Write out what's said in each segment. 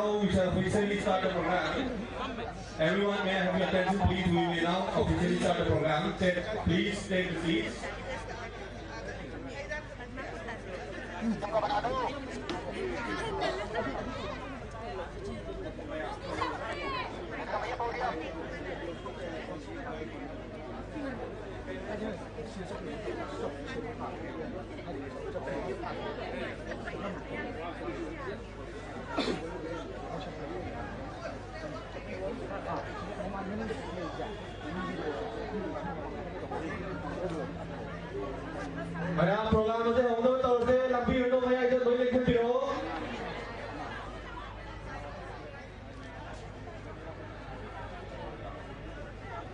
now we shall officially start the program. Everyone may I have your attention please. We will now officially start the program. Please take the seats.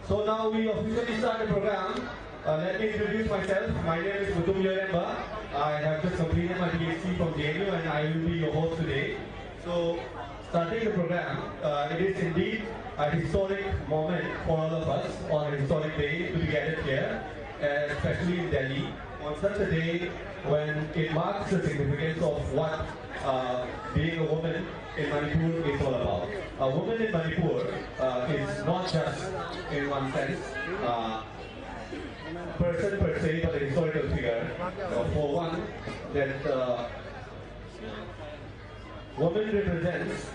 So now we officially start the program. Let me introduce myself. My name is Khonthang. I have just completed my PhD from JNU and I will be your host today. So starting the program, it is indeed a historic moment for all of us on a historic day to be gathered here, especially in Delhi, on such a day when it marks the significance of what being a woman in Manipur is all about. A woman in Manipur is not just, in one sense, person per se, but a historical figure. For one, that woman represents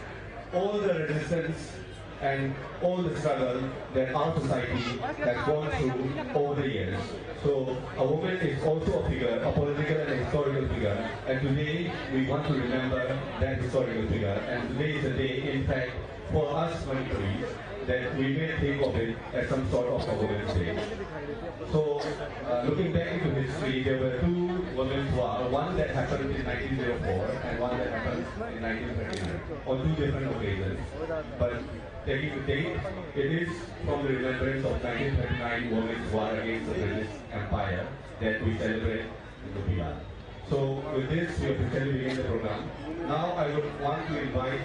all the resistance and all the struggle that our society has gone through over the years. So a woman is also a figure, a political and a historical figure, and today we want to remember that historical figure. And today is a day, in fact, for us Manipuris, that we may think of it as some sort of a Women's Day. So, looking back into history, there were two Women's War, one that happened in 1904 and one that happened in 1939, on two different occasions. But taking the date, it is from the remembrance of 1939 Women's War against the British Empire that we celebrate in NUPI. So, with this, we officially begin the program. Now, I would want to invite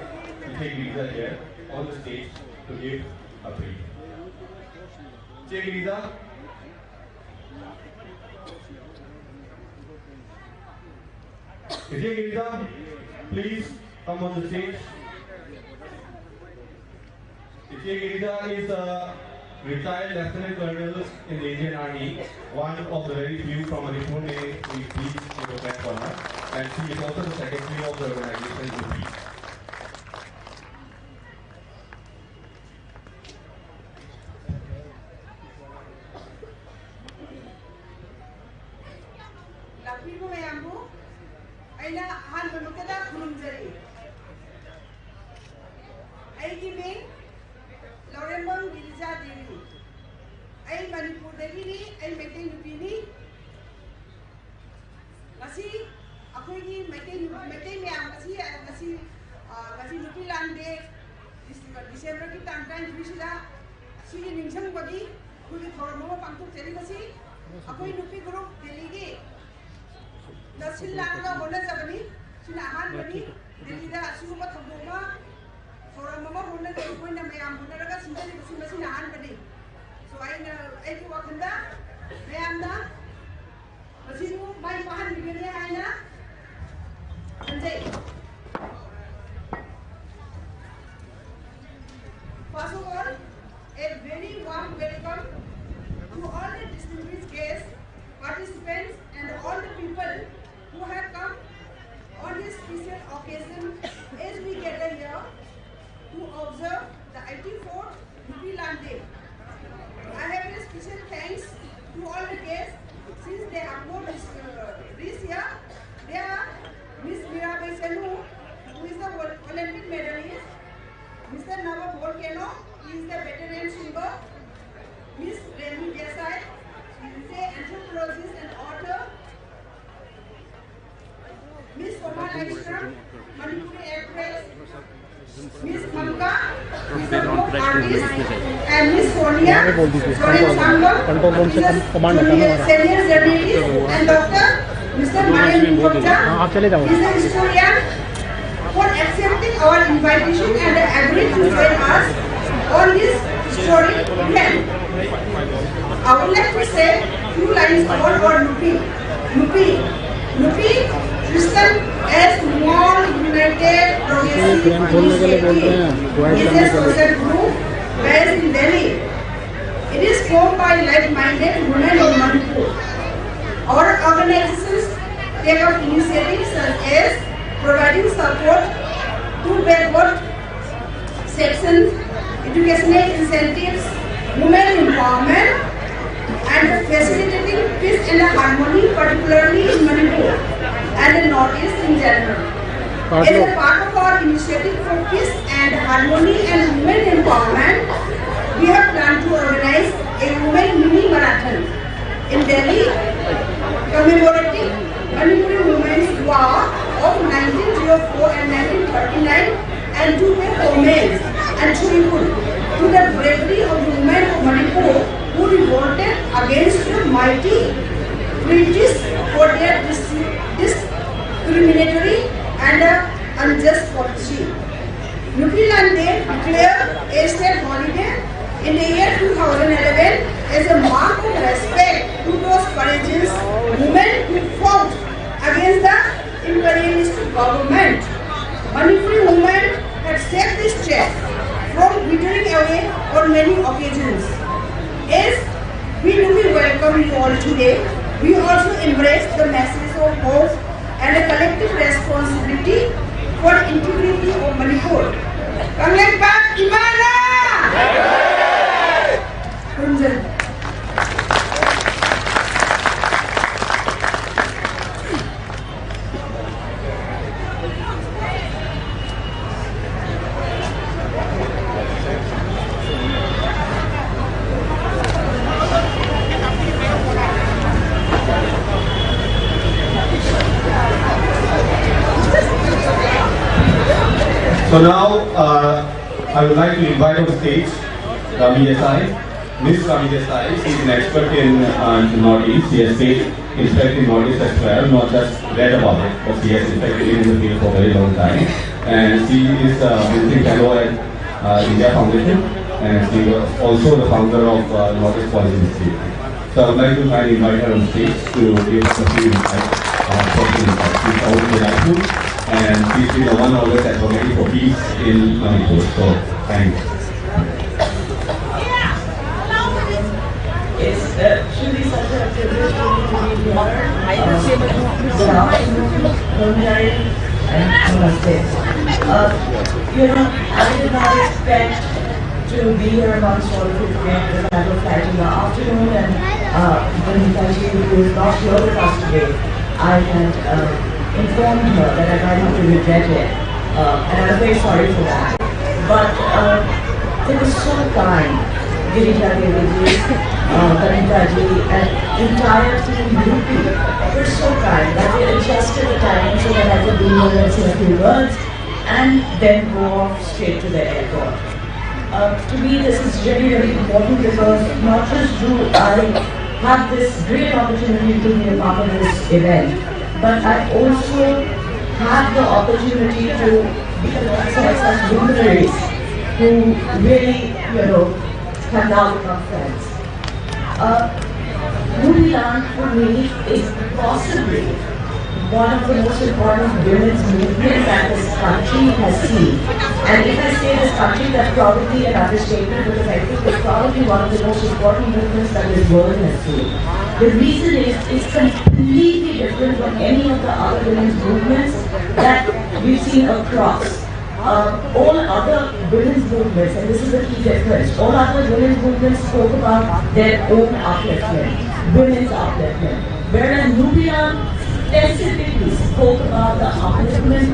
Lisa here on the stage to give a brief. Lisa. Lisa, please come on the stage. Lisa is a retired Lieutenant Colonel in the Indian Army, one of the very few from Manipur. May we please protect for her. And she is also the secretary of the organization NUPI. First of all, a very warm welcome to all the distinguished guests, participants, and all the people who have come on this special occasion as we gather here to observe the 84th NUPI Land Day. I have a special thanks to all the guests since they have not reached here. They are Miss Mirabai Sanu, who is the Olympic medalist, Mr. Nava Volcano, he is the veteran singer, Miss Renu Desai, she is an anthropologist and author, Miss Koma Laishram, Manipuri actress, Miss Malka, is a folk artist, and Miss Sonia, Soren Sangam, is a senior journalist, and Dr. Mr. Mayan Khonthang, is a historian, for accepting our invitation and agreeing to join us on this historic event. I would like to say few lines about NUPI. NUPI Christian as small united progressive initiative is a social group based in Delhi. It is formed by like-minded women of Manipur. Our organizations take up initiatives such as providing support to backward sections, educational incentives, women empowerment, and facilitating peace and harmony, particularly in Manipur and the Northeast in general. As a part of our initiative for peace and harmony and women empowerment, we have planned to organize a women mini marathon in Delhi, commemorating Manipuri Women's War of 1904 and 1939, and to pay homage and tribute to the bravery of the women of Manipur who revolted against the mighty British for their discriminatory and unjust policy. NUPI LAN Day declared a state holiday in the year 2011 as a mark of respect to those courageous women who fought against the imperialist government. Manipuri women had saved the state from withering away on many occasions. As we NUPI welcome you all today, we also embrace the message of hope and a collective responsibility for integrity of Manipur. Kanglenpak Imana! So now, I would like to invite on stage Ravi Desai. Miss Ravi Desai is an expert in Northeast. She has stayed inspected in Northeast as well, not just read about it, but she has inspected in the field for a very long time. And she is a visiting fellow at India Foundation, and she was also the founder of Northeast Policy Institute. So I would like to kindly invite her on stage to give us a few insights. She's always delightful. And she's been the one always advocating for peace in Manipur. So, thanks. It's truly such a privilege to be here. Good afternoon, and namaste. I did not expect to be here amongst all of you today because I have a flight in the afternoon, and when who is not here with us today, I had informed her that I might have to regret it, and I'm very sorry for that. But it was so kind, Girija Devi, Kanita ji, and entire team NUPI were so kind that they adjusted the timing so that I could be here and say a few words, and then go off straight to the airport. To me, this is really, really important because not just do I have this great opportunity to be a part of this event, but I also have the opportunity to be alongside such luminaries who really, have now become friends. NUPI LAN for me is possibly one of the most important women's movements that this country has seen. And if I say this country, that's probably an understatement because I think it's probably one of the most important movements that this world has seen. The reason is it's completely different from any of the other women's movements that we've seen across. All other women's movements, and this is the key difference, all other women's movements spoke about their own upliftment, women's upliftment, whereas NUPI LAN specifically spoke about the upliftment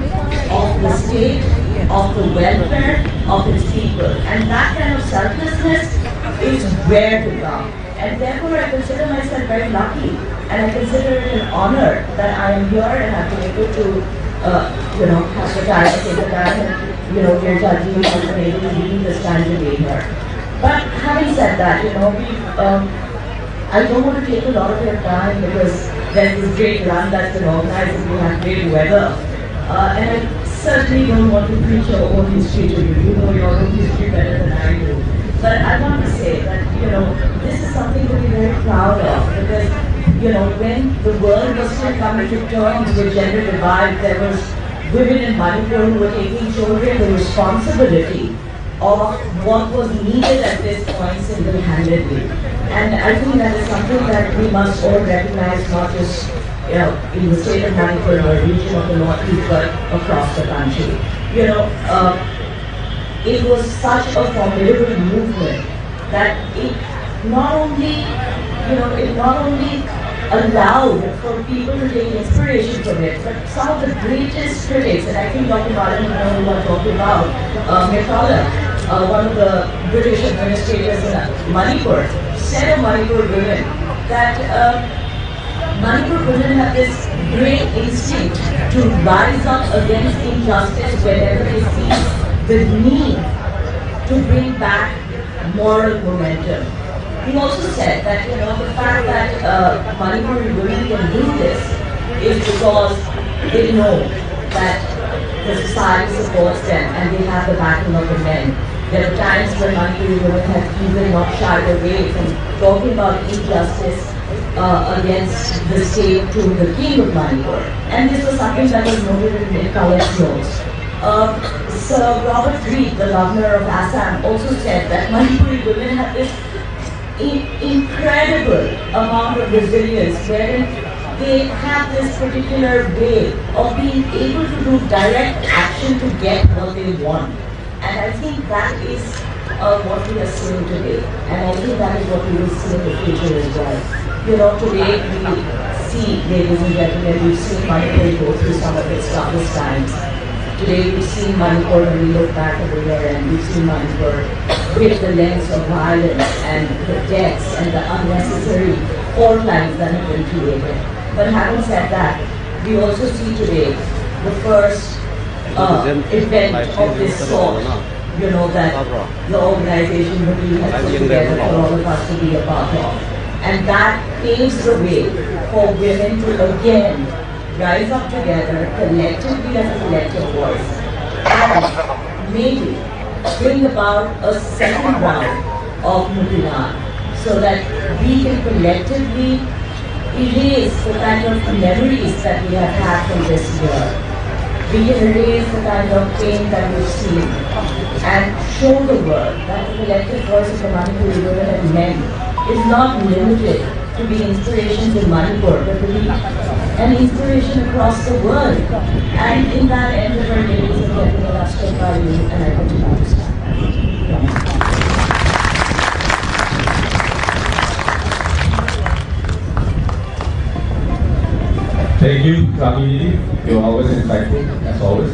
of the state, of the welfare of its people, and that kind of selflessness is rare to come. And therefore, I consider myself very lucky, and I consider it an honor that I am here and have been able to, have the time, take the time, and your judging has been able to give me this time to be here. But having said that, I don't want to take a lot of your time because there's this great run that's been organized and we have great weather. And I certainly don't want to preach your own history to you. You know your own history better than I do. But I want to say that, this is something to be very proud of because, when the the world was still coming to terms with gender divide. There was women in Manipur who were taking children the responsibility of what was needed at this point single-handedly. And I think that is something that we must all recognize, not just in the state of Manipur or region of the Northeast, but across the country. It was such a formidable movement that it not only allowed for people to take inspiration from it, but some of the greatest critics, and I think Dr. Balan knows who I'm talking about, one of the British administrators in Manipur, said of Manipur women that Manipur women have this great instinct to rise up against injustice whenever they see the need to bring back moral momentum. He also said that the fact that Manipuri women can do this is because they know that the society supports them and they have the backing of the men. There are times when Manipuri women have even not shied away from talking about injustice against the state to the king of Manipur. And this was something that was noted in Khaled's notes. Sir Robert Reed, the governor of Assam, also said that Manipuri women have this incredible amount of resilience wherein they have this particular way of being able to do direct action to get what they want. And I think that is what we are seeing today. And I think that is what we will see in the future as well. Today we see, ladies and gentlemen, we've seen Manipur go through some of its toughest times. Today we've seen Manipur, when we look back at the year, and we've seen Manipur with the lens of violence and the deaths and the unnecessary fault lines that have been created. But having said that, we also see today the first event of this sort, that the organization NUPI has put together for all of us to be a part of. And that paves the way for women to again rise up together collectively as a collective voice and maybe bring about a second round of NUPI so that we can collectively erase the kind of memories that we have had from this year. We can erase the kind of pain that we've seen and show the world that the collective voice of the Manipuri women and men is not limited to be inspiration to Manipur, but to be an inspiration across the world. And in that endeavor, ladies and gentlemen, I stood by you and I continue to stand. Thank you, Ramiji. You're always insightful, as always.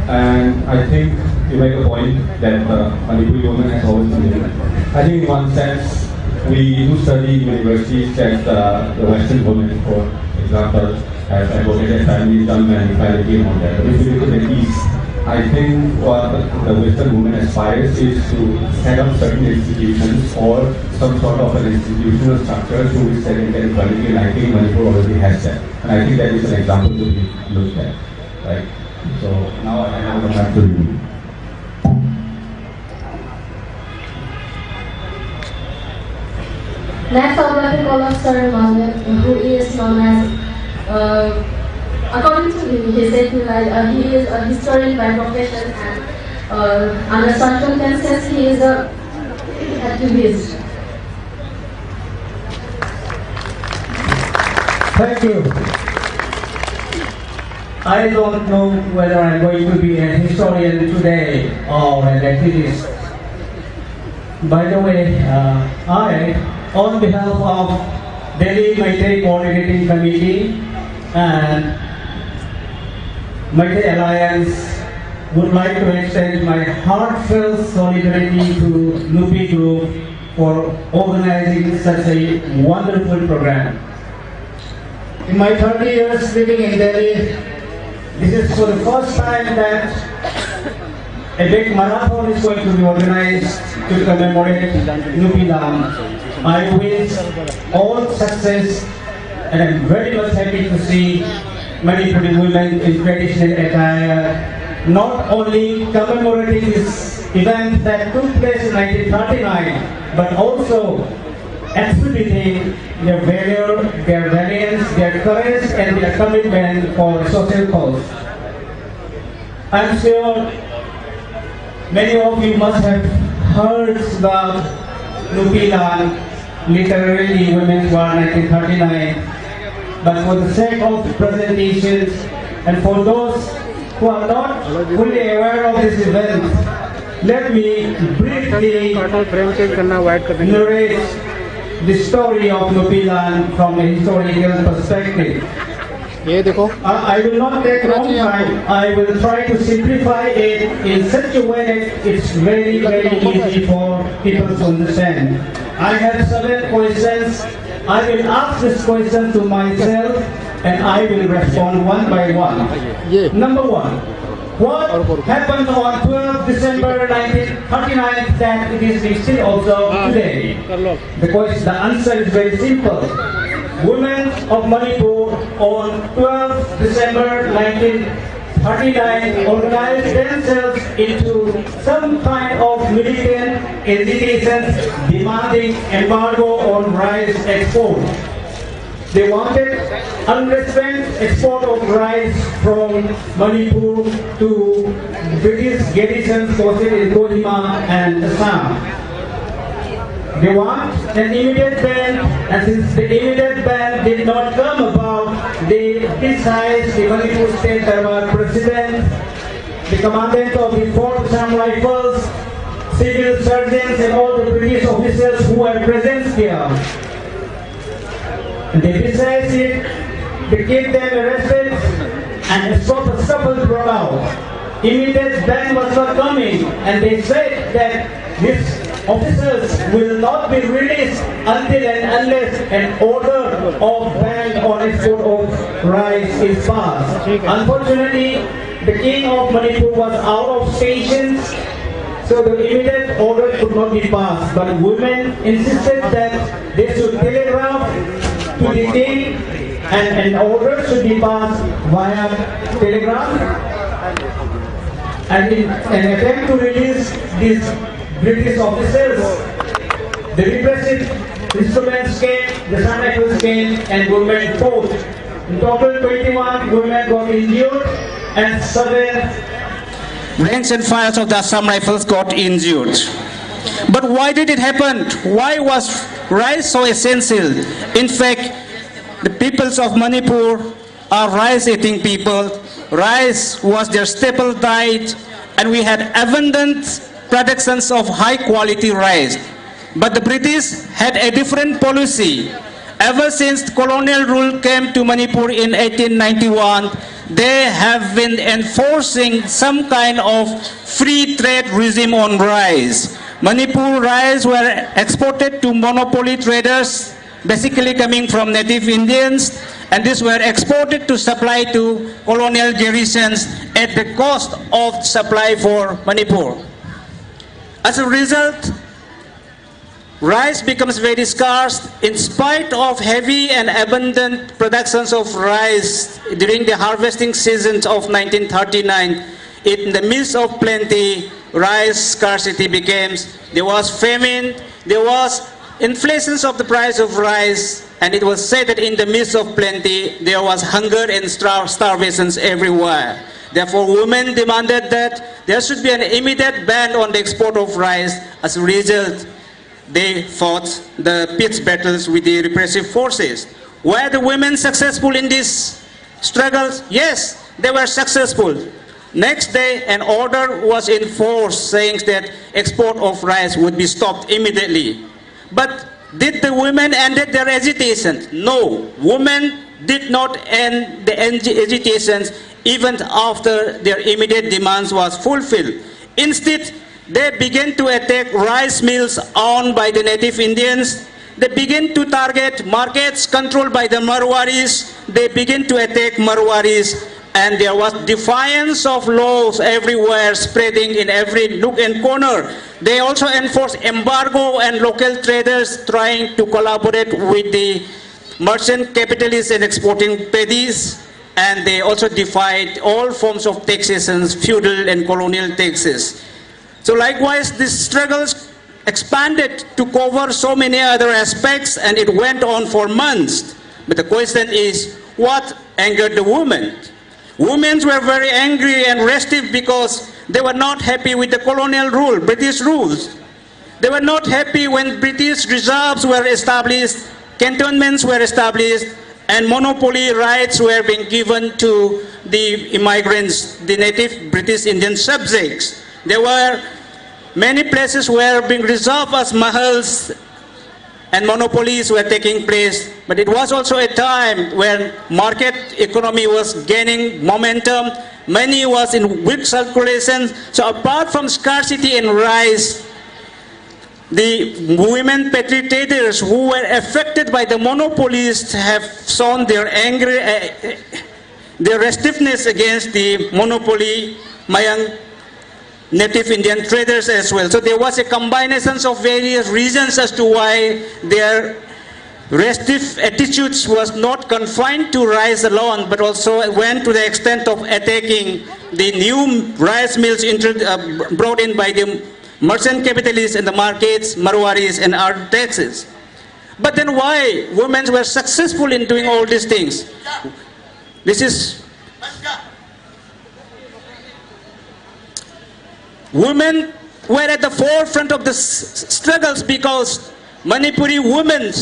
And I think you make a point that Manipuri women has always been there. I think in one sense, we do study universities that the Western women, for example, have advocated family, young men, equality and all that. But if you look at the East, I think what the Western woman aspires is to set up certain institutions or some sort of an institutional structure through which they can get equality, and I think Manipur already has that. And I think that is an example to be looked at. Right? So now I hand over back to you. Next, I would like to call up Sir Mohammed, who is known as, according to him, he said he is a historian by profession, and under circumstances, he is a activist. Thank you. I don't know whether I'm going to be a historian today or an activist. By the way, I, on behalf of Delhi Maitre Coordinating Committee and Maitre Alliance, would like to extend my heartfelt solidarity to NUPI Group for organizing such a wonderful program. In my 30 years living in Delhi, this is for the first time that a big marathon is going to be organized to commemorate NUPI Lam. I wish all success, and I'm very much happy to see many pretty women in traditional attire, not only commemorating this event that took place in 1939, but also attributing their valor, their valiance, their courage, and their commitment for a social cause. I'm sure many of you must have heard about NUPI LAN, literally Women's War 1939, but for the sake of presentations and for those who are not fully aware of this event, let me briefly narrate the story of NUPI LAN from a historical perspective. I will not take long time. I will try to simplify it in such a way that it's very, very easy for people to understand. I have 7 questions. I will ask this question to myself and I will respond one by one. Number 1. What happened on 12 December 1939 that it is still observed today? The answer is very simple. Women of Manipur on 12 December 1939 organized themselves into some kind of militant agitation demanding embargo on rice export. They wanted unrestrained export of rice from Manipur to British garrisons posted in Kohima and Assam. They want an immediate ban, and since the immediate ban did not come about, they criticized the Manipur State Darbar President, the commandant of the 4th Assam Rifles, civil sergeants and all the British officers who were present here. They criticized it, they kept them arrested, and a scuffle broke out. Immediate ban was not coming, and they said that these officers will not be released until and unless an order of ban on export of rice is passed. Unfortunately, the king of Manipur was out of stations, so the immediate order could not be passed. But women insisted that they should telegraph to the king and an order should be passed via telegraph. And in an attempt to release these British officers, the repressive instruments came, the Assam Rifles came, and women fought. In total, 21 women got injured, and 7 ranks and files of the Assam Rifles got injured. But why did it happen? Why was rice so essential? In fact, the peoples of Manipur are rice-eating people. Rice was their staple diet, and we had abundant productions of high-quality rice. But the British had a different policy. Ever since colonial rule came to Manipur in 1891, they have been enforcing some kind of free trade regime on rice. Manipur rice were exported to monopoly traders, basically coming from native Indians, and these were exported to supply to colonial garrisons at the cost of supply for Manipur. As a result, rice becomes very scarce in spite of heavy and abundant productions of rice during the harvesting seasons of 1939. In the midst of plenty, rice scarcity became, there was famine, there was inflation of the price of rice, and it was said that in the midst of plenty, there was hunger and starvations everywhere. Therefore, women demanded that there should be an immediate ban on the export of rice. As a result, they fought the pitched battles with the repressive forces. Were the women successful in these struggles? Yes, they were successful. Next day, an order was enforced saying that export of rice would be stopped immediately. But did the women end their agitation? No, women did not end the agitations even after their immediate demands was fulfilled. Instead, they began to attack rice mills owned by the native Indians. They began to target markets controlled by the Marwaris. They began to attack Marwaris, and there was defiance of laws everywhere, spreading in every nook and corner. They also enforced embargo and local traders trying to collaborate with the merchant capitalists in exporting paddies, and they also defied all forms of taxations, feudal and colonial taxes. So likewise, these struggles expanded to cover so many other aspects, and it went on for months. But the question is, what angered the women? Women were very angry and restive because they were not happy with the colonial rule, British rules. They were not happy when British reserves were established, cantonments were established, and monopoly rights were being given to the immigrants, the native British Indian subjects. There were many places were being reserved as mahals, and monopolies were taking place. But it was also a time when market economy was gaining momentum, money was in weak circulation. So apart from scarcity in rice, the women petty traders who were affected by the monopolies have shown their anger, their restiveness against the monopoly Mayang native Indian traders as well. So there was a combination of various reasons as to why their restive attitudes was not confined to rice alone, but also went to the extent of attacking the new rice mills brought in by the merchant capitalists in the markets, Marwaris and Artaxes. But then why women were successful in doing all these things? This is women were at the forefront of the struggles because Manipuri women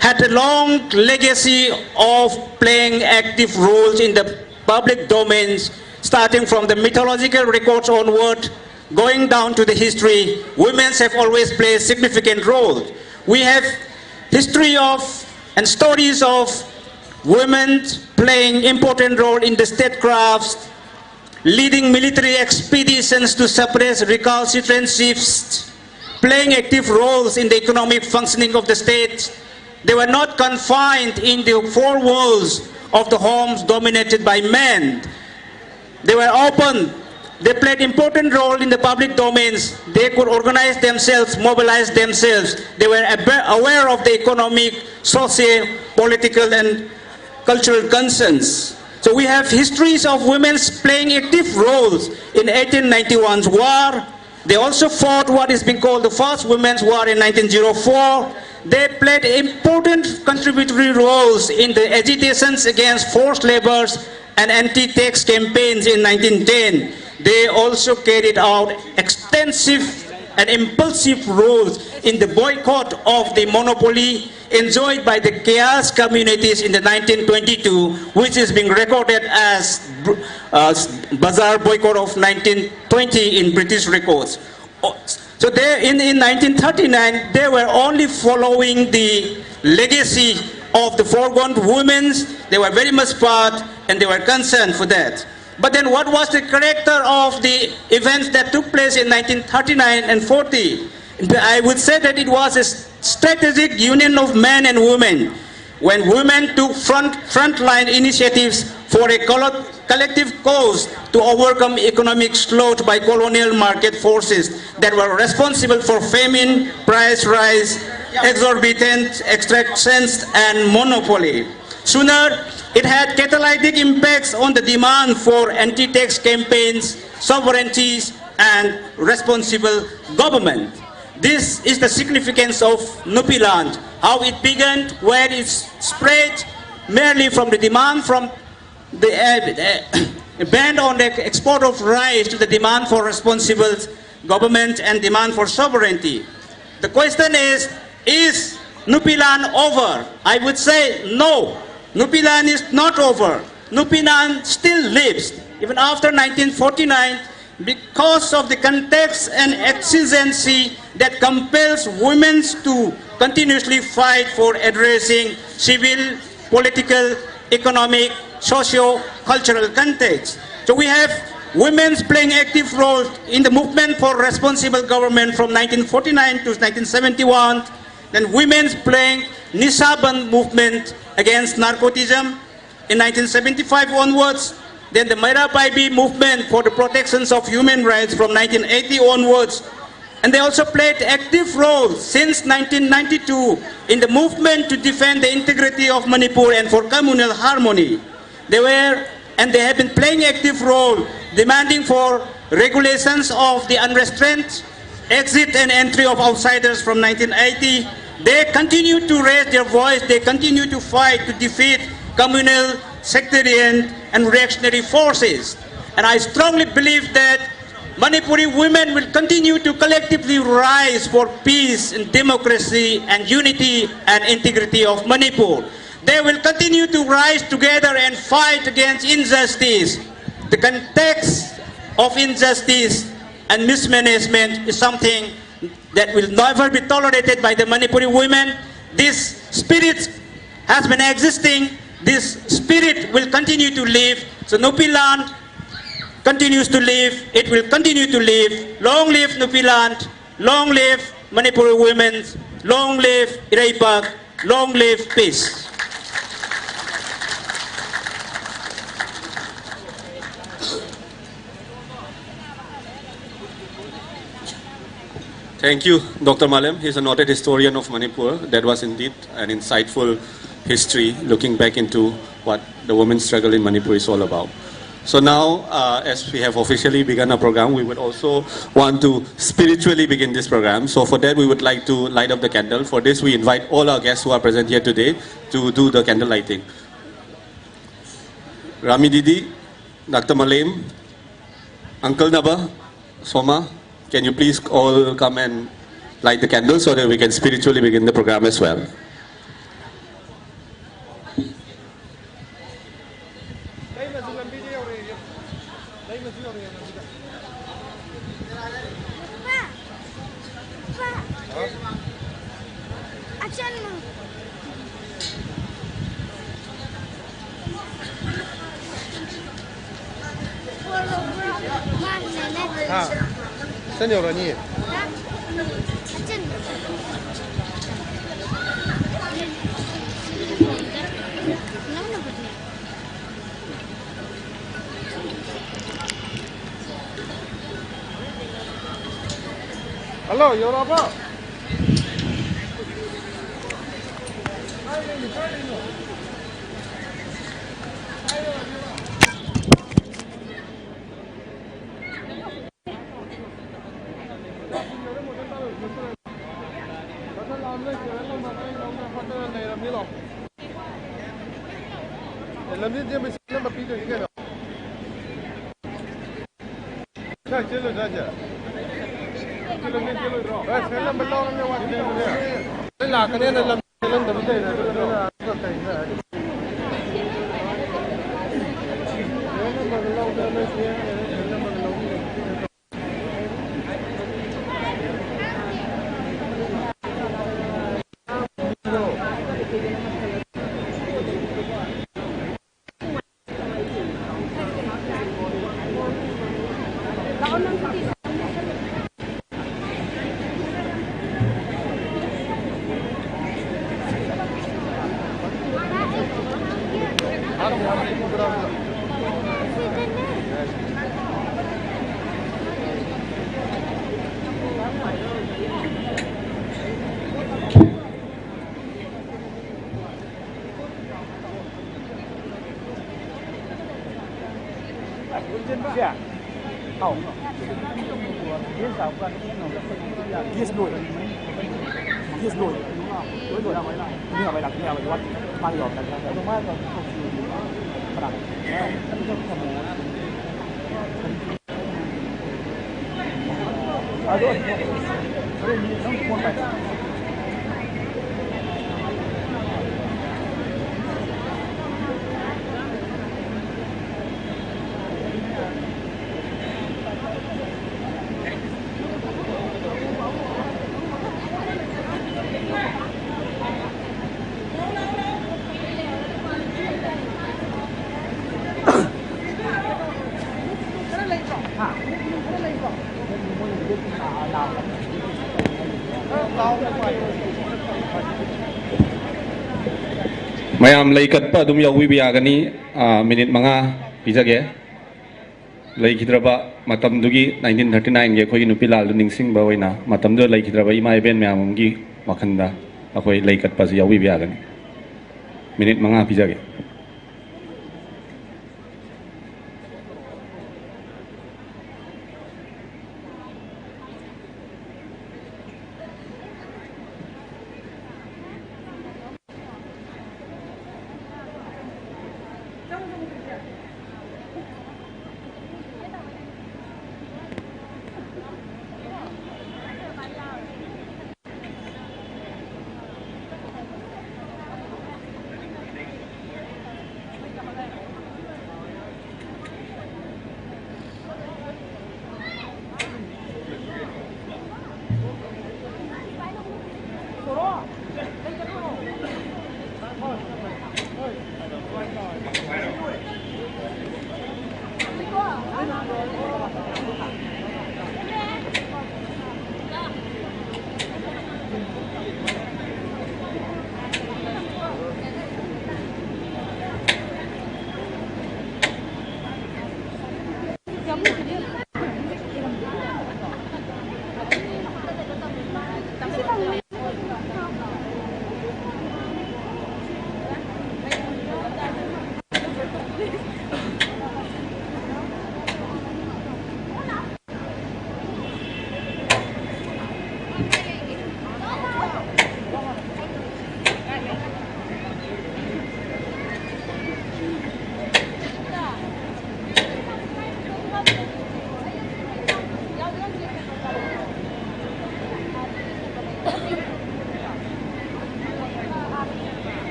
had a long legacy of playing active roles in the public domains, starting from the mythological records onward, going down to the history. Women have always played a significant role. We have history of and stories of women playing important role in the statecrafts, leading military expeditions to suppress recalcitrant chiefs, playing active roles in the economic functioning of the state. They were not confined in the four walls of the homes dominated by men. They were open. They played important role in the public domains. They could organize themselves, mobilize themselves. They were aware of the economic, social, political, and cultural concerns. So we have histories of women playing active roles in 1891's war. They also fought what is being called the First Women's War in 1904. They played important contributory roles in the agitations against forced labors and anti-tax campaigns in 1910. They also carried out extensive and impulsive roles in the boycott of the monopoly enjoyed by the chaos communities in the 1922, which is being recorded as Bazaar boycott of 1920 in British records. So they, in 1939, they were only following the legacy of the foregone women. They were very much part and they were concerned for that. But then what was the character of the events that took place in 1939 and 40? I would say that it was a strategic union of men and women. When women took frontline initiatives for a collective cause to overcome economic sloth by colonial market forces that were responsible for famine, price rise, exorbitant extractions, and monopoly. Sooner, it had catalytic impacts on the demand for anti-tax campaigns, sovereignties, and responsible government. This is the significance of NUPI land, how it began, where it spread merely from the demand from the ban on the export of rice to the demand for responsible government and demand for sovereignty. The question is NUPI land over? I would say no. NUPI land is not over. NUPI land still lives, even after 1949, because of the context and exigency that compels women to continuously fight for addressing civil, political, economic, socio-cultural context. So we have women playing active role in the movement for responsible government from 1949 to 1971, then women playing Nisaban movement against narcotism in 1975 onwards, then the Maira Paibi movement for the protections of human rights from 1980 onwards. And they also played active role since 1992 in the movement to defend the integrity of Manipur and for communal harmony. They have been playing active role demanding for regulations of the unrestrained exit and entry of outsiders from 1980, they continue to raise their voice, they continue to fight to defeat communal, sectarian, and reactionary forces. And I strongly believe that Manipuri women will continue to collectively rise for peace and democracy and unity and integrity of Manipur. They will continue to rise together and fight against injustice. The context of injustice and mismanagement is something that will never be tolerated by the Manipuri women. This spirit has been existing. This spirit will continue to live. So NUPI land continues to live. It will continue to live. Long live NUPI land. Long live Manipuri women. Long live Iraibag. Long live peace. Thank you, Dr. Malem. He's a noted historian of Manipur. That was indeed an insightful history, looking back into what the women's struggle in Manipur is all about. So now, as we have officially begun our program, we would also want to spiritually begin this program. So for that, we would like to light up the candle. For this, we invite all our guests who are present here today to do the candle lighting. Rami Didi, Dr. Malem, Uncle Naba, Soma, can you please all come and light the candles so that we can spiritually begin the program as well? Hello, you're up. Mayam laikat pa dum yawi biagani minute mga pijage laikidraba matam dugi 1939 ge khoi NUPI lal ningsing ba waina matam do laikidraba ima event mayam gi wakhanda akhoi laikat pa yawi biagani minute mga pijage.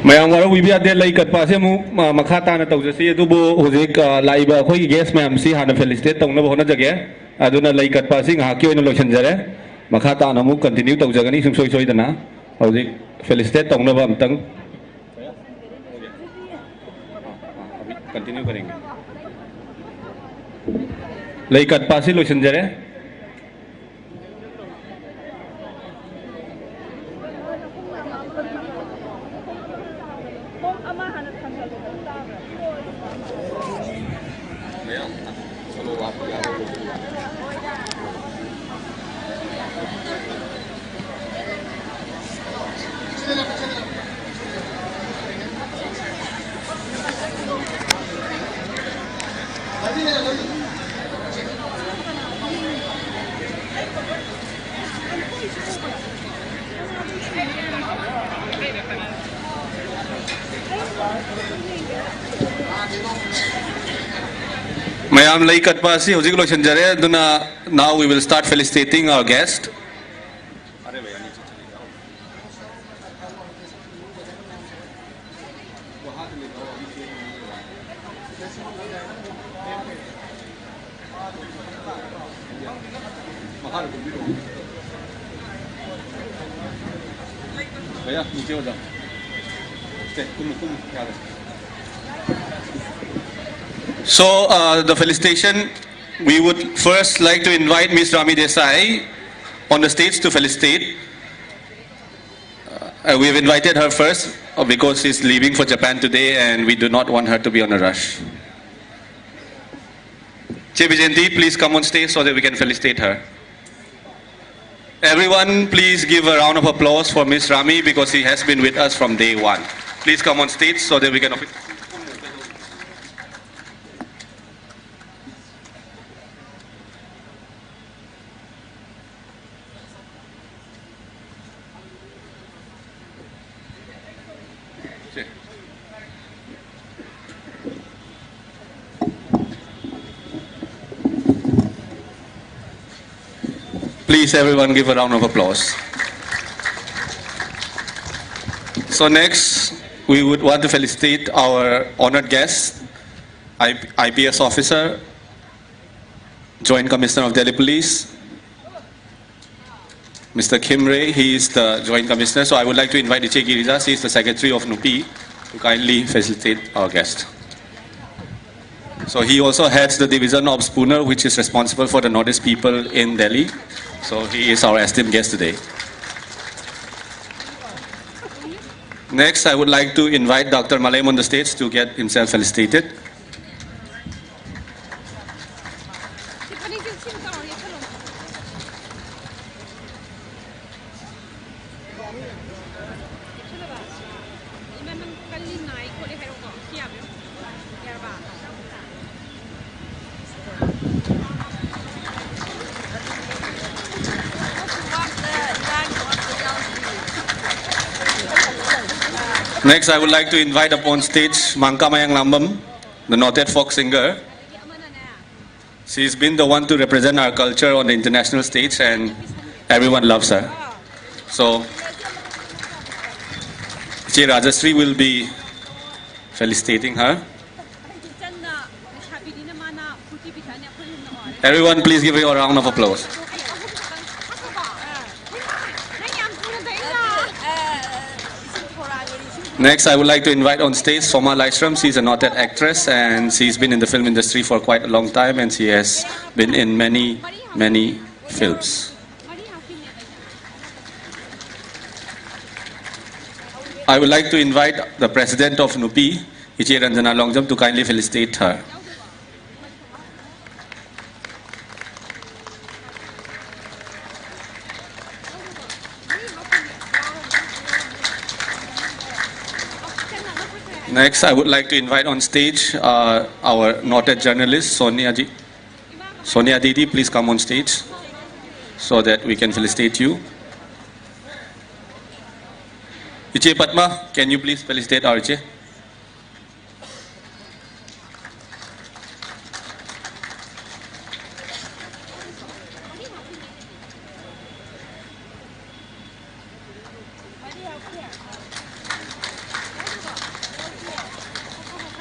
mayam wara wibya de lai kat pa se mu makha ta na tawjasi adubu hozik laiba khoi guest mayam si hana felicitate tongna bo na jage aduna lai kat pa sing ha ki oina loisan jare makha ta na mu continue tawjagani sum soi soi dana hozik felicitate tongna ba amtang continue करेंगे lai kat pa si loisan jare Mayam lai kat pa si hozik loisan jare aduna now we will start felicitating our guest. So the felicitation, we would first like to invite Ms. Rami Desai on the stage to felicitate. We have invited her first because she's leaving for Japan today and we do not want her to be on a rush. Che Vijayanti, please come on stage so that we can felicitate her. Everyone, please give a round of applause for Ms. Rami because she has been with us from day one. Please come on stage so that we can... Please everyone give a round of applause. So next, we would want to felicitate our honored guest, IPS officer, Joint Commissioner of Delhi Police, Mr. Kim Ray. He is the Joint Commissioner. So I would like to invite Iche Giriza, he is the Secretary of NUPI, to kindly facilitate our guest. So he also heads the division of Spooner, which is responsible for the Northeast people in Delhi. So he is our esteemed guest today. Next, I would like to invite Dr. Malaim on the stage to get himself felicitated. Next, I would like to invite upon stage Mangka Mayang Lambam, the noted folk singer. She's been the one to represent our culture on the international stage and everyone loves her. So, Che Rajasri will be felicitating her. Everyone please give her a round of applause. Next, I would like to invite on stage Soma Lystrom. She's a noted actress and she's been in the film industry for quite a long time and she has been in many, many films. I would like to invite the President of NUPI, Iche Ranjana Longjam, to kindly felicitate her. Next, I would like to invite on stage our noted journalist, Sonia Didi. Please come on stage so that we can felicitate you. Iche Padma, can you please felicitate our Iche?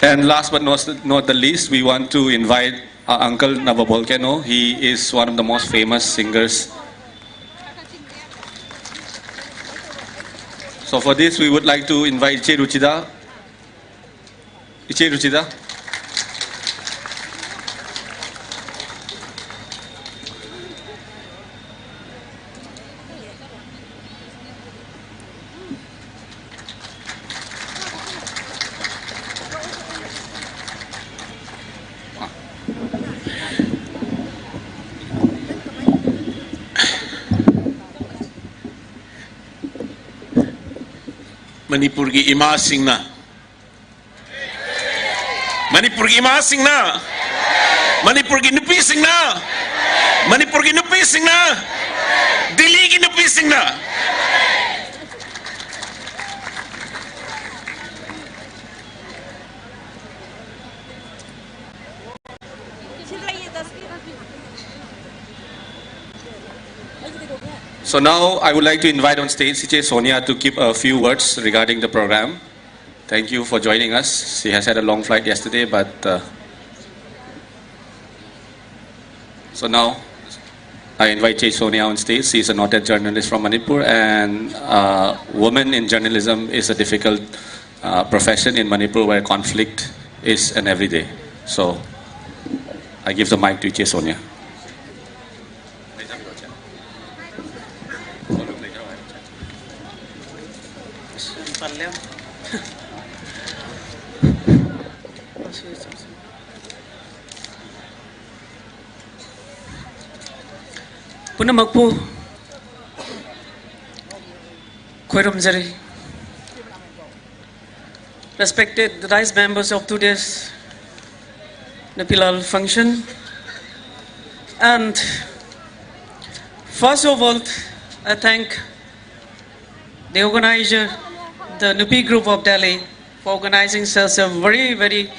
And last but not the least, we want to invite our uncle Navabolkeno. He is one of the most famous singers. So for this, we would like to invite Iche Ruchida. Iche Ruchida. Manipur ki ima singna. Manipur ki ima singna. Manipur ki nupi singna. Manipur ki nupi singna. Delhi ki nupi singna. So now I would like to invite on stage CJ Sonia to give a few words regarding the program. Thank you for joining us. She has had a long flight yesterday, but so now I invite CJ Sonia on stage. She is a noted journalist from Manipur, and women in journalism is a difficult profession in Manipur where conflict is an everyday. So I give the mic to CJ Sonia. Punamakpu Khwairomjari, respected vice members of today's NUPI function, and first of all, I thank the organizer, the NUPI group of Delhi, for organizing such a very, very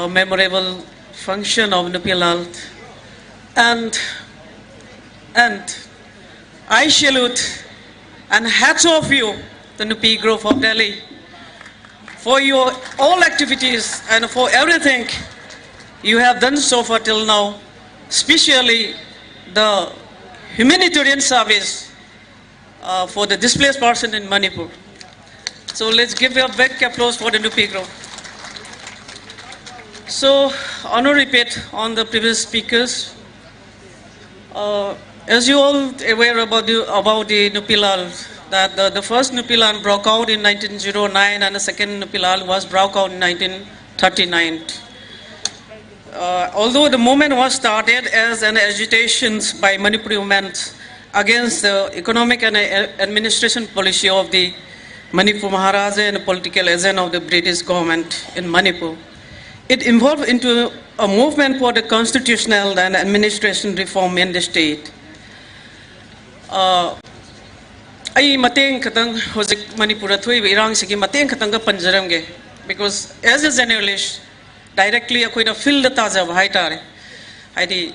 memorable function of NUPI. And I salute and hats off you, the NUPI group of Delhi, for your all activities and for everything you have done so far till now, especially the humanitarian service for the displaced person in Manipur. So let's give a big applause for the NUPI group. So, I want to repeat on the previous speakers. As you all aware about the NUPI, that the first NUPI broke out in 1909 and the second NUPI was broke out in 1939. Although the movement was started as an agitation by Manipuri women against the economic and administration policy of the Manipur Maharaja and the political agenda of the British government in Manipur, it evolved into a movement for the constitutional and administration reform in the state. I mateng katang hojik Manipur thui irang sigi mateng katang ka panjaramge, because as a journalist directly akoina feel the taja bhai tare haidi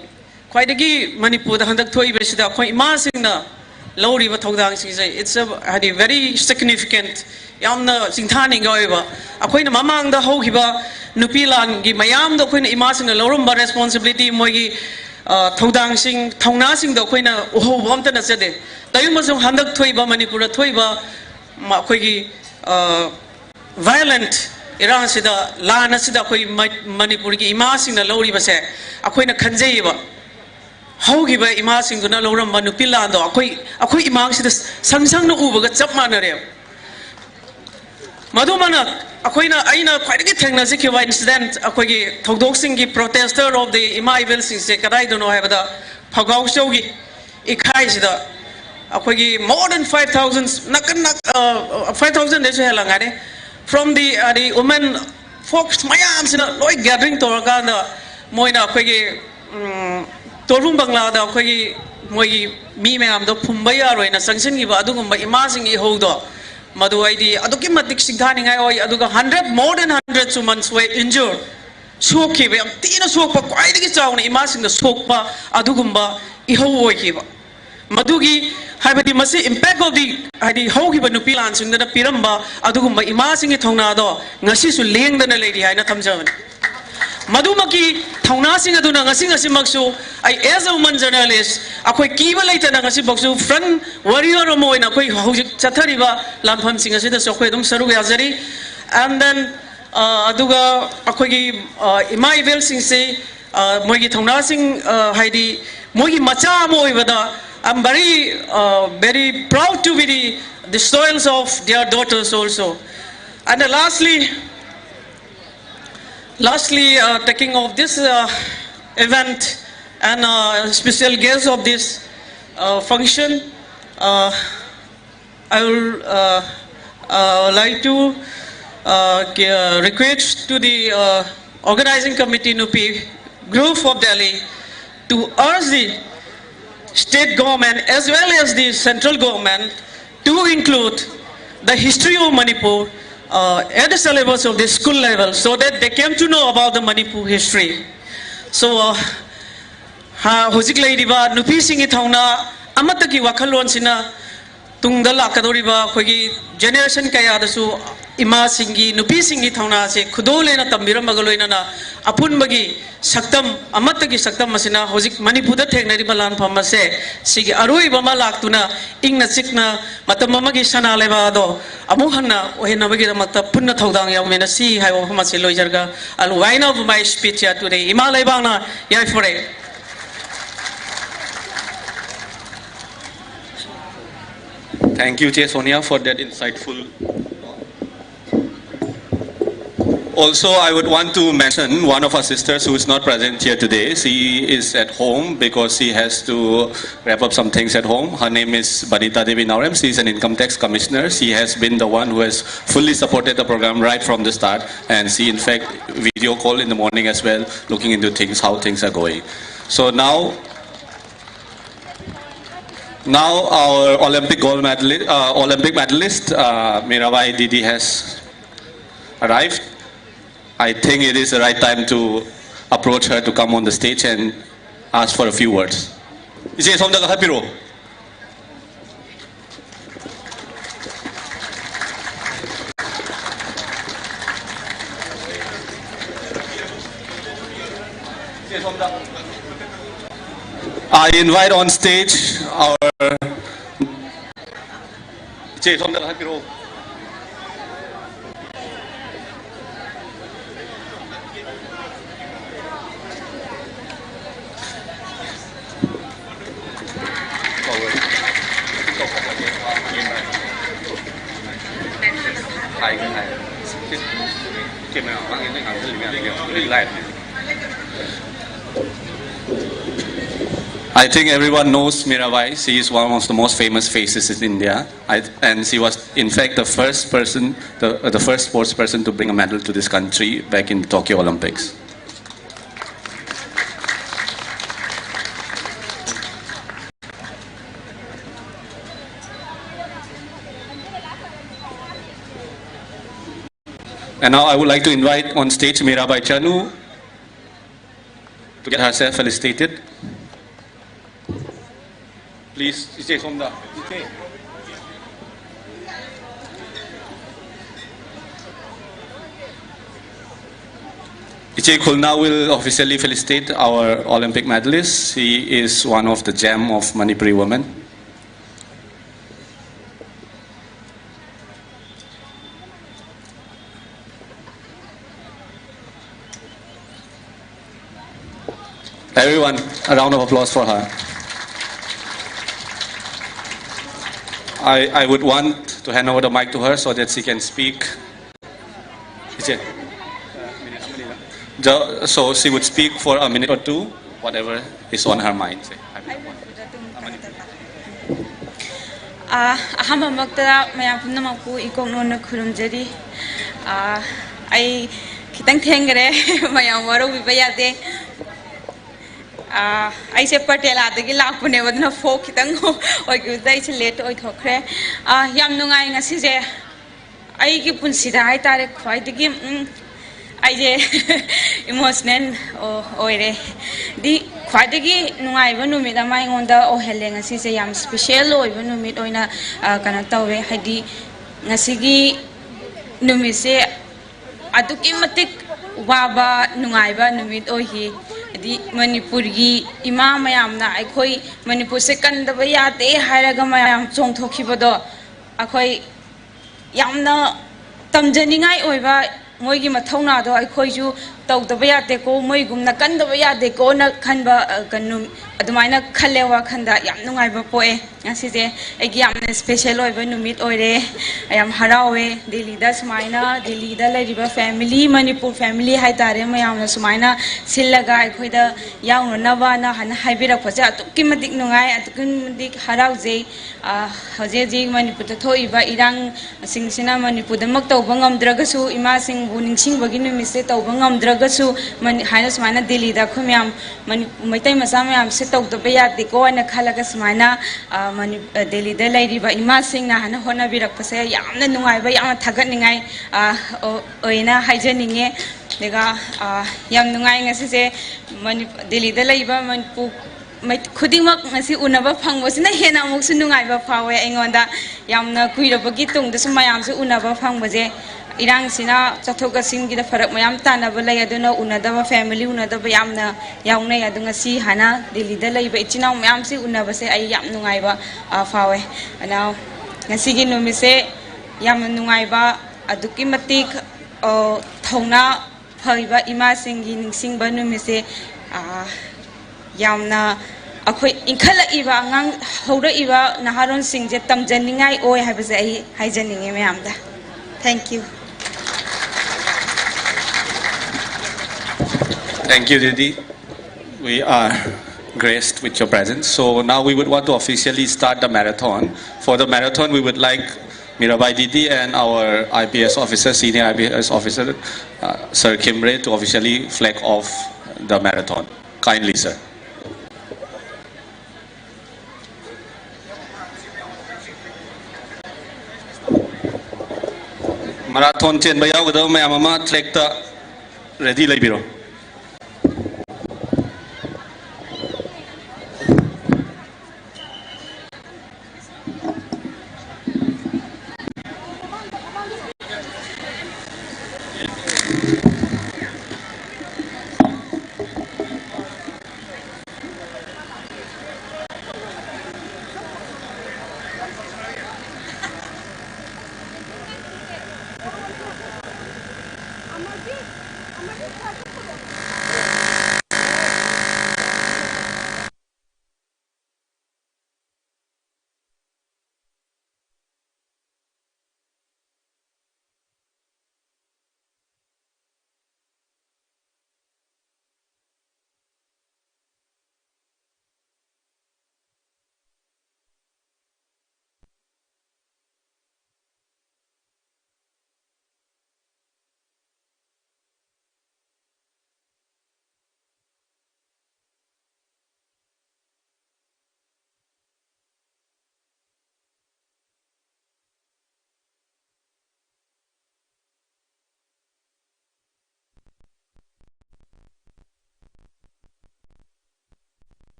khwaidagi Manipur da handak thui besida khoi ima singna lori ba thogdang sing sai, it's a haidi very significant yamna singthani goiba akoina mamang da hogiba NUPI lan gi mayam da akoina ima singna lorumba responsibility moigi thogdang sing thongna sing da akoina uho bomta na chade tayumasung handak thoiba Manipur thoiba akoigi violent Iran sida LAN sida koi Manipur ki ima sing na lori base akoi na khanjei ba hogi ba ima sing na loram NUPI LAN do akoi imang sida sangsang na uba ga chap manare madumana akoi na aina khwaidagi thengna se khiwa incident akoi gi thogdok sing gi protester of the ima evil sing se kadai do no ha bada phagaw show gi ikhai sida akoi gi more than 5,000 nak 5,000 de hela ngare from the women folks mayam sina loi gathering toraga na moina akoigi torum bangla da akoigi moi mi mayam do phumbai aroi na sangsin gi ba adugum ba ima sing gi hodo madu aidi aduki matik singthani ngai oi aduga 100 more than 100 humans were injured soki be am tina sok pa kwai digi chawna ima sing da sok pa adugum ba I ho oi ki ba madugi Habadi masi impact of the hadi how given to pilan sing the piramba adugumba imasing tonado ngasi su ling the lady haina tamjavan madumaki taunasing aduna ngasi ngasi maksu I as a woman journalist akoi kiba later ngasi baksu front warrior mo in akoi hojik chathariba lampham sing asi the sokoi dum saru yazari and then aduga akoi imai vel sing se mogi taunasing hadi mogi macha mo ibada I'm very proud to be the soils of their daughters also. And lastly, taking of this event and special guest of this function, I would like to request to the organizing committee NUPI group of Delhi to urge the state government as well as the central government to include the history of Manipur at the syllabus of the school level so that they came to know about the Manipur history. So, hojik leidiba nupi singi thauna amataki wakhalon sina tungda lakadoriba khogi generation kaya dasu ima singi nupi singi thauna se khudole na tambira magaloina na apun bagi saktam amataki saktam masina hojik Manipur da theknari balan phamase sigi aroi bama laktuna ingna chikna matam magi sana leba do amuhanna ohena bagi makta punna thodang yamena si hayo phamase loijarga al wine of my speech here today ima lebangna yai fore. Thank you, Che Sonia, for that insightful. Also, I would want to mention one of our sisters who is not present here today. She is at home because she has to wrap up some things at home. Her name is Banita Devi Naurem. She is an income tax commissioner. She has been the one who has fully supported the program right from the start. And she, in fact, video call in the morning as well, looking into things, how things are going. So now our Olympic gold medalist, Mirabai Didi has arrived. I think it is the right time to approach her to come on the stage and ask for a few words. Ije somda ka hapiro. I invite on stage our Ije somda ka hapiro. I think everyone knows Mirabai. She is one of the most famous faces in India, and she was, in fact, the first person, the first sports person to bring a medal to this country back in the Tokyo Olympics. And now I would like to invite on stage Mirabai Chanu to get herself felicitated. Please, Ije Somda. Ije Khulna will officially felicitate our Olympic medalist. He is one of the gem of Manipuri women. Everyone, a round of applause for her. I would want to hand over the mic to her so that she can speak. So she would speak for a minute or two, whatever is on her mind. Ahammakta mayam punnamakku ECONOMI khurumjari. I kitang thengre mayam waro bibaya I say Patela the Gilak whenever the folk or good days late or talkre. Yamnunga Size. I give Punsida, I tarek quite the game. I say emotional or the ख्वाइदगी नुंगाइबा नुमित अमा इंगोंदा ओहेले ngasi yam special oiba numit oina kana tawe haidi ngasi numit se aduki matik waba nungaiba numit ohi di manipur gi ima mayam na akhoi manipur se kandaba yate hairaga mayam chongthokhibodo akhoi yamna tamjaningai oiba moigi mathongna do akhoi ju tawdaba yate ko moigumna kandaba yate ko na khanba kanum adumaina khalewa khanda yam nungaiba poe ngasije egi yamna special oiba numit oire yam harawe delhi da sumaina delhi da lariba family manipur family haitare mayamna sumaina sillaga akhoi da yauna ba na han haibira khoja atukki madik nungai atukki madik harauje hoje ji manipur ta thoiba irang singsina manipur da mak tawba ngamdragasu ima sing bu ningsing bagi numise tawba ngamdragasu haina sumaina delhi da khumyam maitai masa mayam se tawdaba yate ko na khalaga sumaina Delhi da lairiba ima singna hana hona birakpase yamna nungaiba yamna thagatningai oina haijaninge dega yam nungai ngasi se Delhi da laiba manpu khudingmak ngasi unaba phangbasina hena amuk su nungaiba phawe engonda yamna kuirabagi tungda su mayam su unaba phangbaje irang sina chathoga singi da farak mayam tanaba lay aduna unadaba family unadaba yamna yaungne adunga si hana Delhi da laiba ichinaw mayam si unaba se ay yam nungaiba phawe now ngasi gi numise yam nungaiba aduki matik thongna phaiba ima singi ningsingba numise yamna akhoi inkhala iba ngang hora iba naharon singje tamjaningai oi habase ai haijaninge mayamda thank you. Thank you, Didi. We are graced with your presence. So now we would want to officially start the marathon. For the marathon, we would like Mirabai Didi and our IPS officer, senior IPS officer, Sir Kimre, to officially flag off the marathon. Kindly, sir. Marathon chen bayau gado me amama flag ta ready laibiro.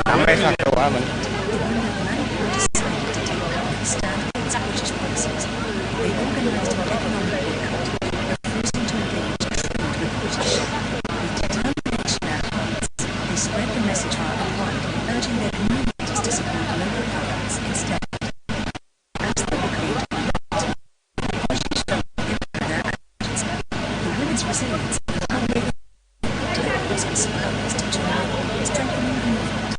Sampai satu aman. They organised an economic boycott, refusing to engage in trade with British. With determination at hearts, they spread the message far and wide, urging their communities to support local products instead. As they became the women's resilience to their Christmas purpose to strengthening the movement.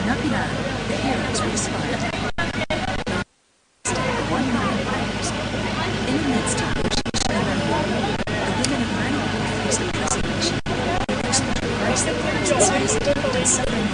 NUPI, the heroes were inspired. £1 million. In the midst of negotiation and war, the women of Manipur faced the press election. They sought to embrace their past necessity and suffering.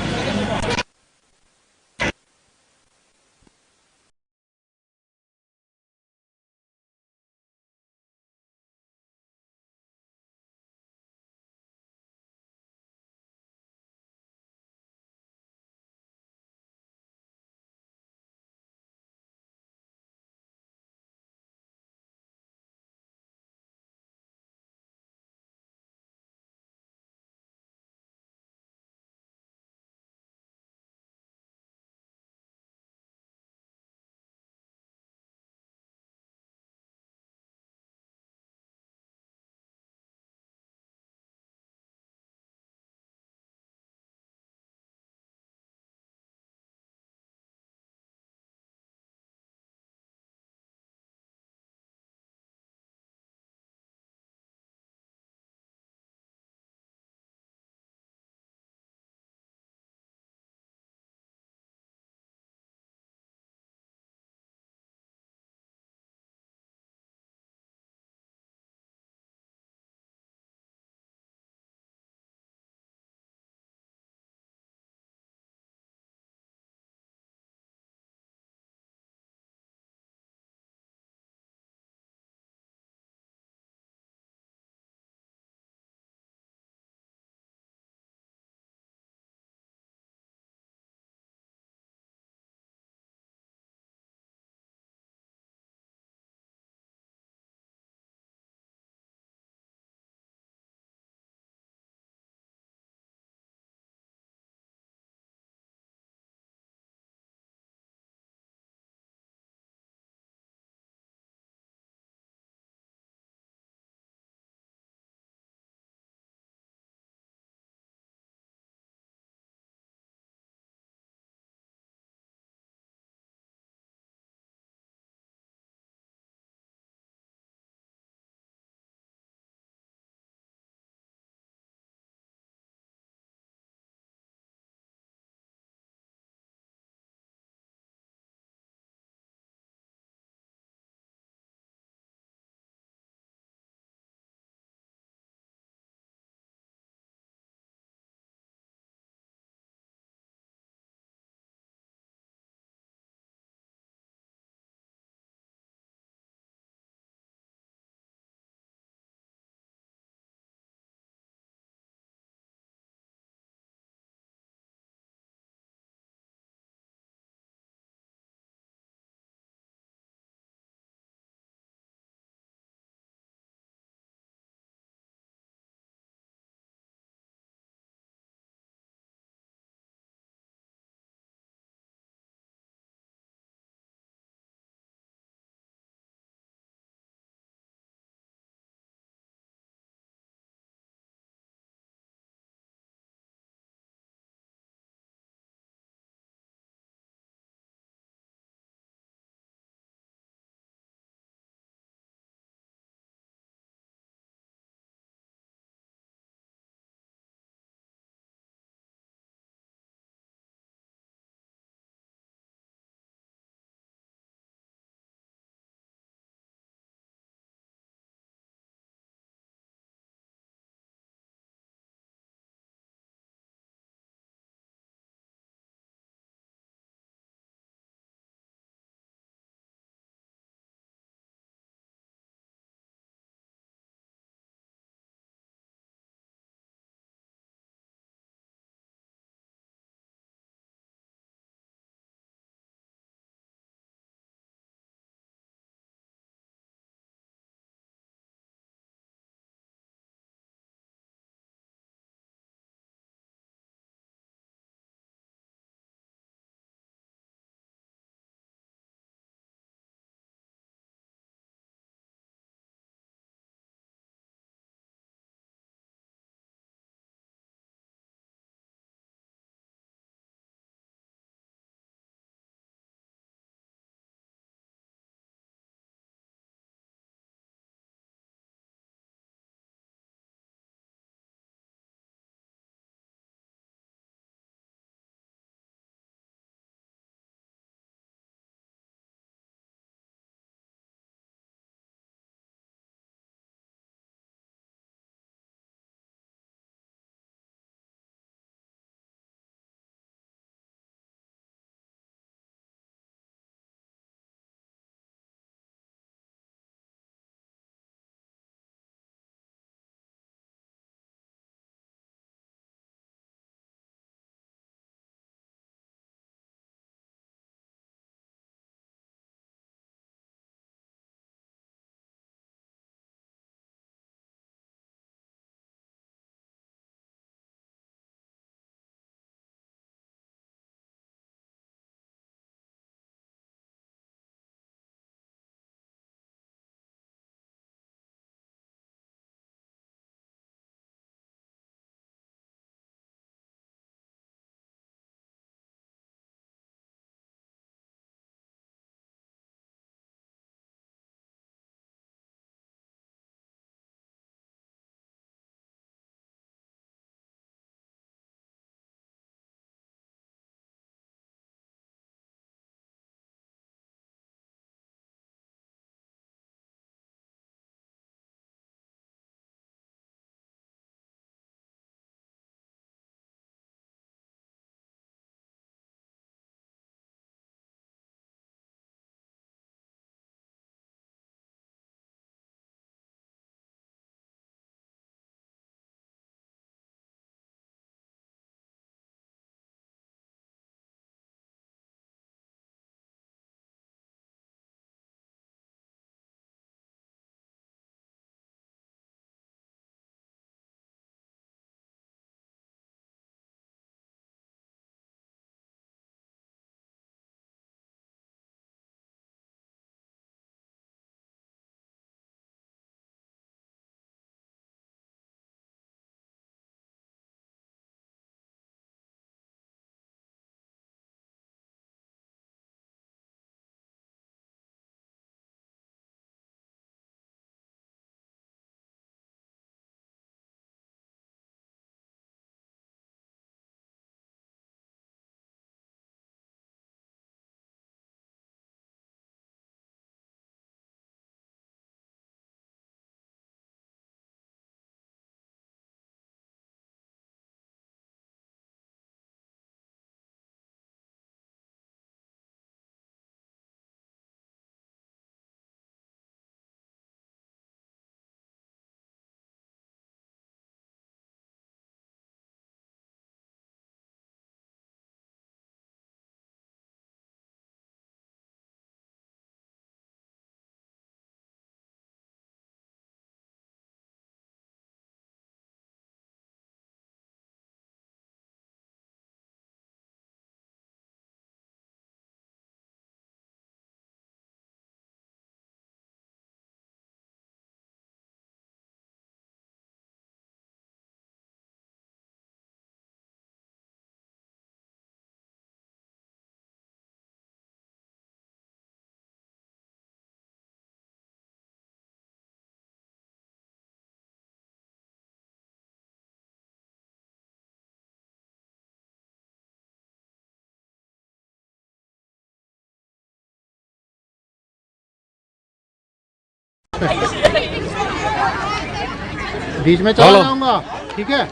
बीच में चला जाऊंगा, ठीक है,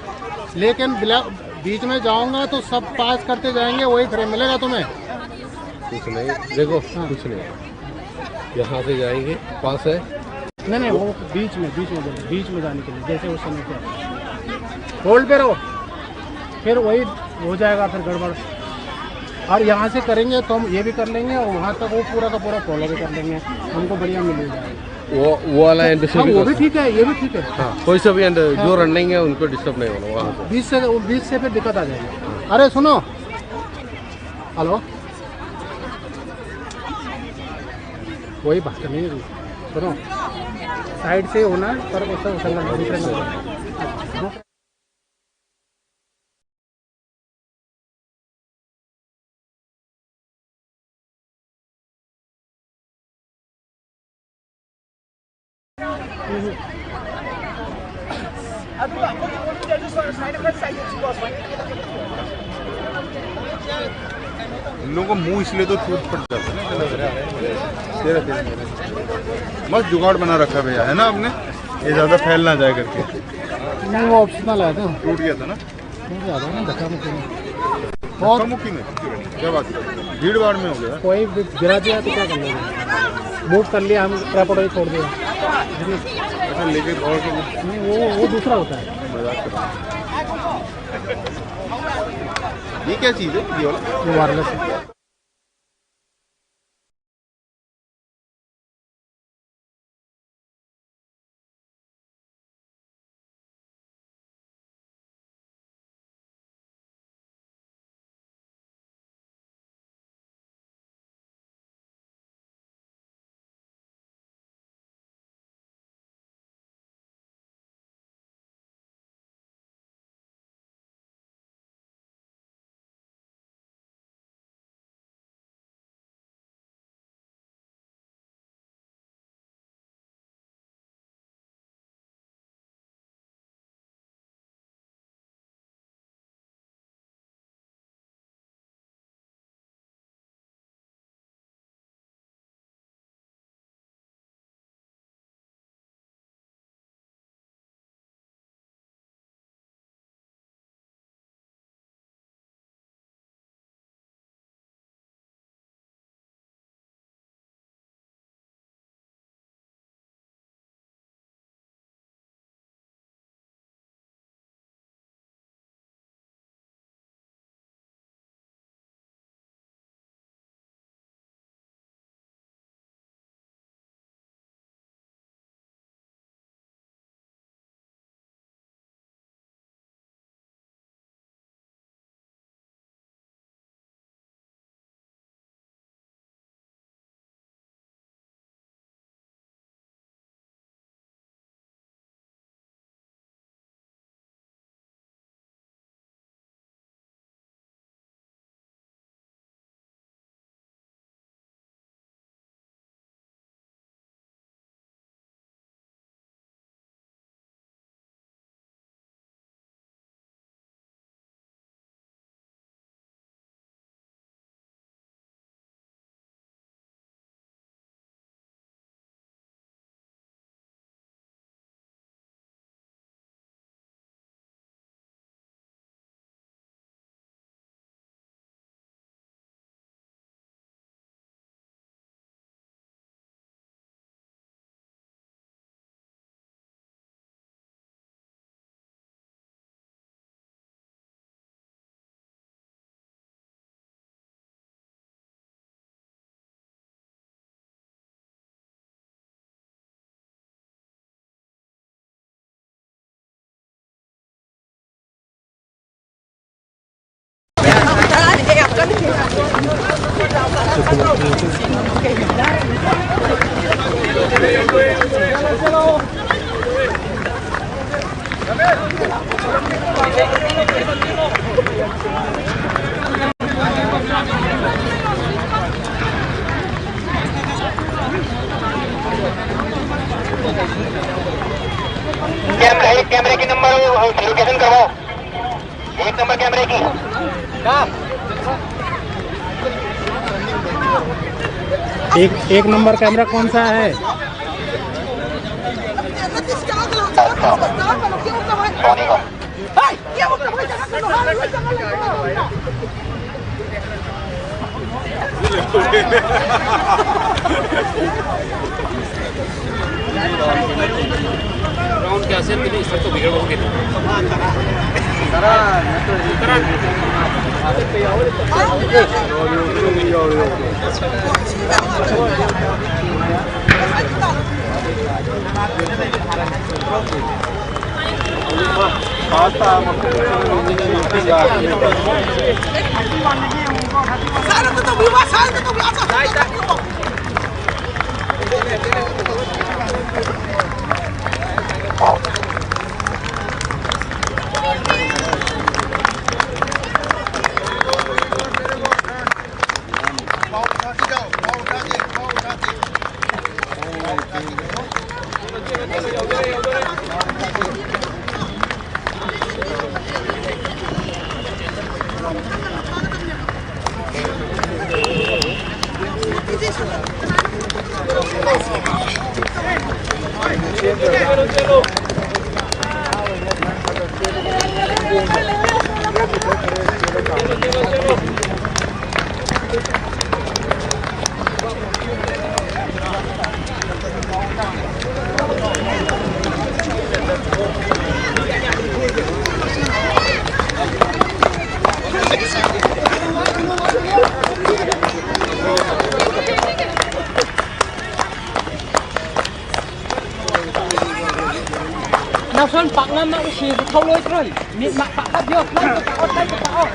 लेकिन बीच में जाऊंगा तो सब पास करते जाएंगे, वही फ्रेम मिलेगा तुम्हें। कुछ नहीं, देखो कुछ नहीं, यहाँ से जाएंगे, पास है। नहीं वो बीच में जाने के लिए, जैसे उस समय पे होल्ड पे रहो, फिर वही हो जाएगा, फिर गड़बड़। और यहाँ से करेंगे तो हम ये भी कर लेंगे, और वहाँ तक वो पूरा का पूरा फॉलो भी कर लेंगे, हमको बढ़िया मिल जाएगा। वो वाला एंड से वो भी ठीक है, ये भी ठीक है। हाँ, कोई सा भी एंड जो रनिंग है उनको डिस्टर्ब नहीं होना वहाँ से। 20 से फिर दिक्कत आ जाएगी। अरे सुनो, हेलो, वही बात नहीं है, सुनो, साइड से होना पर दूसरे इन लोगों को मुंह इसलिए तो छूट पड़ जाता है। मस्त जुगाड़ बना रखा भैया, है ना आपने, ये ज़्यादा फैल ना जाए करके। नहीं वो ऑप्शनल है, तो टूट गया था ना, धक्का मुक्की में। क्या बात है, भीड़ भाड़ में हो गया, कोई गिरा दिया तो क्या कर लेंगे, मूव कर लिया, हम ट्रैपोड छोड़ दिया लेके दौड़ के। नहीं वो दूसरा होता है। ये क्या चीज़ है, ये वाला वायरलेस है। कैमरे की नंबर लोकेशन करवाओ, 1 नंबर कैमरे की। एक नंबर कैमरा कौन सा है? Round के असर के लिए इस तो बिगड़ होंगे Nasun pak nama usi thâu lôi rồi, miệng mặc pak hấp vô, lên cái ớt, lên cái ớt.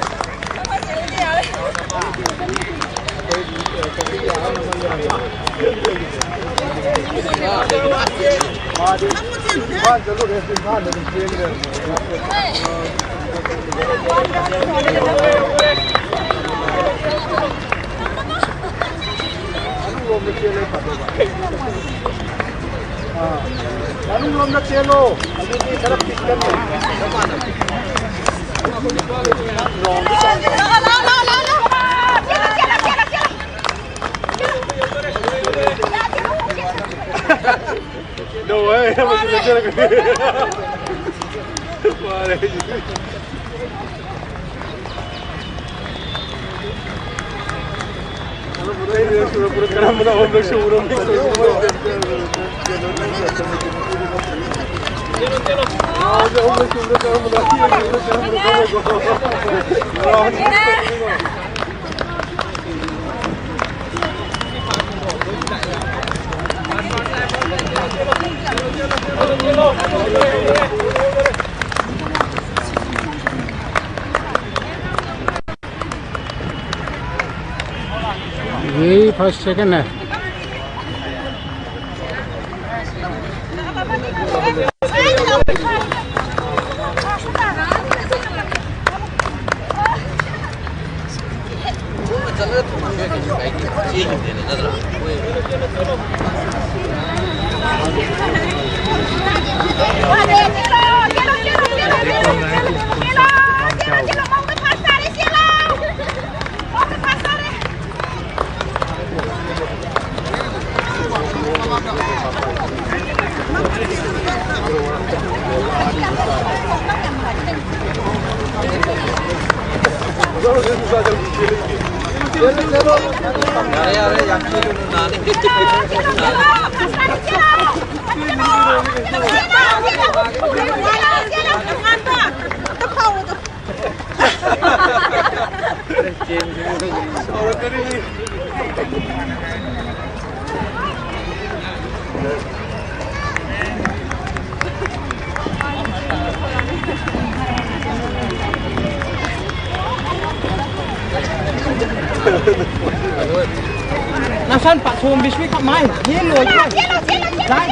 Lalu belum nak celo, lagi ni sarap piskan ni. No way, masih nak celo. Kalau pura ini sudah pura kerana mana orang nak show ni. यही first second है Nasan Pak Suam Biswi kat mai. Dia loi. Dai.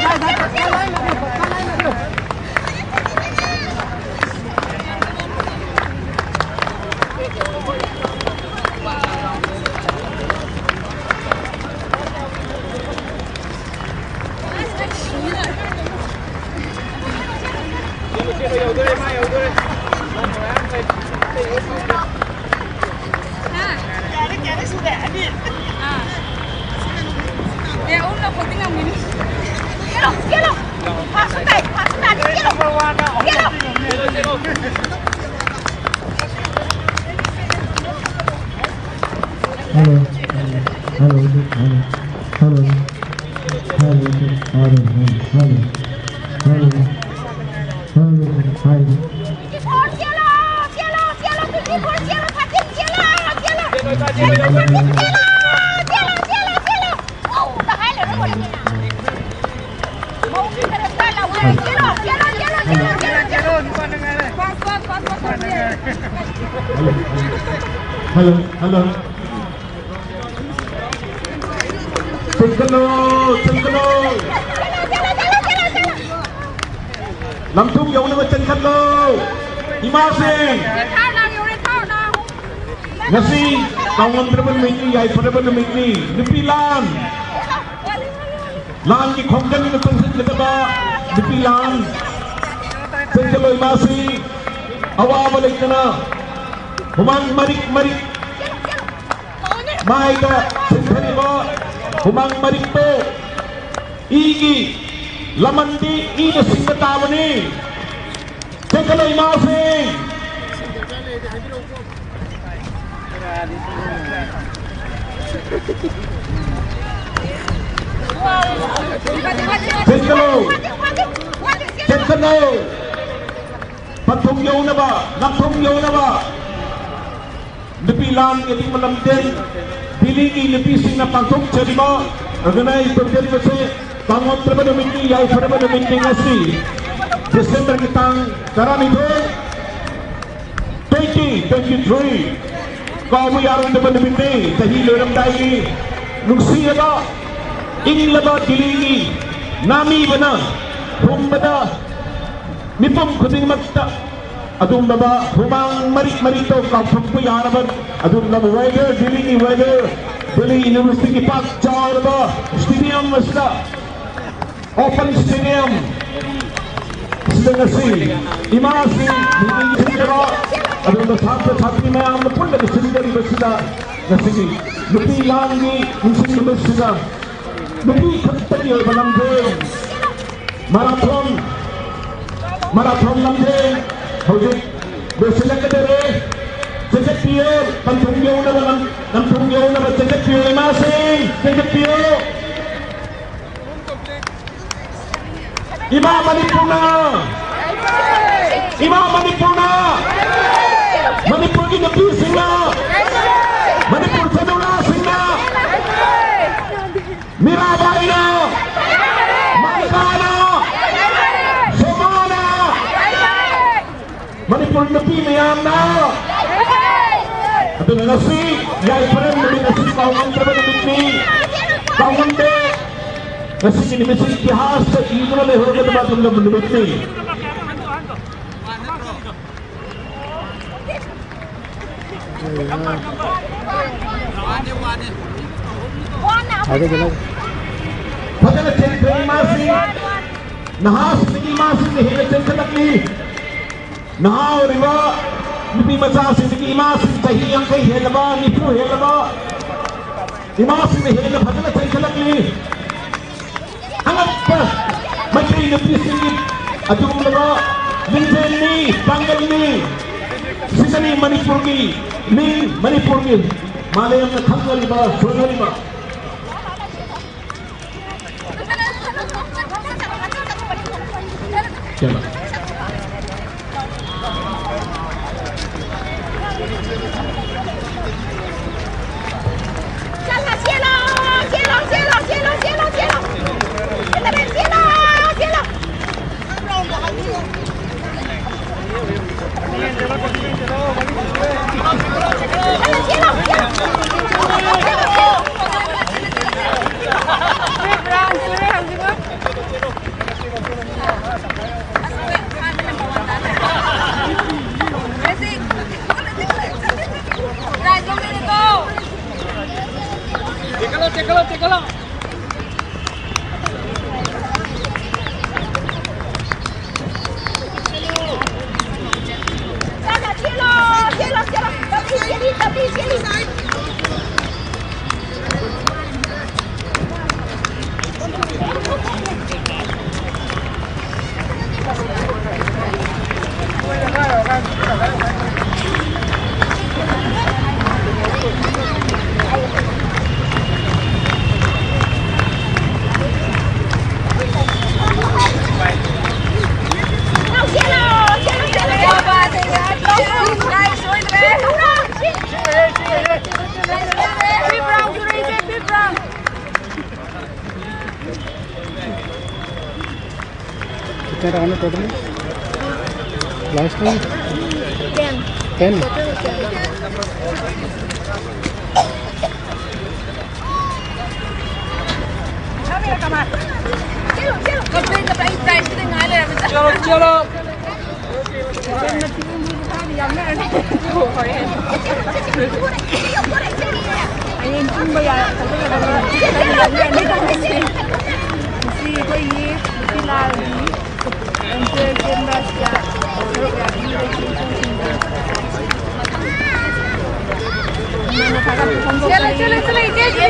Pak, Hello. Cengkalo. Lamtung yang nama cengkalo. Imasing. Nasi kawan terben mingni, ay terben mingni. Nupi lan. Lan ki Khonthang ni nutong sen ketaba. Nupi lan. Cengkalo imasing. Awa balik na. Humang marik. Maida senteniba humang marikto igi lamandi ina singatamani cengkalo imasing cengkalo patung yaw na ba natung yaw na ba Nupi lan yang melamden Bilingi nupi sing na pangsong cerima Organize terjadi masih Bangun terpada minggu Yai terpada minggu ngasi Desember kitang Karam itu 2023 Kau yaran terpada minggu Sahi leram dai Nungsi laba Ing laba bilingi Nami bana Hum bana Nipum kuting makta Adum laba humang marik to kau pempu yaraban adum laba weather dilingi weather Delhi University Park jauh laba stadium masda open stadium sedang nasi imasi meeting segera adum laba satu mayam pun lagi sendiri bersida nasi nupi langi musim bersida nupi kembali dalam game marathon lamde Hojik berselak kedere cecek piyo pantung yaw na ba cecek piyo imasing cecek piyo Ima Manipur Manipur ki nabi singa Manipur sadula singa Mirabai na Malkana Manipur nabi mayam na Ito na nasi Yai parang nabi nasi Kaungan terban nabi Kaungan de Nasi kini misi itihas Sa idro le hoga nabat Ang nabi nabi Padala cengkri masi Nahas niki masi Nihila cengkri Nahau riba Nupi masasi niki imasi Tahi yang kay helaba Nipu helaba Imasi ni helaba Padala cengkri ni Hangat pa Matri nupi singit Adung laba Minten ni Tanggal ni Sisani Manipur ni Manipur ni Malayam na tanggal riba Sunga riba Chalo कितने रहा total last time 10 चलो चलो anh chung bây giờ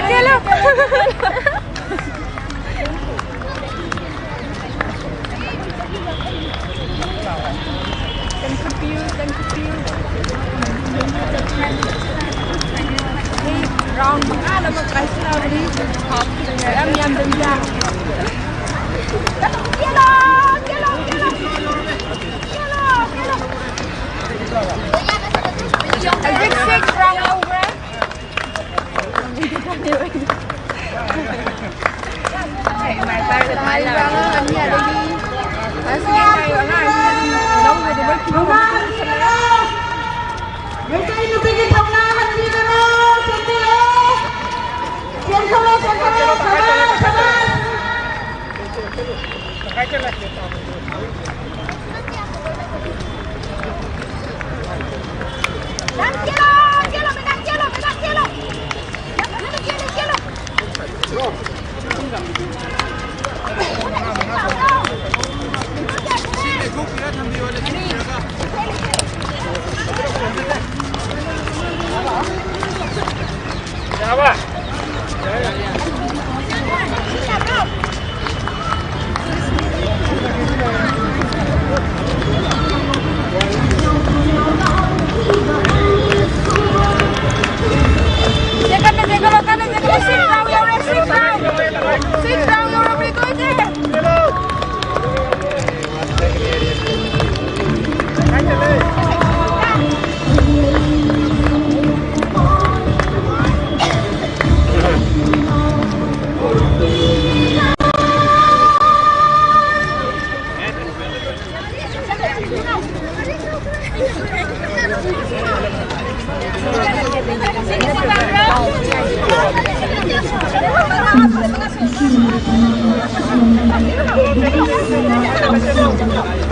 चलो round mga na mag-price na rin. Ang yan din dyan. Kilo! A big 6 round over. Mày tay được hai là anh nhà đi. Anh sẽ ngay ở ngay. Đâu rồi thì mới cứu. Người tay nó bị thông na hành đi rồi.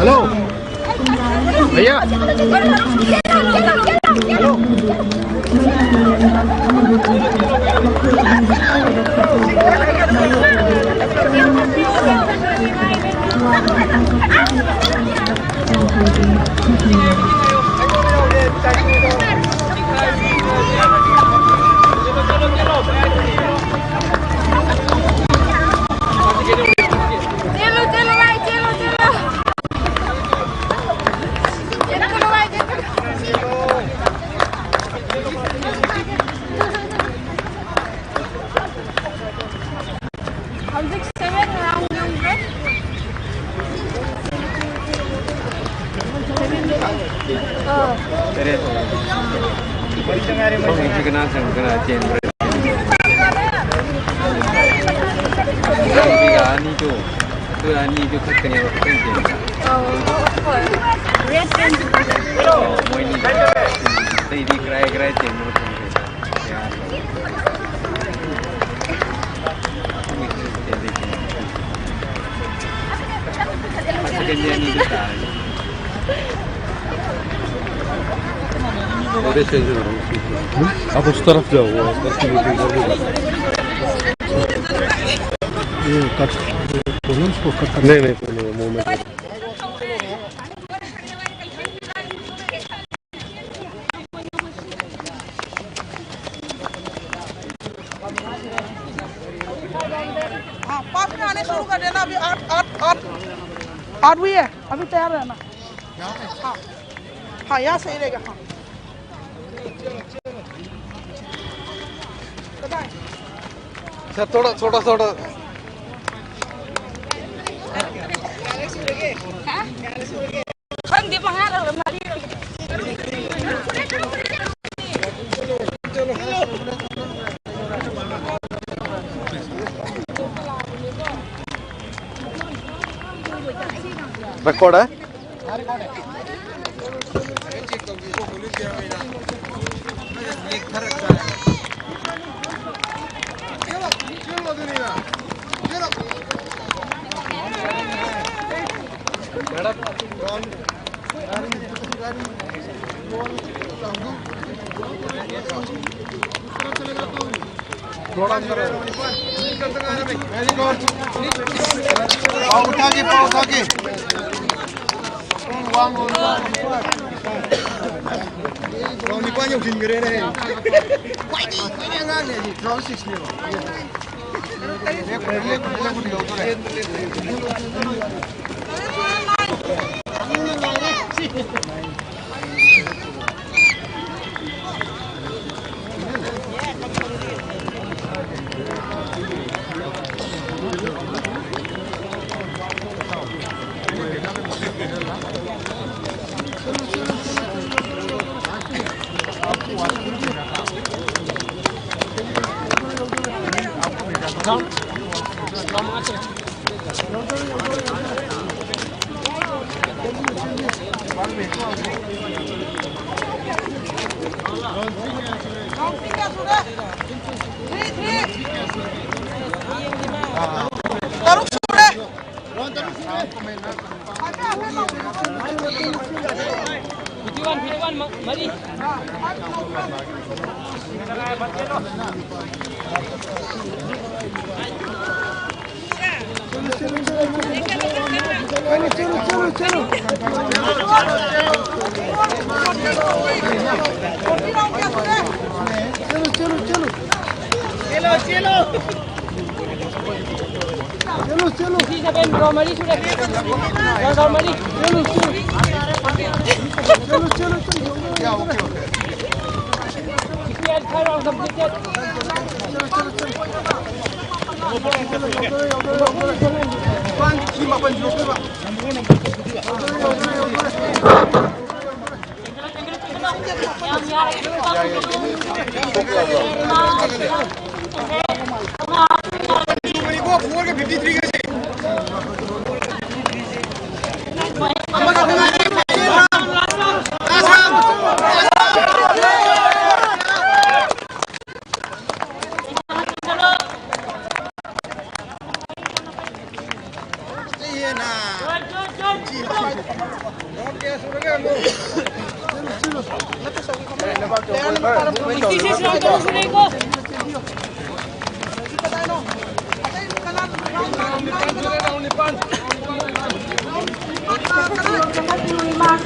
Hello भैया hello आप उस तरफ जाओ ये cut को cut नहीं मुंह में पास में आने शुरू कर देना अभी 8 हुई है अभी तैयार रहना हाँ यहाँ सही रहेगा हाँ सर थोड़ा Record है? उठा के पाँव उठा के निपान jau kin gere ne kwai ne ngang ne ji draw 6 ne ये पहले को दियो तो है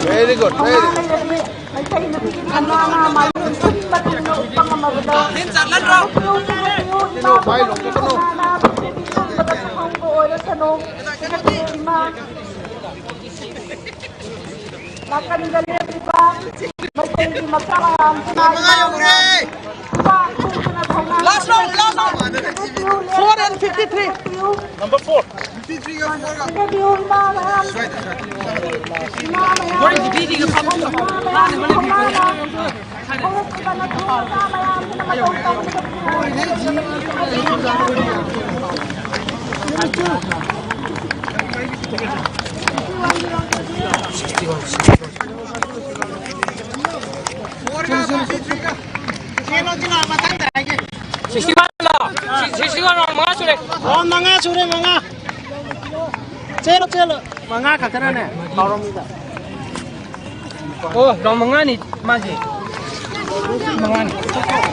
Very good, very good. Last round. 4 and 53. Number 4. 53 Manga kakana ne, kalau minta. Oh, dong manga ni masih. Manga ni,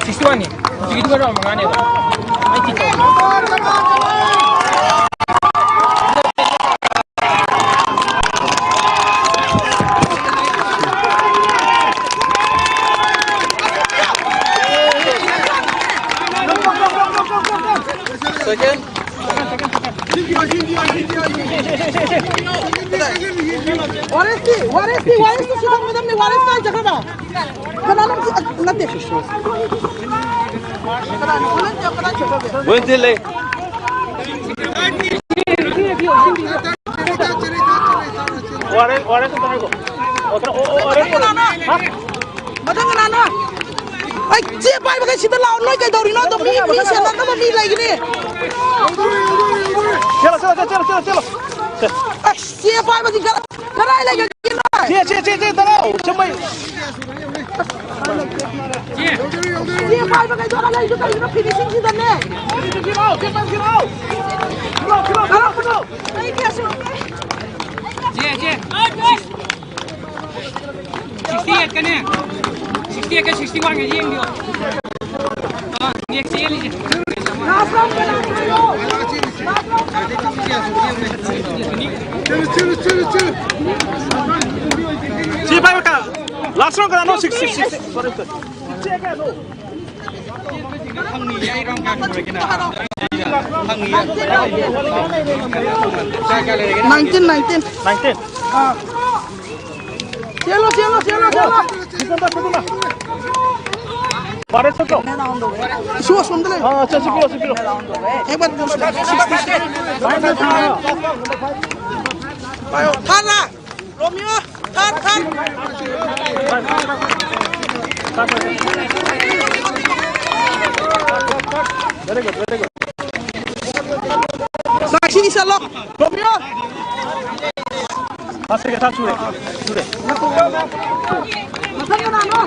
61 ni. Begitu kan dong manga ni. Second. What is the sudah madam ni waris tak jaga ba? Kenapa nanti? Buntil le. Waris tu tahu. Madam kenapa? Siapa yang pakai siapa lawan lagi dari mana? Tapi siapa nak tapi lagi ni? Siapa yang pakai Kadai lagi kena. Cie, tahu. Cuma. Cie, pai pakai dua lagi juga ini finishing sih dan nih. Kilo. Ayo biasa. Cie. 68 kan ya? 68 kan 61 kan yang dia. Ni excel je. Chill. Siapa yang kah? Last round kan? No 6. Sorry. Check it out. Nineteen. Cielo. Parece que suas sondele. Sepilo. Hebat. Ayo, Hana. Romeo, cut. Very good. Saksi di salok. Romeo. Asik kita sudah. Masanya nano.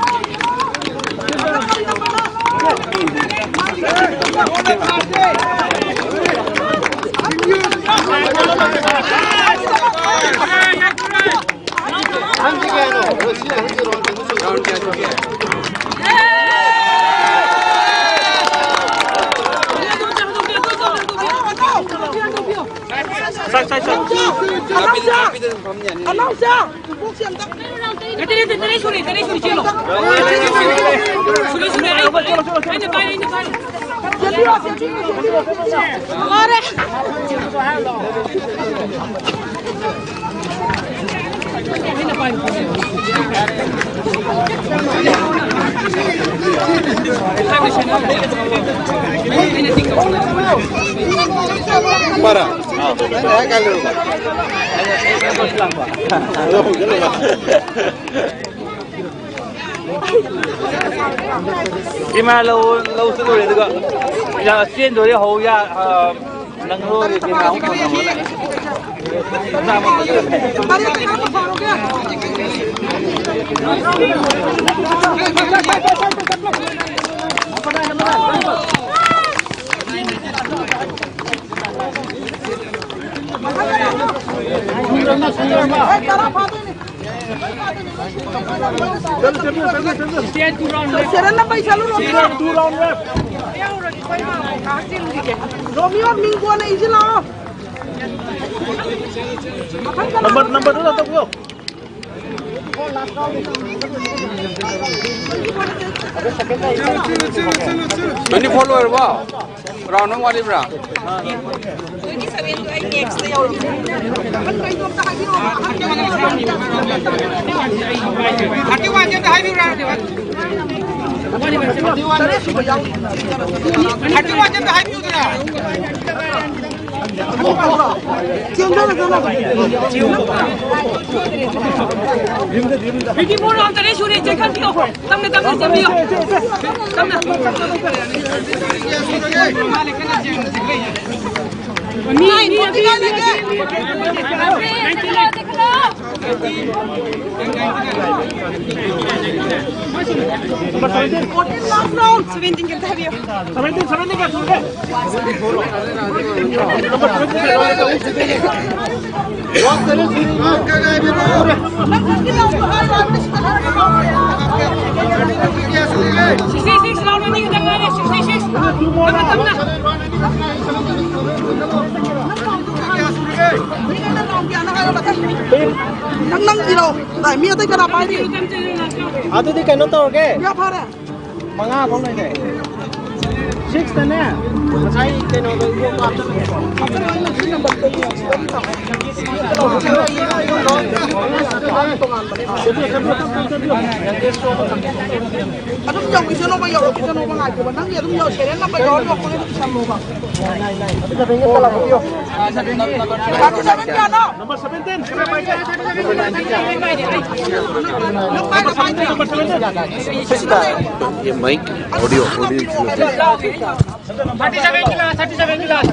Para. Gimana lâu sức rồi được ạ? Giờ xuyên rồi hầu ya nâng rồi thì nào cũng còn lại. Romeo minggu na isi lah. Number dulu atau belum? Ini follower ba? Round nomor ni berapa? Ini sabun tu ini extra yang. Hati wajib dah habis berapa dia? Hati wajib dah habis tu dah. Bikin mula antara suri cekan dia. Tamne jambiyo. Tamne. Ni tinggal lagi. Nang ilo, tại mía tới cái nào phải đi. Tôi đi cái nó to cái. Nhá phải đấy. Manga không này này. 6 tên nè. Sai cái nó tôi mua qua cho mày. Aduh jauh bisa no bayar, bisa no bangai. Benang ya tuh jauh seren apa jauh no boleh bisa no bang. Tapi sampai ini kalau video. Tapi sampai ini ada. Nomor 17. Kenapa ini? Mic, audio. 37 jelas.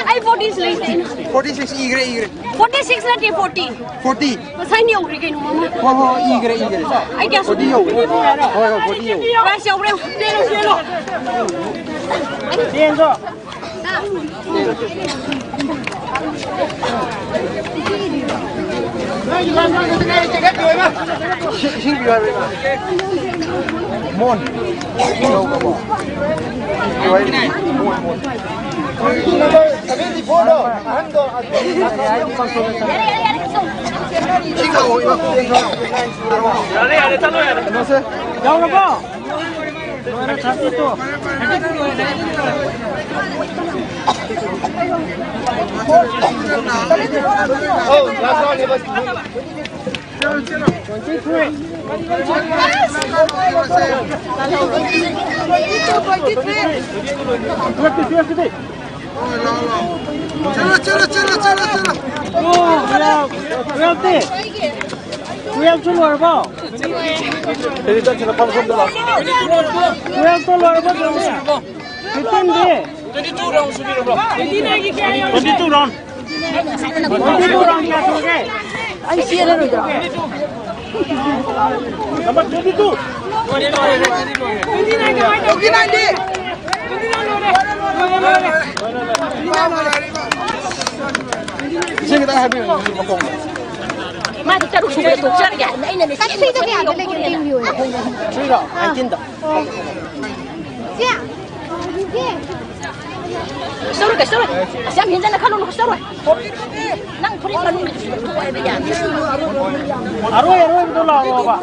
I 40 is late. 46 E 46 na 40. 40. Masai ni uri kayo mama. E. I guess 40 yo. 40 yo. Ba siya bre. Tiendo. Mon. I see it. Number 22. 现在大家还没有空。妈的，这都出来都这样，那那那谁都这样，那个那谁了？安静的。这样，收了，收了，下面在那看路收了。那不是看路就是多一点。아로에 또 나와 봐.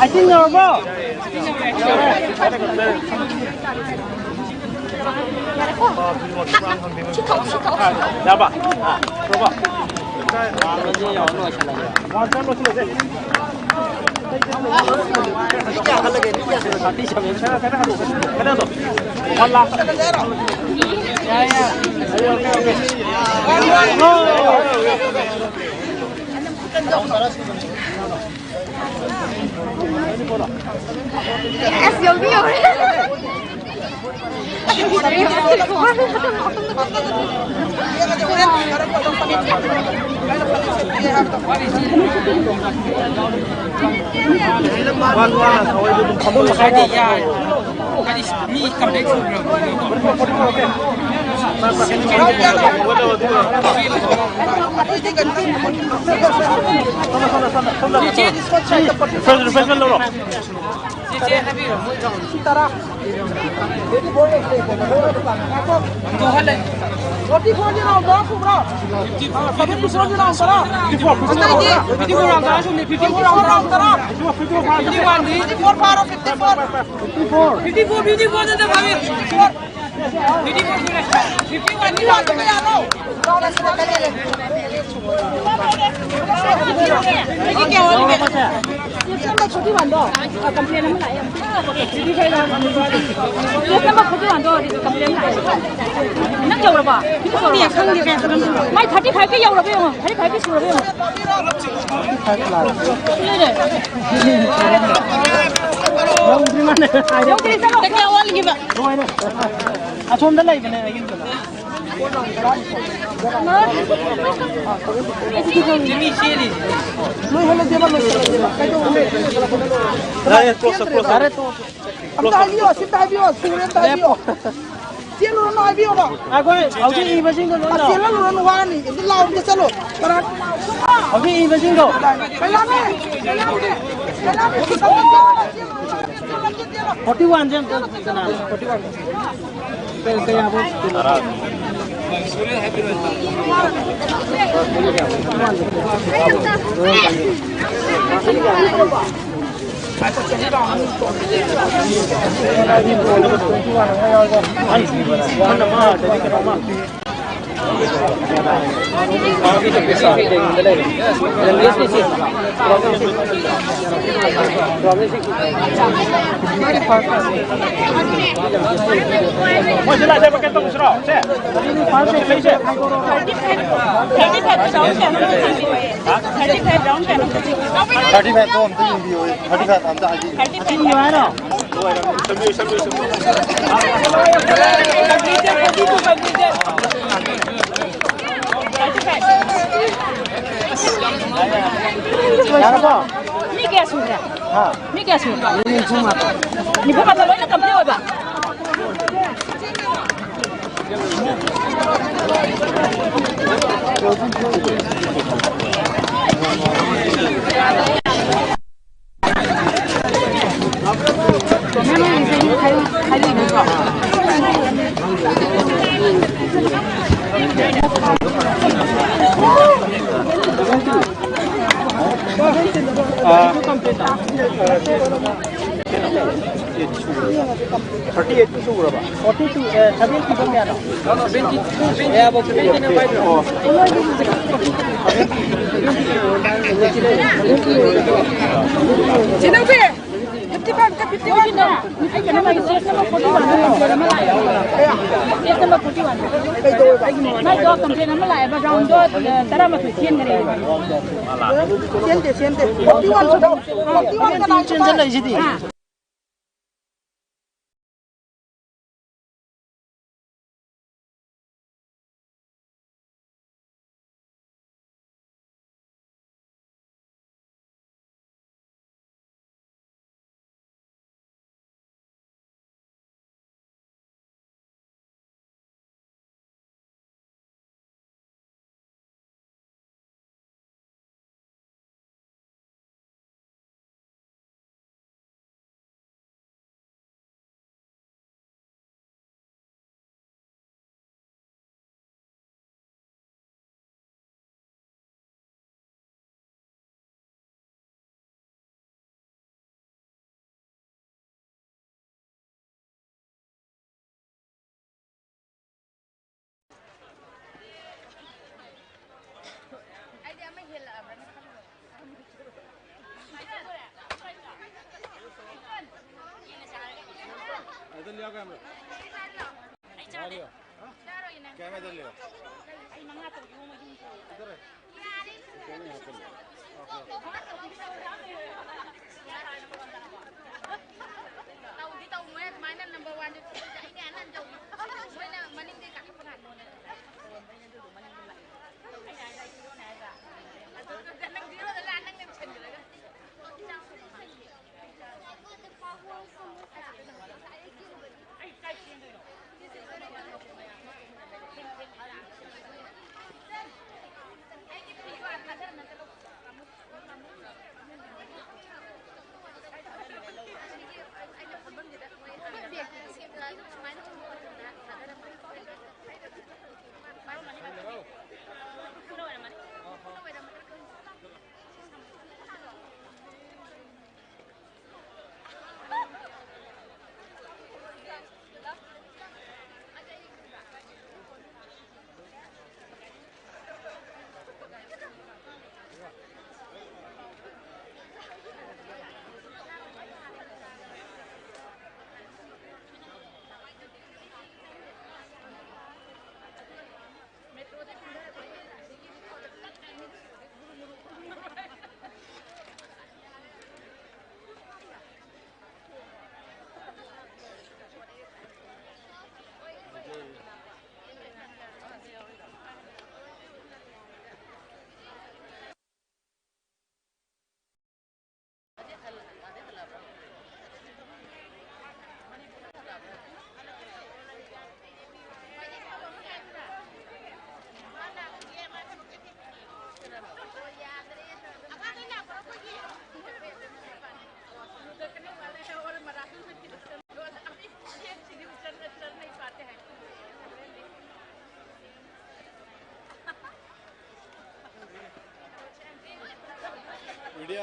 I think you're wrong. Dạ bà. Rồi bà. WhatzappNo chưa thế? Cái đó rồi. One last. Yeah, yeah. Es llovió.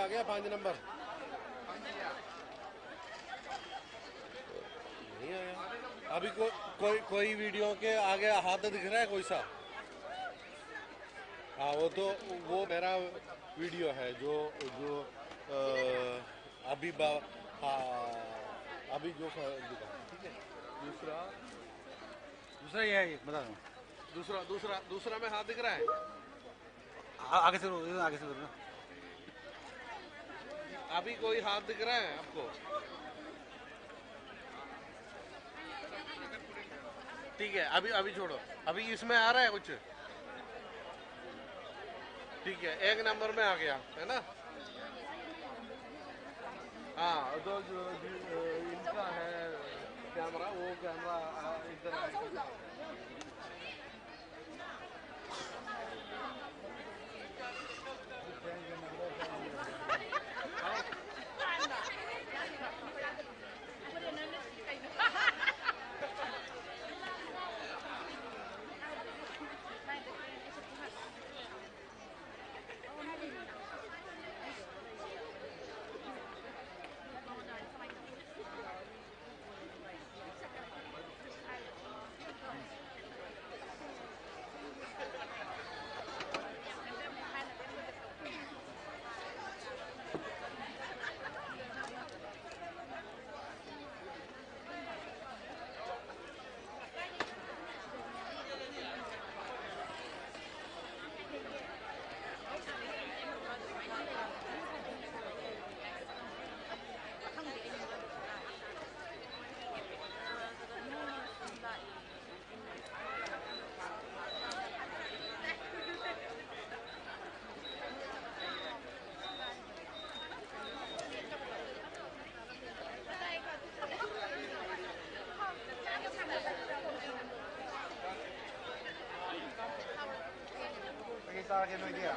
आ गया 5 number नहीं आया अभी कोई video के आगे हाथ दिख रहा है कोई सा हाँ वो मेरा वीडियो है जो अभी अभी जो दिखा ठीक है दूसरा ये है बता दूँ दूसरा में हाथ दिख रहा है आगे से अभी कोई हाथ दिख रहा है आपको ठीक है अभी छोड़ो अभी इसमें आ रहा है कुछ ठीक है 1 नंबर में आ गया है ना हाँ तो जो इनका है कैमरा वो कैमरा इधर que no idea.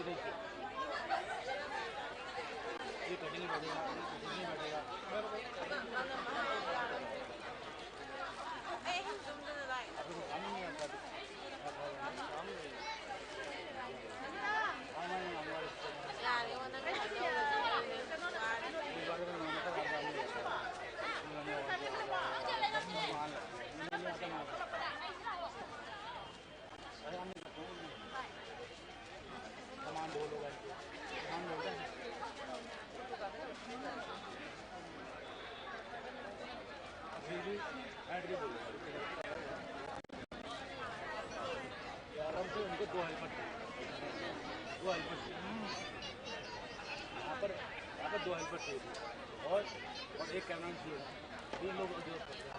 ये कटिंग बैठेगा, कटिंग बैठेगा। आपको काम नहीं आता सामान बोलोगे सामान बोलते हैं फिर भी ऐड भी बोलो आराम से उनको दो हेल्पर यहाँ पर दो हेल्पर चाहिए और एक कैमरा चाहिए 3 लोग को जरूरत पड़ती है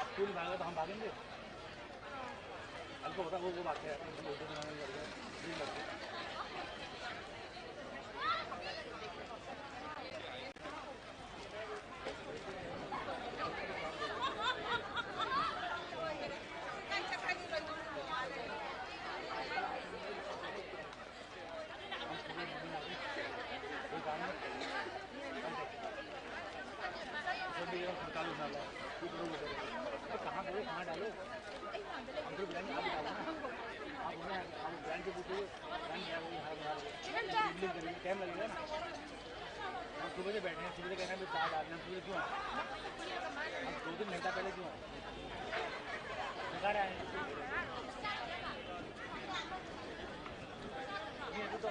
अब पूरी भागा तो हम भागेंगे हमको पता वो बात है कहाँ बोले कहाँ डालो हमको ब्रांड आप डालो ना आप ब्रांड के पूछिए ब्रांड टाइम लगेगा ना हम सुबह से बैठे हैं सुबह से कहना है चाय डालना सुबह क्यों हम 2-3 घंटा पहले क्यों दिखा रहे हैं तो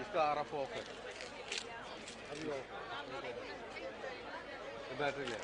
इसका RF ऑफ है अभी ऑफ बैटरी ले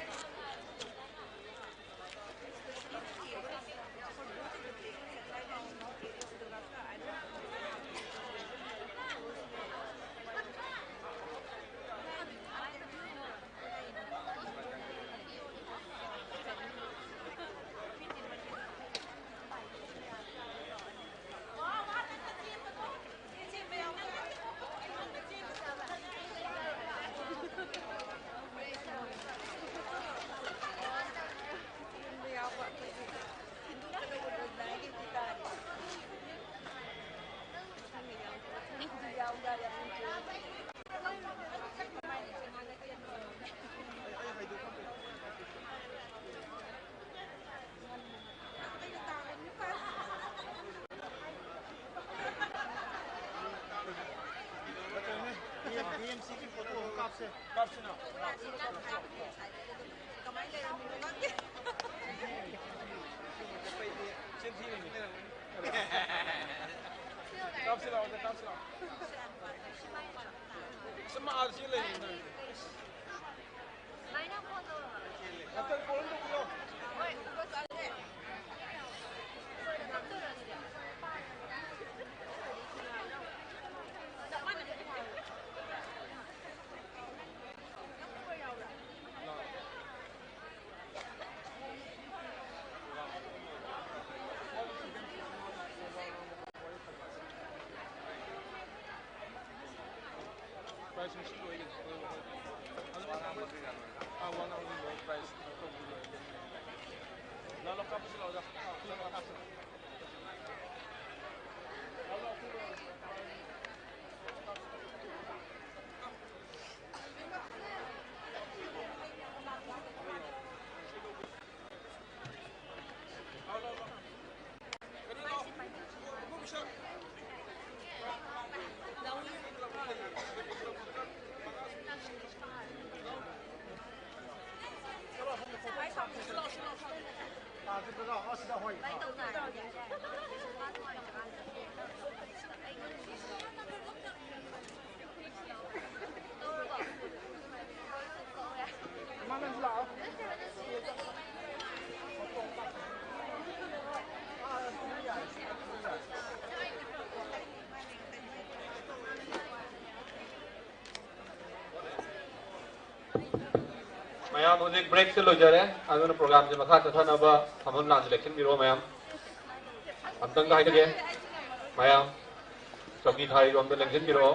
price machine waiting. One hour low price. No, look up slow. Ma'am मुझे ब्रेक से लो जा रहे हैं अगर प्रोग्राम जो मखा था ना बा हम ना सिलेक्शन बिरो मैम हम तंग का है क्या मैम चौकी थाई जो हम तो सिलेक्शन बिरो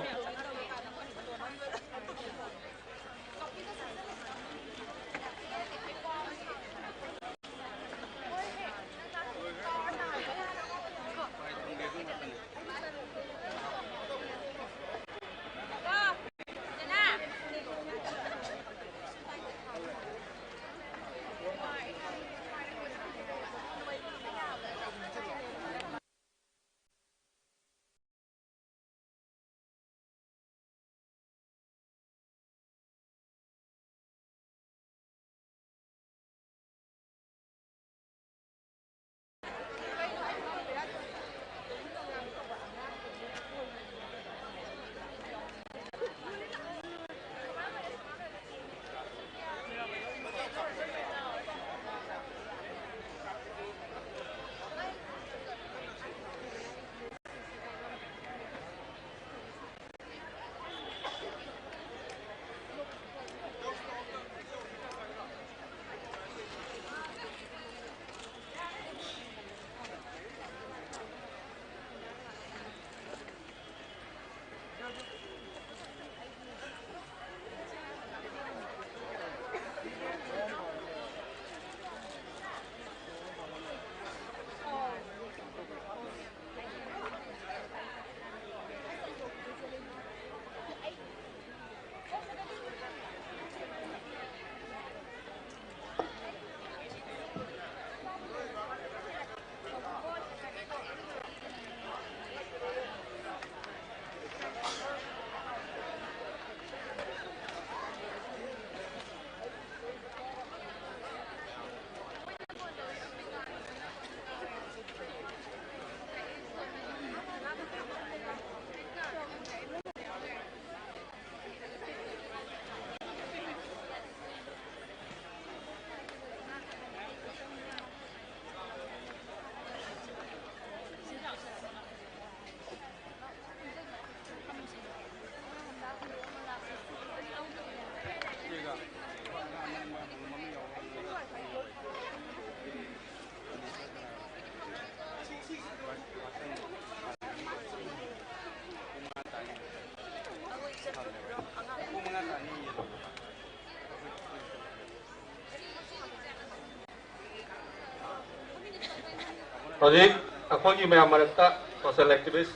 Hojik akhoi mayam marakta social activist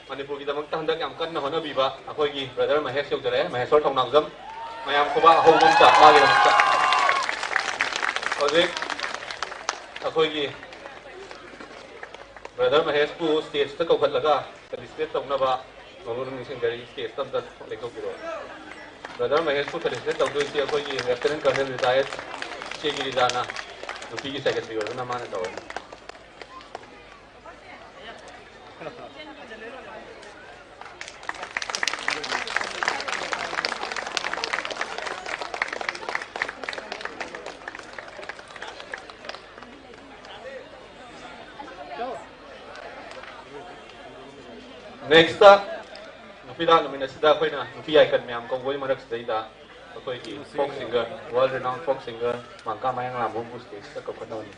Manipur ki damak handak yam kan na hona biba akhoi gi brother Mahesh yogdare Maheshwar thongnamjam mayam khoba hongum ta magi damakta hojik akhoi gi brother Mahesh ku stage ta kaukat laga felicitate tongna Nolun ning gari stage tam ta lekau biro brother Mahesh ku felicitate tongdoi si akhoi gi lieutenant colonel retired Chegi Rizana NUPI ki secretary orna mana tawai Next NUPI da nominasi da koi na NUPI icon myam kong goi marak stay da koi ki folk singer world renowned folk singer mangka mayang lam bumbu stage ta ko khona ni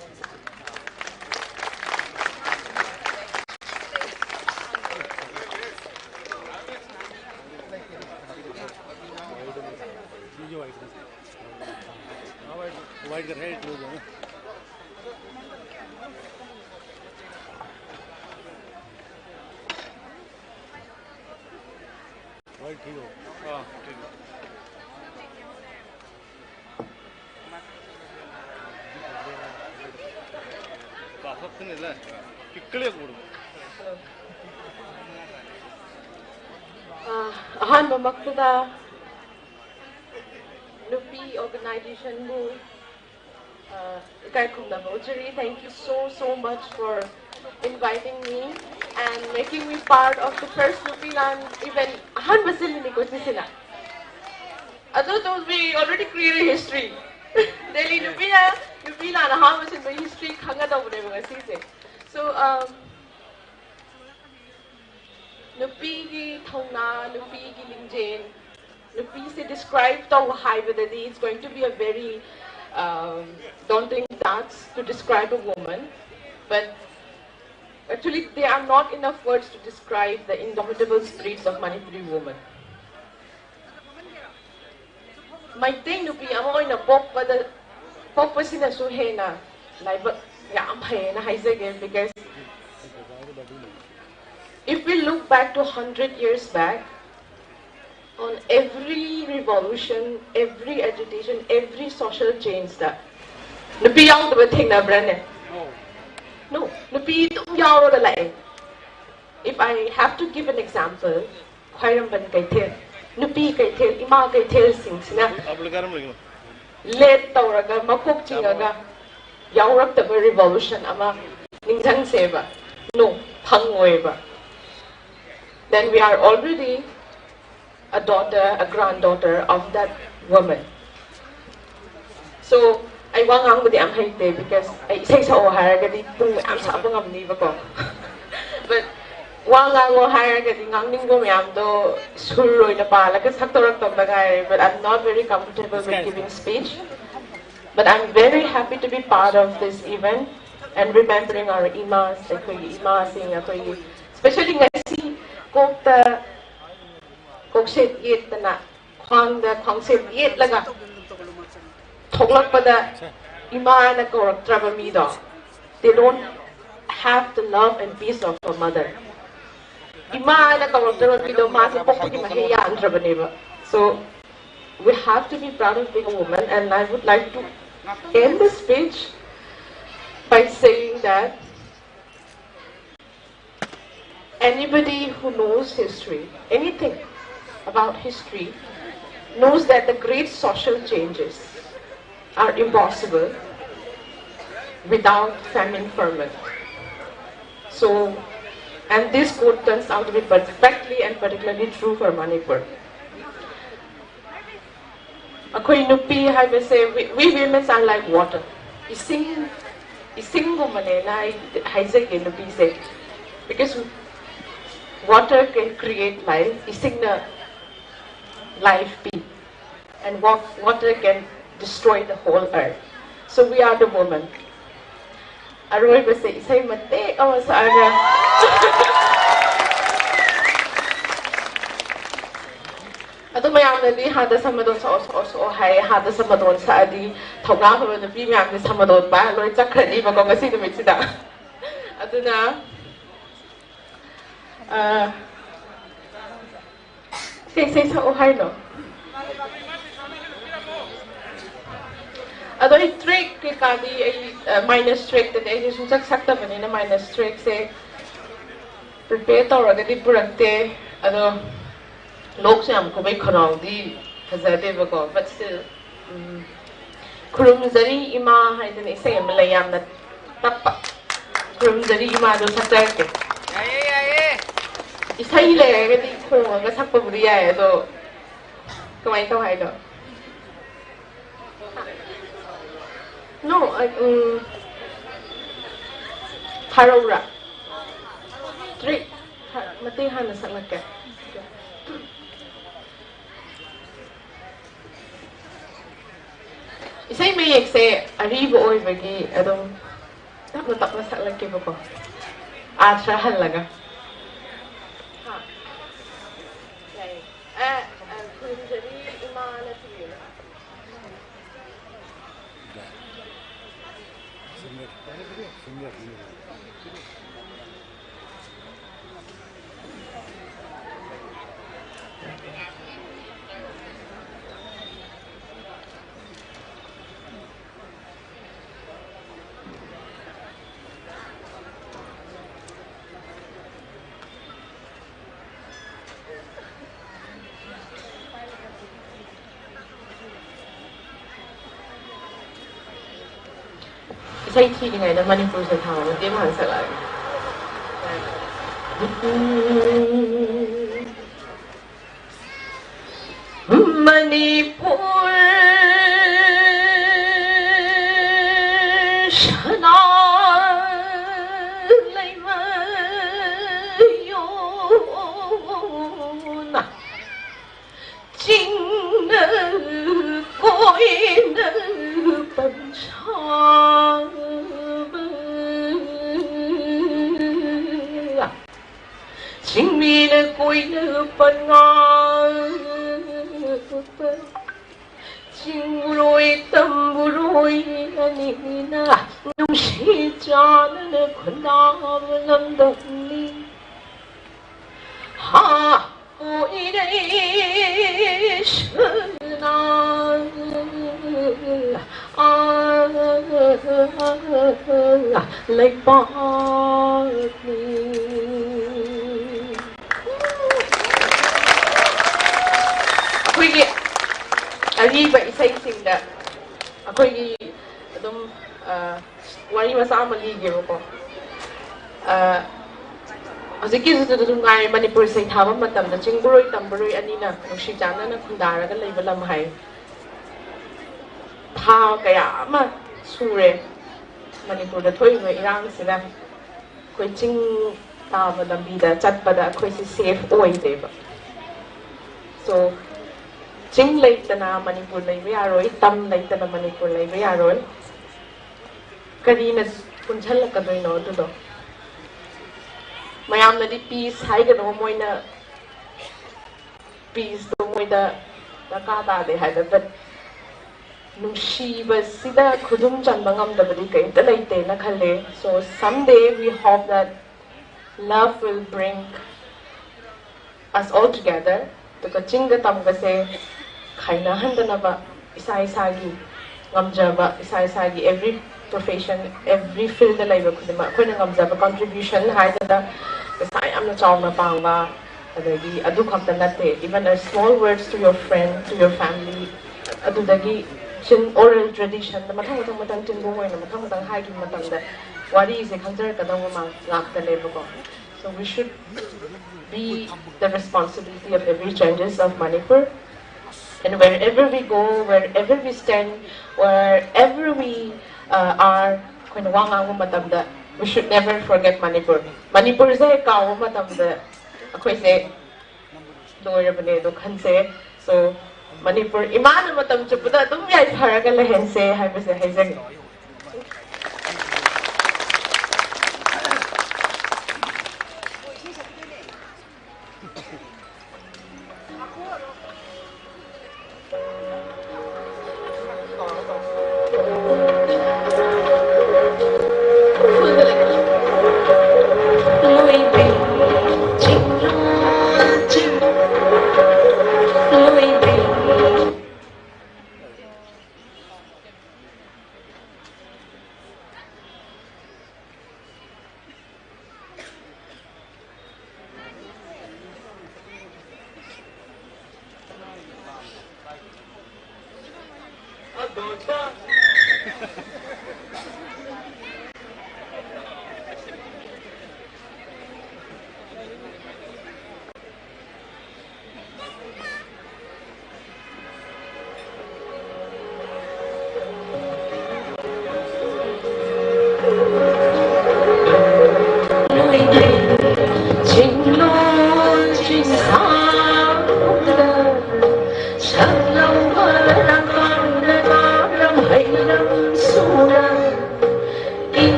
White कर है close है White ठीक हो हाँ ठीक है काफत नहीं ला किकले कूड़ अहानबा मक्तदा NUPI organization bu thank you so much for inviting me and making me part of the first NUPI LAN event. Although we already created history. Delhi NUPI LAN history so NUPI ki thongna, NUPI ki lingjen, NUPI se describe to hybridi. It's going to be a very daunting task to describe a woman, but actually there are not enough words to describe the indomitable spirits of Manipuri women. My thing NUPI amo na pok sina suhena like yam na haizege because if we look back to 100 years back, on every revolution, every agitation, every social change that NUPI yang the thing na brand no NUPI yang the like. If I have to give an example, khairam ban kai the NUPI kai the ima kai the sing sina let tawraga makok chingaga yaurak the revolution ama ningjang seba no phangweba. Then we are already a daughter, a granddaughter of that woman. So I want ang budi am haite because I say so higher gadi pung am sa pang ni ba ko. But wang ang higher gadi ngang ning go am do suroy na pala kasi saktorak tong bagay. But I'm not very comfortable with giving speech. But I'm very happy to be part of this event and remembering our imas, especially ngasi kokta kokset yet na kwang da kwangset yet laga thoglak pada ima na korak trabami do. They don't have the love and peace of a mother. Ima na korak trabami do masi pokki mahiya antrabaneba. So we have to be proud of being a woman, and I would like to end the speech by saying that anybody who knows history, anything about history, knows that the great social changes are impossible without famine ferment. So, and this quote turns out to be perfectly and particularly true for Manipur. Ako'y NUPI have say we women are like water. Ising gumane na haizek NUPI say because water can create life, ising na life be, and water can destroy the whole earth. So we are the woman. Aroy ba say isay mate o sa aga. Ato mayam na di hada sa madon sa o hay hada sa madon sa adi thoga ko na pi mayam sa madon ba loy chakra ni ba ko ngasi na mitsida. aduna say sa ohay no ado I trick ke kadi minus trick that I just sakta bani na minus trick se prepare tawraga di purakte ado lok se amko bai khanaw di hazade ba ko but still khurumzari ima haidani isai am layam na tappa khurumzari ima do sakta ke isai le ga di khonga ga sakpa buri ya do kamai taw hai do no Harora trick mati hana saklake isai mai ek se aribo oi bagi adom tapna saklake bako atra hal laga Say thi ngày đó Manipur sẽ thảo một tiếng Hàn sẽ lại Manipur shana lai ma yo na jing na koi na ban cha chính mi na koi na ban nga chính rồi tâm rồi anh na nhung si cha na khôn nam nam đông ni ha ôi đây na like party Quy ari ba isay singda akoy adum wari masa mali gero ko aziki zu dum ngai Manipur sai thaba matam da chingburoi tamburoi anina nushi jana na khundara ga leiba lam hai tha kaya ma sure Manipur da thoi ngai irang sida koi ching ta ba lambi da chat ba da koi si safe oi deba so Jing laitana Manipur laiba yaroi tam laitana Manipur laiba yaroi karina punchhalakadoi no dudo mayamna di peace haigano moina peace do moida dakata de haida but nungsiba sida khudum chanba ngamdabadi kaita laite na khalle so someday we hope that love will bring us all together to chinga tamga se Kaina handanaba isai sagi ngamjaba isai sagi every profession every field da laiba khudima khoi na ngamjaba contribution haida isai amna chawna pangba adagi adu khapta natte even a small words to your friend to your family adudagi chin oral tradition da mathang tin go hoina mathang haigi matam da wari se khangjar kadam ma ngakta leba ko so we should be the responsibility of every changes of Manipur. And wherever we go, wherever we stand, wherever we are, we should never forget Manipur. Manipur is a cow, so Manipur, Iman Matam Chupuda, don't be a Paragalahense, have a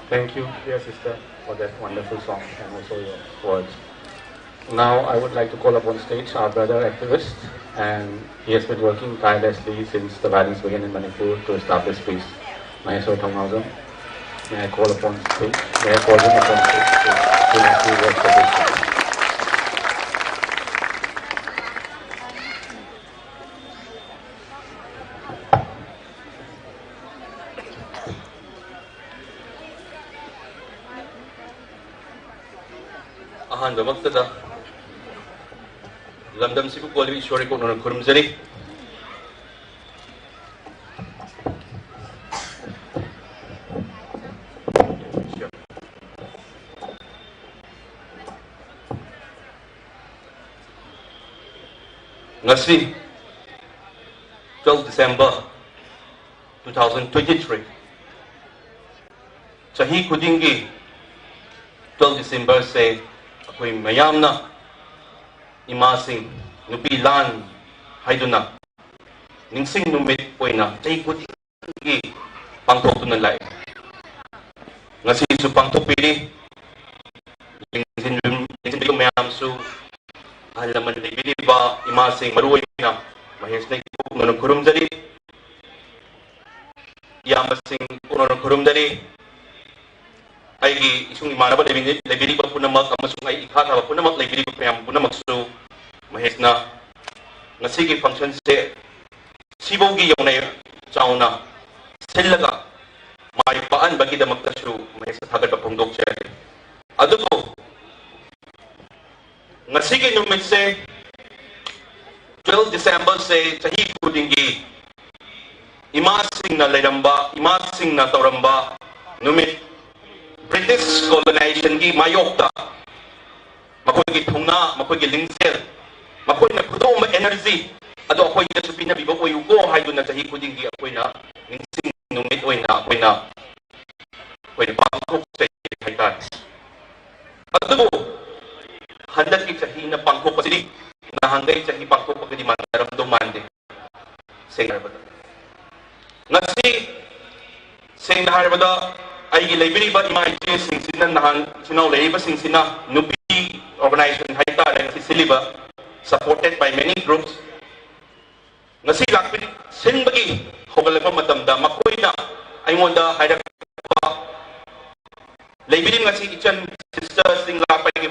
Thank you, dear sister, for that wonderful song and also your words. Now I would like to call upon stage our brother activist, and he has been working tirelessly since the violence began in Manipur to establish peace. Khonthang, may I call upon stage? May I call him upon stage to actually work for this peace. Ahandamaktada lamdam sibu kolbi ishwari ko nona khurumjari ngasi 12 December 2023 chahi khudingi 12 December se akoi mayamna imasing nupi LAN haiduna ningsing numit poina chahi khudingi pangthokuna lai ngasi su pangthopili lingsin mayam su halaman libili ba imasing maruoina mahes na ipuk kurumjari yamasing kurumjari aigi isung imanaba libili ba punamak amasung ay ikata ba punamak libili ba payam punamak su mahes na ngasigi function se sibogi yawnay chauna silaga may paan bagi damak tasu mahes na tagad pa pungdok siya aduko ngasigi numit se 12 December se chahi khudingi imasing na lairamba imasing na tauramba numit British colonization gi mayokta makoi gi thungna makoi gi lingsel makoi na khudom energy ado akoi na supina bibo koi ugo haidu na chahi khudingi akoi na lingsing numit oina akoi na pangkok se haitan ado handak ki chahi na pangkok pasidi na hanggai chahi pangkok pagdi mandaram domande sengar bada ngasi seng harbada ai gi library ba imai che sing sinan nahan sinau leiba sing sina NUPI organization haita and siliba supported by many groups ngasi lakpin sin bagi hogalaba matamda makoina aingonda haida library ngasi ichan sister sing lapai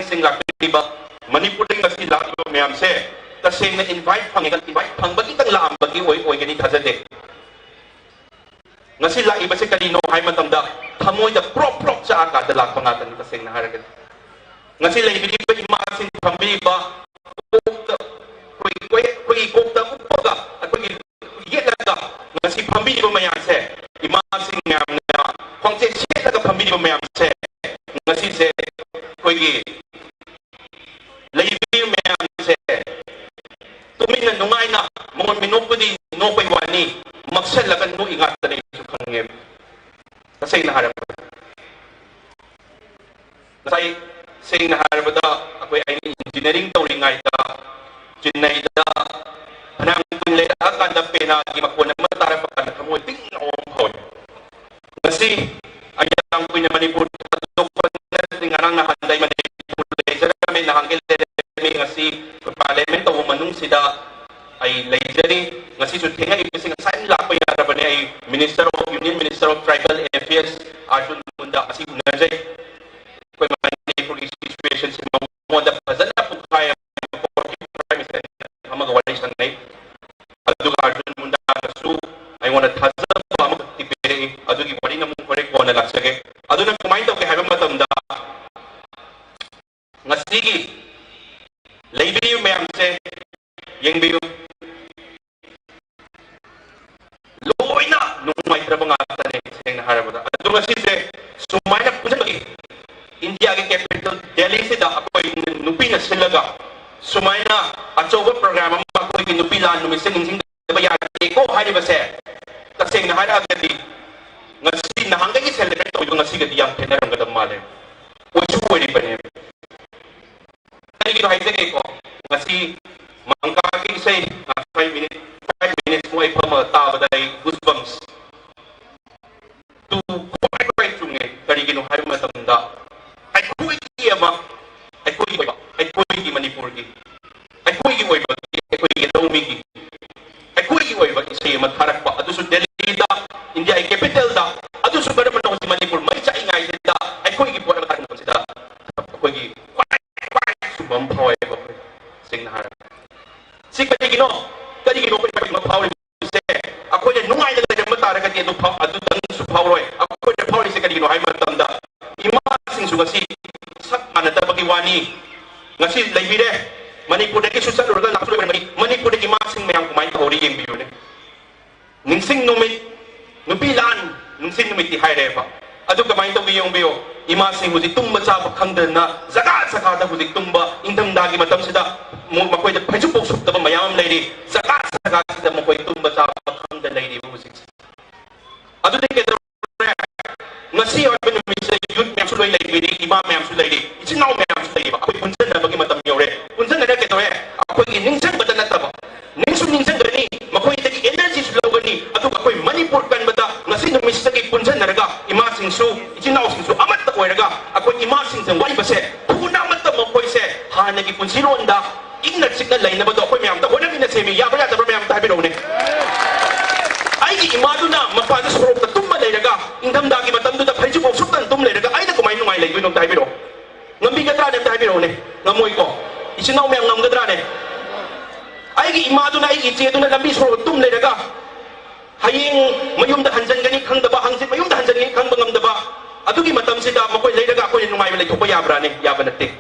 sing lakpin ba Manipur ding ngasi lakiba mayam se taseng na invite pangbagi tang laam bagi oy gani thazade ngasi laiba se kanino hay matamda thamoy da prop sa aka dalak pangatan taseng na haragan ngasi laibili ba imasing pambi ba koy kokta upaga at koy yelaga ngasi pambi ba mayam se imasing mayam na kwangse siya ka pambi ba mayam se ngasi se koy gi laibili mayam se tumin na nungay na mga minupudi no koy wani magsalagan no ingatan na iso kangem kasi naharap kasi say naharap da ako ay engineering daw ringay da Chennai da panang kunlay da kada pinagi makuna matarap ka na kamoy ting on kasi ayang ko na Manipur dokon na tingarang nahanday Manipur sa kami nahangil demi ngasi parliament o manung sida ay laijari ngasi sutinga ibising saan lapo yara ba ay Minister of Union, Minister of Tribal Affairs Arjun Munda kasi unajay ko Manipur situation sa mga pazan na po kaya prime minister magawali sa nay adu Arjun Munda kasu ay wana thaza pa magtipere adu gi wali na mo correct ko na laksage adu na kumain daw kay habang matamda ngasigi library mayam se yang biyo loy na nung may trabangatan eh sayang naharap na adu nga se sumay na punsa lagi India ke capital Delhi se da ako NUPI na silaga sumay na at soba programa ako NUPI LAN numising insing bayagi ko hari ba se taseng naharap agadi ngasi nahanggang i-celebrate o yung ngasi gadi yang pinarang gadang mali o suwari pa niya ay gino haitag ko ngasi mangkaking say 5 minutes mo ay pamataba dahil goosebumps to quite yung eh kari gino hari matamda ay kuwi kiyama ay kuwi ba economy ki akoi ki oi ba ise ma tharak pa adu su Delhi da India capital da adu su kada man si Manipur mai cha ingai da akoi ki pon ma tharak si da akoi ki su bam phawai ba sing na har si ka gi no ko ma phawai se akoi ne nungai da da ma tara ka ti adu phaw adu dang su phawroi akoi ne phawai se ka gi no hai ma tam da ima sing su ga si sak mana da bagi wani ngasi laibire Manipur deki susah lurga langsung bermain Manipur deki masing mayang kumain hori yang biu ne ningsing numit nupi lan ningsing numit di hai reva adu kumain to biyong biu imasing huzi tumba sa pakhangdan na zakat sakata huzi tumba indam dagi matam sida makoi da phaju pok suk da mayam leiri zakat sakata da makoi tumba sa pakhangdan leiri huzi adu deki ngasi oi ben mi se yut myam su loi leiri imam myam su leiri ichinau myam su leiri akoi punjan da bagi matam yore punjan da ke to akoi ningsang bada na taba ningsu ningsang gani makoi deki energy su logani adu akoi Manipur kan bada ngasi no mi se ki punjan na raga ima sing su ichinau sing su amat ta oiraga akoi ima sing sang wai base puna matam makoi se hana ki punsiron da igna chikna laina bada akoi myam ta hona mina se mi ya ba ya ta myam ta bi ro ne ai ki imadu na mapa da sorok ta tumma leiraga indam da ki matam du da phaichu ko suktan tum leiraga ai da kumai nungai leibi no ta bi ro ngambi ga tra ne ta bi ro ne ngamoi ko isinau myam ngam ga tra ne ai ki imadu na ai ki che du na lambi sorok tum leiraga haying mayum da hanjan gani khang da ba hangsit mayum da hanjan gani khang ba ngam da ba adu ki matam sida makoi leiraga ko nungai lai thok ya bra ne ya ba natte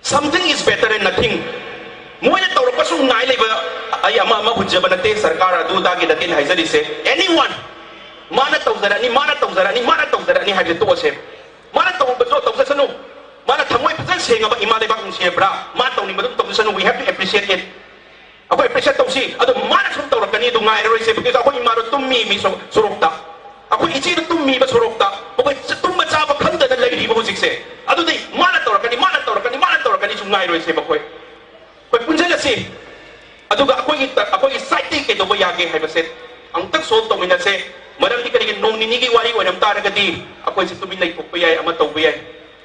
something is better than nothing moina tawra pa sung ngai leiba ai ama hujja ba natte sarkar adu da gi datin haizari se anyone mana tawzarani haide to se mana taw ba so tawza sanu mana thamoi phasan senga ba ima lebak ng sebra ma taw ni madum tawza sanu we have to appreciate it ako appreciate taw si adu mana sum taw kani du ngai roi se because ako ima ro tummi mi so surokta ako ichi ro tummi ba surokta ako tumma cha ba khanda na lai ri ba hujik se adu dei mana taw kani sum ngai roi se ba koi punjala si adu ga ako site ke do ba yage hai ba se ang tak solve taw mina se Marang di kanigin nung ninigi wari wanam taragadi ako si tumin lai pupayay ama tawbayay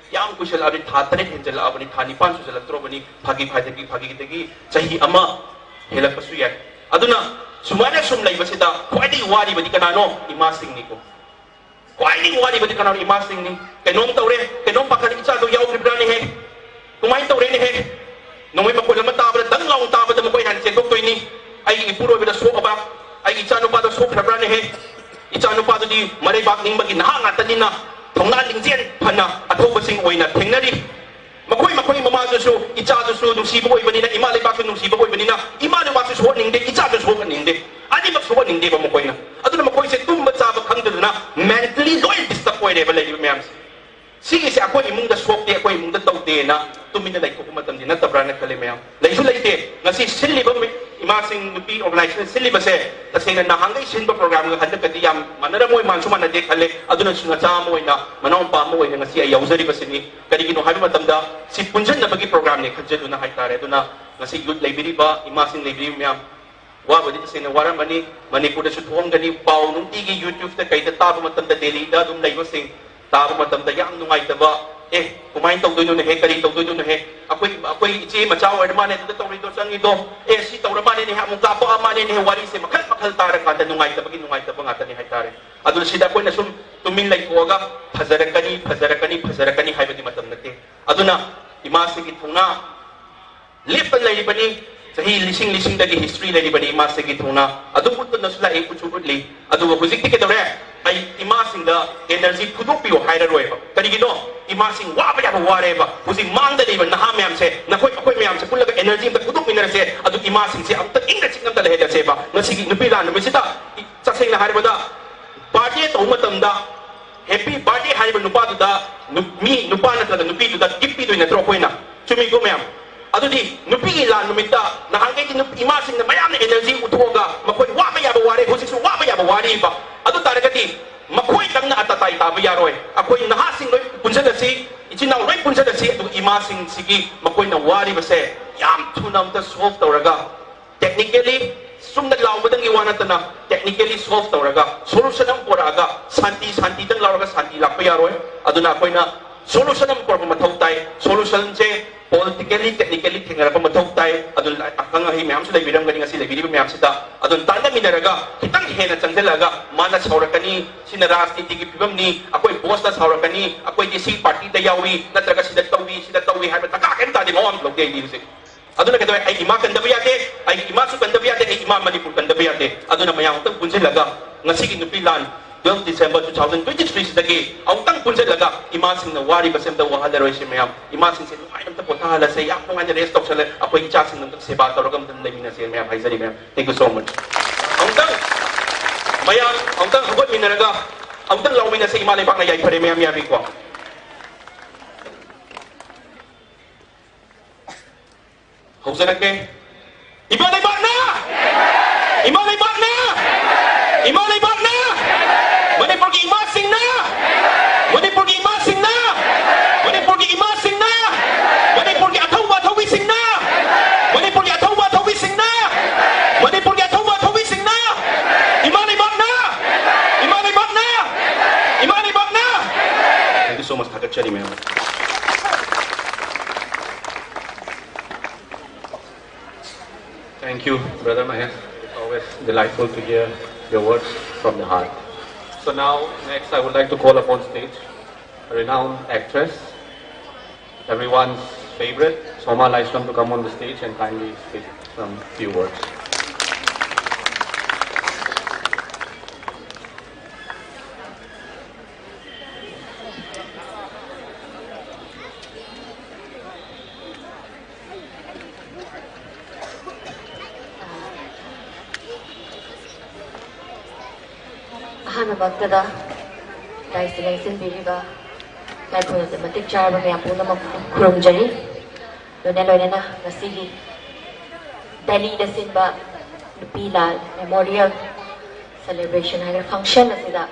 yang kushal abin thatarit henjal abani thani pan susal atro bani phagi kitagi sahi ama helak pasuyay aduna sumana sumlai basita kwadi wari badi kanano imasing ni ko kwadi wari badi kanano imasing ni kenom tawre kenom pakani cha do yaw librani he kumain tawre ni he nomoy makulam tabra dangaw tabra mo koy han se doktoy ni ay ipuro bida so aba ay ichano pa do so librani he ichanu pa di maray bak ning bagi nahangatan nina thongna lingjian phana athoba sing oina thengnari makoi mama su icha su nung sibo oi banina ima le bak nung sibo oi banina ima le bak su ho ning de icha su ho ning de ani mak su ho ning de ba makoi na aduna makoi se tum ba cha ba khang na mentally loy disturb oi de ba lai myam sige se akoi imung da sok de akoi imung da taw de na tumina lai ko kumatam din na tabra na kale myam lai su lai de ngasi silli ba imasing NUPI organization silibus se tasina na hangai sin ba program ga hadda kadi yam manara moy man suma na de khale aduna sunga cha moy na manong pa moy na ngasi ayaw zari basini kadi gino habi matamda si punjan na bagi program ne khajja na hay tare aduna ngasi youth library ba imasing library myam wa badi tasina wara mani Manipur da su thuang gani pau nung tigi YouTube ta kai ta ta matamda Delhi da dum lai basing ta matamda yam nungai ta ba kumain taw doon he kari taw doon he ako'y ichi machaw ay naman ito taw rito sang ito si taw naman ni hamong kapo aman ni wari se makal tara ka nungay ta bagin nungay ta bangatan ni hay tare adul sida ko na sum tumilay ko aga phazarakani hay badi matam nate aduna imasig ituna lift an lay bani sahi lising dagi history lay bani imasig ituna adu putun na sula ipuchurutli adu hujik tiketore ay imasing da energy pudupio hayra roeba kanigino imasing waba ya wareba usi mangda de na hamyam se na koi myam se pulaga energy da pudup minara se adu imasing se am ta ingda chingam da leheda se ba nasigi nupila no misita chakseng na haribada party to matam da happy birthday hariba nupa da nupa na da nupi da gift do na tro koina chumi go myam adu di nupi la numita na hangai di imasing na mayam na energy utoga makoi waba ya ware husi su waba ya wari ba adu taragati makoi tang na atatay tabi yaroy ako'y nahasing loy punsa na si ichinaw loy punsa na si adu imasing sigi makoi na wari ba se yam tunam ta solve tawraga technically sum na law badang iwana ta na technically solve tawraga solution ang poraga santi dang lawraga santi lakpa yaroy adu na ako'y na solution ang porma matawtay solution se political practically technically thingarapa mathau tai adun akang hi myam su leibiram gani ngasi leibiri myam sida adun tanda minaraga kitang hena changdelaga mana saurakani sina rajniti gi pibam ni akoi boss na saurakani akoi di sing party da yawi natraga sida tawi ha ta ka ken ta di mon log dei ni se aduna kedoi ai ima kandaba yate ai ima su kandaba yate ai ima manipur kandaba yate aduna mayang tang punjelaga ngasi gi nupi lan 12 December 2023 sidagi autang punjelaga ima sing na wari basem da wahalaroi se mayam ima sing se ai ta pota hala se yak ngai rest stop sale akoi icha sing nam seba torogam dan lemina se mayam haizari mayam thank you so much autang mayam autang hagot minaraga autang lawmina se ima le bak na yai pare mayam yabi ko hausanake ibalai bakna imalai bakna imalai bakna Manipur ki ima sing na Manipur ki ima sing na Manipur ki ima sing na Manipur ki athawa thawi sing na Manipur ki athawa thawi sing na Manipur ki athawa thawi sing na imalai bakna imalai bakna imalai bakna thank you so much Thakachari ma'am. Thank you, Brother Mahesh. It's always delightful to hear your words from the heart. So now, next I would like to call upon stage a renowned actress, everyone's favorite, Soma Laishram, to come on the stage and kindly speak some few words. Bagdada, Dai Selection Biriba, Laikuna the Matic Charba, Yapuna Kurum Jerry, Lunelona, Nasigi, Delhi the Simba, Lupila Memorial Celebration had a function as that.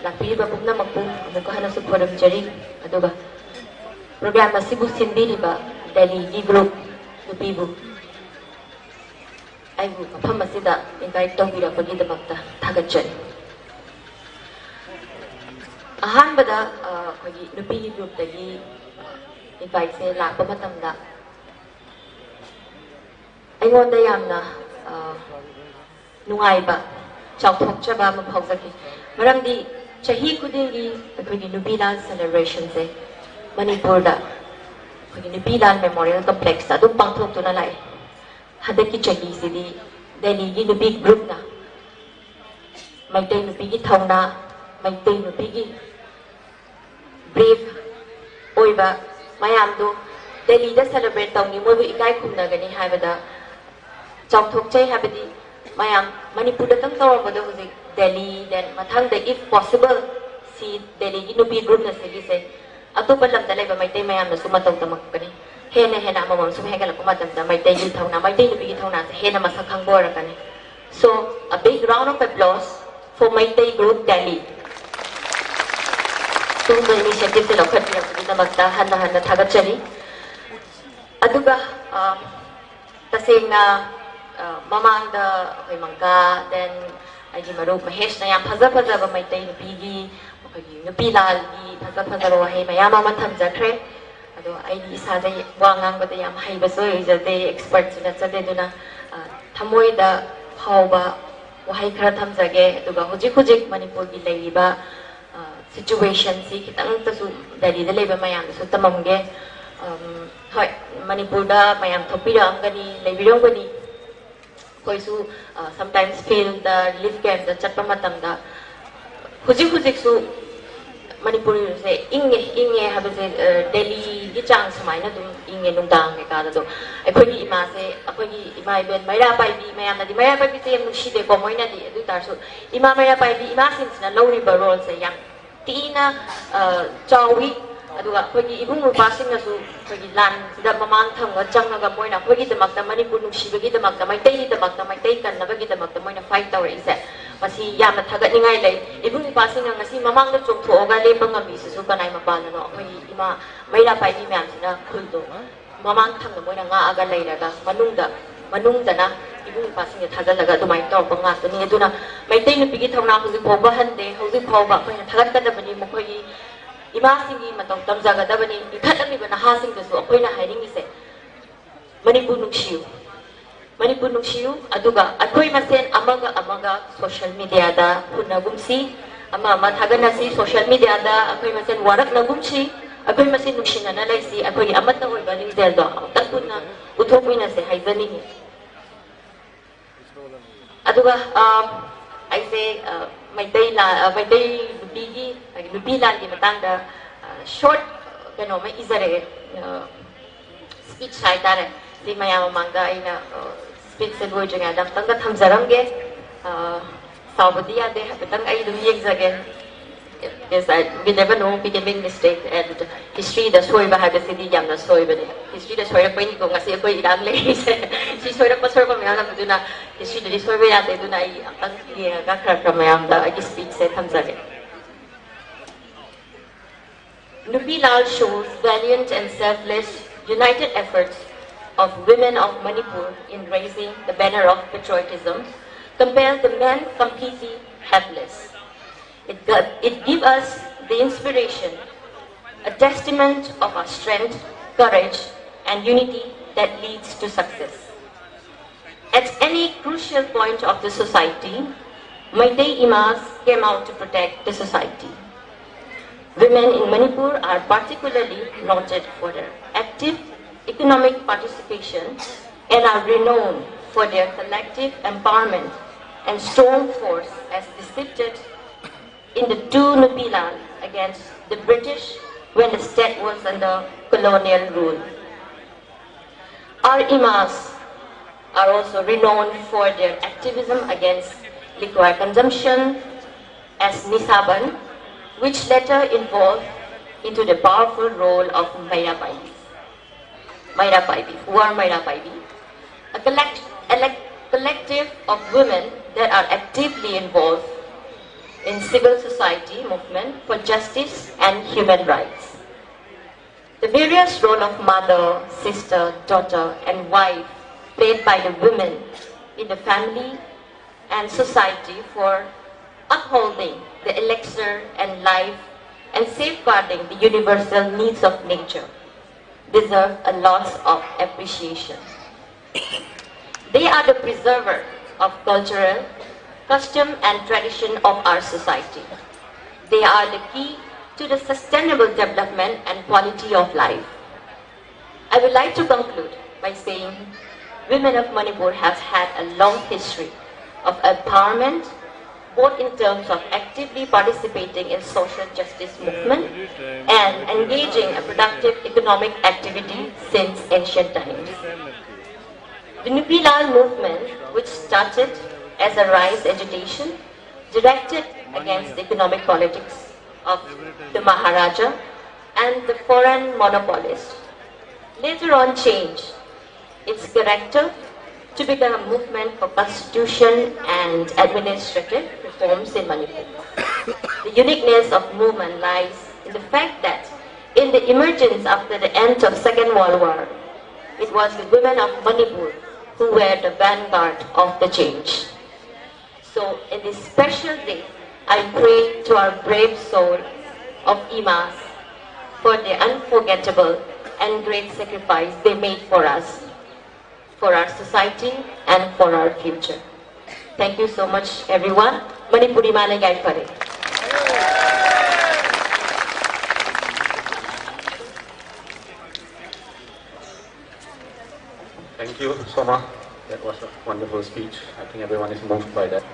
La Piriba Buna Mapu, Mukahana Supurum Jerry, Adoba. Program Masibu Simbiriba, Delhi Group, Lupibu. I will Pamasida invite Tobira for the Makta, Tagachan. Ahanbada NUPI group dagi invite se lakpa matamda aingonda yamna nungaiba chawthokchaba maphausaki maramdi chahi khudingi akhoi NUPI LAN celebration se Manipur da akhoi NUPI LAN Memorial Complex da dum pangthok tuna lai hadaki chahi sidi Delhi gi NUPI group na Maitai NUPI gi thongna Maitai NUPI gi brave oiba mayamdu Delhi da celebrate tawni moibu ikai khumna gani haibada chawthokchai habadi mayam Manipur da tang tawabada huzik Delhi then mathang da if possible si Delhi gi NUPI group na sigi se atopa lamda laiba maitai mayam na sumataw tamak kani hena amamam sum hegala kumatamda maitai gi thawna maitai NUPI gi thawna se hena masakhang bora kani so a big round of applause for Maitai group Delhi. Tumba initiative se lokhat na magta hana thagachari aduga tasengna mamangda okay mangka then aji marup Mahesh na yam phaza ba Maitai NUPI gi okay NUPI LAN gi phaza wa he mayam ma thamjakre ado ai isa dai wangang ba yam haiba so ijade expert na chade duna thamoi da phauba wahai khara thamjage aduga hujik Manipur gi leiba situation si kitang tasu Delhi da leba mayam su tamamge hoi Manipur da mayam thopira angani lebirom gani koisu sometimes feel the relief camp da chatpa matam da hujik su Manipur se inge habase Delhi gi chang samaina dum inge nungdang ke ka da do akhoi ima se akhoi ima ben maira pai bi mayam na di maira pai bi se mushi de ko moina di adu tar su ima maira pai bi ima sin na lori barol se yang Tina Chawi aduga khoi ibung rupasing na su khoi lan sida mamang thanga changnaga moina khoi de makta Manipur nuksibagi de makta Maitai de makta Maitai kan nabagi de makta moina fight tower ise masi yamna thagat ningai lei ibung rupasing na ngasi mamang na chongthoga lepa ngami su kanai mapana no khoi ima maira pai bi myam sina khuldo mamang thanga moina nga aga leiraga manungda na ibung rupasing thagalaga dumai tor banga tani aduna Maitai NUPI gi thawna hujik phoba hande hujik phoba khoi thagat ka da bani mokhoi imasingi matong tamjagadabani ikhatlamiba nahasingdasu akoina hairingise Manipur nungsiu aduga akoi masen amaga social media da hunagumsi ama mathaganasi social media da akoi masen warak nagumsi akoi masen nungsinana laisi akoi amata oiba ringzel do takuna uthokmina se haizani aduga aise maitai nupi la gi matangda short kano mai izare speech haitare di mayam mangda ina speech se loi janga dam tanga thamjaramge saubadi ade hatang ai dum yekjage yes we never know we can make mistake and history da soiba ha the city yamna soiba ne history da soiba pani ko ngasi koi irang le se si soiba pasor ko mayam na duna history da soiba ya de duna ai ang ye ga khar mayam da ai speech se thamjage Nupi Lal shows valiant and selfless united efforts of women of Manipur in raising the banner of patriotism compares the men completely helpless. It gives us the inspiration, a testament of our strength, courage, and unity that leads to success. At any crucial point of the society, Meitei Imas came out to protect the society. Women in Manipur are particularly noted for their active economic participation and are renowned for their collective empowerment and strong force as depicted in the two Nupi Lal against the British when the state was under colonial rule. Our Imas are also renowned for their activism against liquor consumption as Nisaban, which later evolved into the powerful role of Maira Paibi. Who are Maira Paibi? A collective of women that are actively involved in civil society movement for justice and human rights. The various role of mother, sister, daughter, and wife played by the women in the family and society for upholding the elixir and life and safeguarding the universal needs of nature deserve a lot of appreciation. They are the preserver of cultural, custom and tradition of our society. They are the key to the sustainable development and quality of life. I would like to conclude by saying women of Manipur have had a long history of empowerment, both in terms of actively participating in social justice movement and engaging in productive economic activity since ancient times. The Nupi Lal movement, which started as a rice agitation directed against the economic politics of the Maharaja and the foreign monopolist, later on changed its character to become a movement for constitution and administrative reforms in Manipur. The uniqueness of movement lies in the fact that in the emergence after the end of Second World War, it was the women of Manipur who were the vanguard of the change. So in this special day, I pray to our brave soul of Imas for the unforgettable and great sacrifice they made for us, for our society and for our future. Thank you so much, everyone. Manipuri Malay Gai Pare. Thank you, Soma. That was a wonderful speech. I think everyone is moved by that.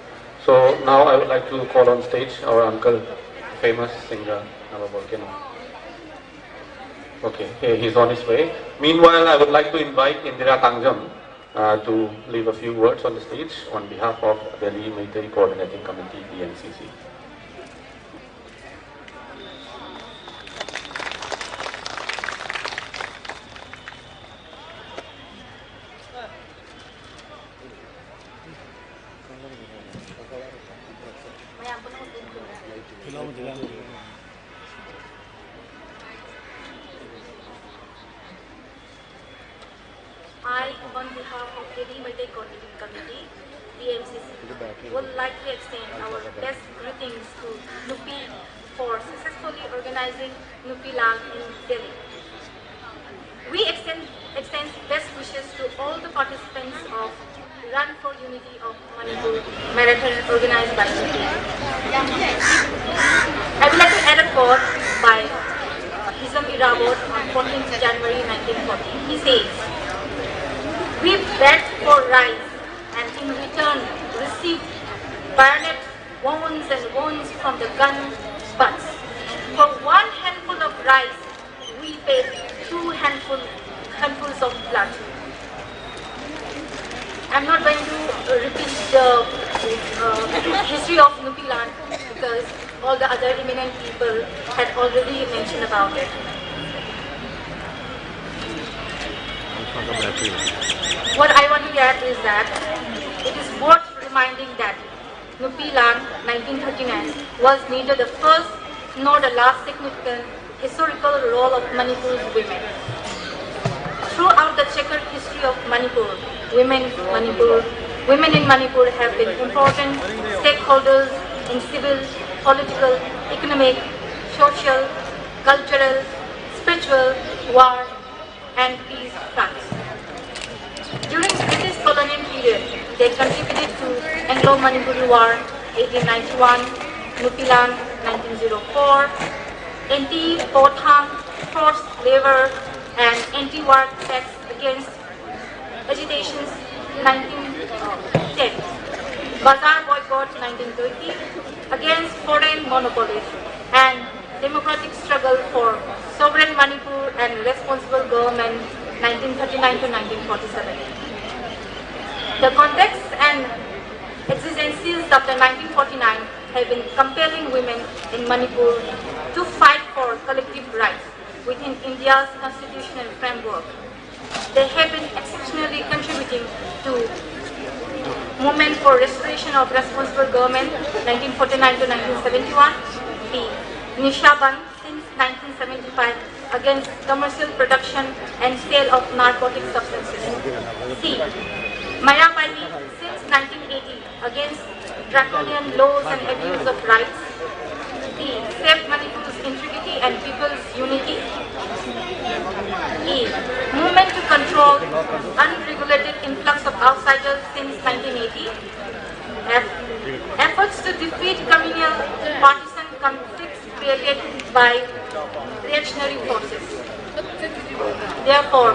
So now I would like to call on stage our uncle, famous singer, Nava Volcano. Okay, he's on his way. Meanwhile, I would like to invite Indira Tangjam to leave a few words on the stage on behalf of Delhi Military Coordinating Committee, DMCC. I, on behalf of Delhi Military Coordinating Committee, DMCC, would like to extend our best greetings to NUPI for successfully organizing organizing NUPI LAN in Delhi. We extend best wishes to all the participants of Run for Unity of Manipur marathon organized by NUPI. I would like to add a quote by Hizam Irawat on 14th January 1940. He says, "We begged for rice and in return received bayonet wounds and wounds from the gun butts. For one handful of rice, we paid 2 handfuls of blood." I'm not going to repeat the history of NUPI LAN because all the other eminent people had already mentioned about it. What I want to add is that it is worth reminding that NUPI LAN 1939 was neither the first nor the last significant historical role of Manipur's women. Throughout the checkered history of Manipur, women in Manipur have been important stakeholders in civil, political, economic, social, cultural, spiritual, war, and peace fronts. During British colonial period, they contributed to Anglo-Manipuri War 1891, NUPI LAN 1904, anti-Khonthang forced labor and anti-war attacks against agitations 1910, Bazaar boycott 1930, against foreign monopolies, and democratic struggle for sovereign Manipur and responsible government 1939 to 1947. The context and exigencies after 1949 have been compelling women in Manipur to fight for collective rights within India's constitutional framework. They have been exceptionally contributing to movement for restoration of responsible government 1949 to 1971, the Nisha Band since 1975 against commercial production and sale of narcotic substances, C. Maya Baini since 1980 against draconian laws and abuse of rights, D. Save Manipur's integrity and people's unity, E. Movement to control unregulated influx of outsiders since 1980. F. Efforts to defeat communal partisan conflicts created by reactionary forces. Therefore,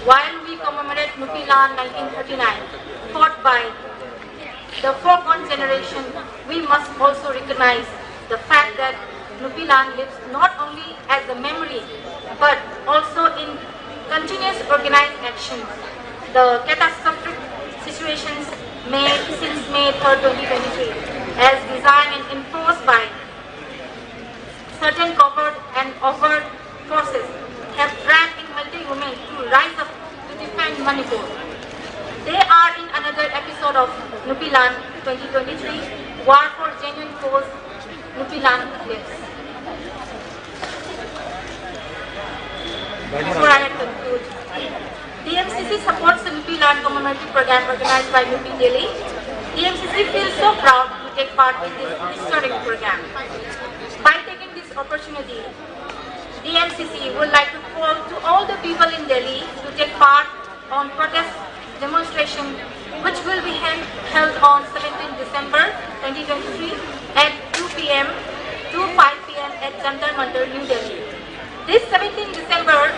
while we commemorate NUPI LAN 1939, fought by the foregone generation, we must also recognize the fact that NUPI LAN lives not only as a memory, but also in continuous organized action. The catastrophic situations since May 3rd, 2023, as designed and enforced by certain covert and overt forces, have dragged in multi women to rise up to defend Manipur. They are in another episode of NUPI LAN 2023, War for Genuine Cause, NUPI LAN lives. Before I conclude, DMCC supports the NUPI LAN commemorative program organized by NUPI Delhi. DMCC feels so proud to take part in this historic program. By taking this opportunity, DMCC would like to call to all the people in Delhi to take part on protest demonstration which will be held on 17 December 2023 at 2 p.m. to 5 p.m. at Jantar Mantar, New Delhi. This 17 December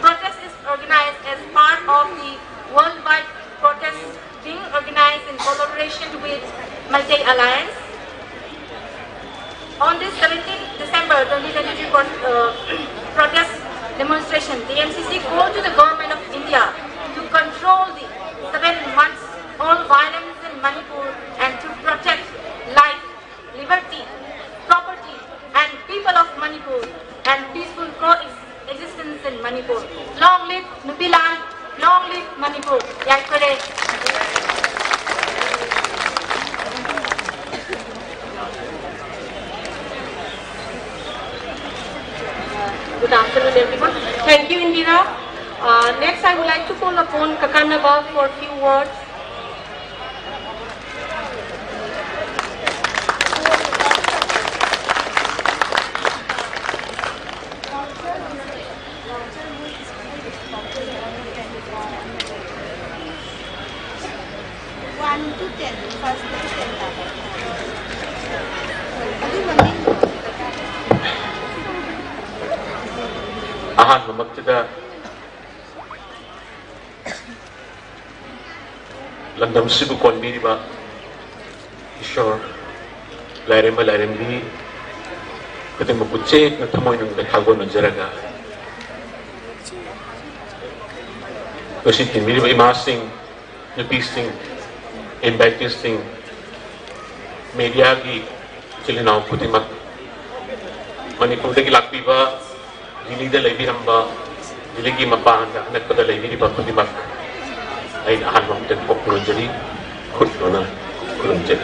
protest is organized as part of the worldwide protest being organized in collaboration with Multi Alliance. On this 17th December 2023 protest demonstration, the MCC called to the government of India to control the 7 months all violence in Manipur and to protect life, liberty, property and people of Manipur and peaceful coexistence in Manipur. Long live NUPI LAN, long live Manipur. Jai Kare. Good afternoon, everyone. Thank you, Indira. Next, I would like to call upon Kakanaba for a few words. ahanmamaktada landam sibu konbiriba ishor lairemba lairembi kati maputse na thamoy nung bethago na jaraga kasi tinbiriba imasing nupising inviting media ki chilinaw putimak Manipur dagi lakpiba dilida laibiramba diligi mapahanda nakpada laibiriba putimak ay naahan mo din po kulon jari kulon na kulon jari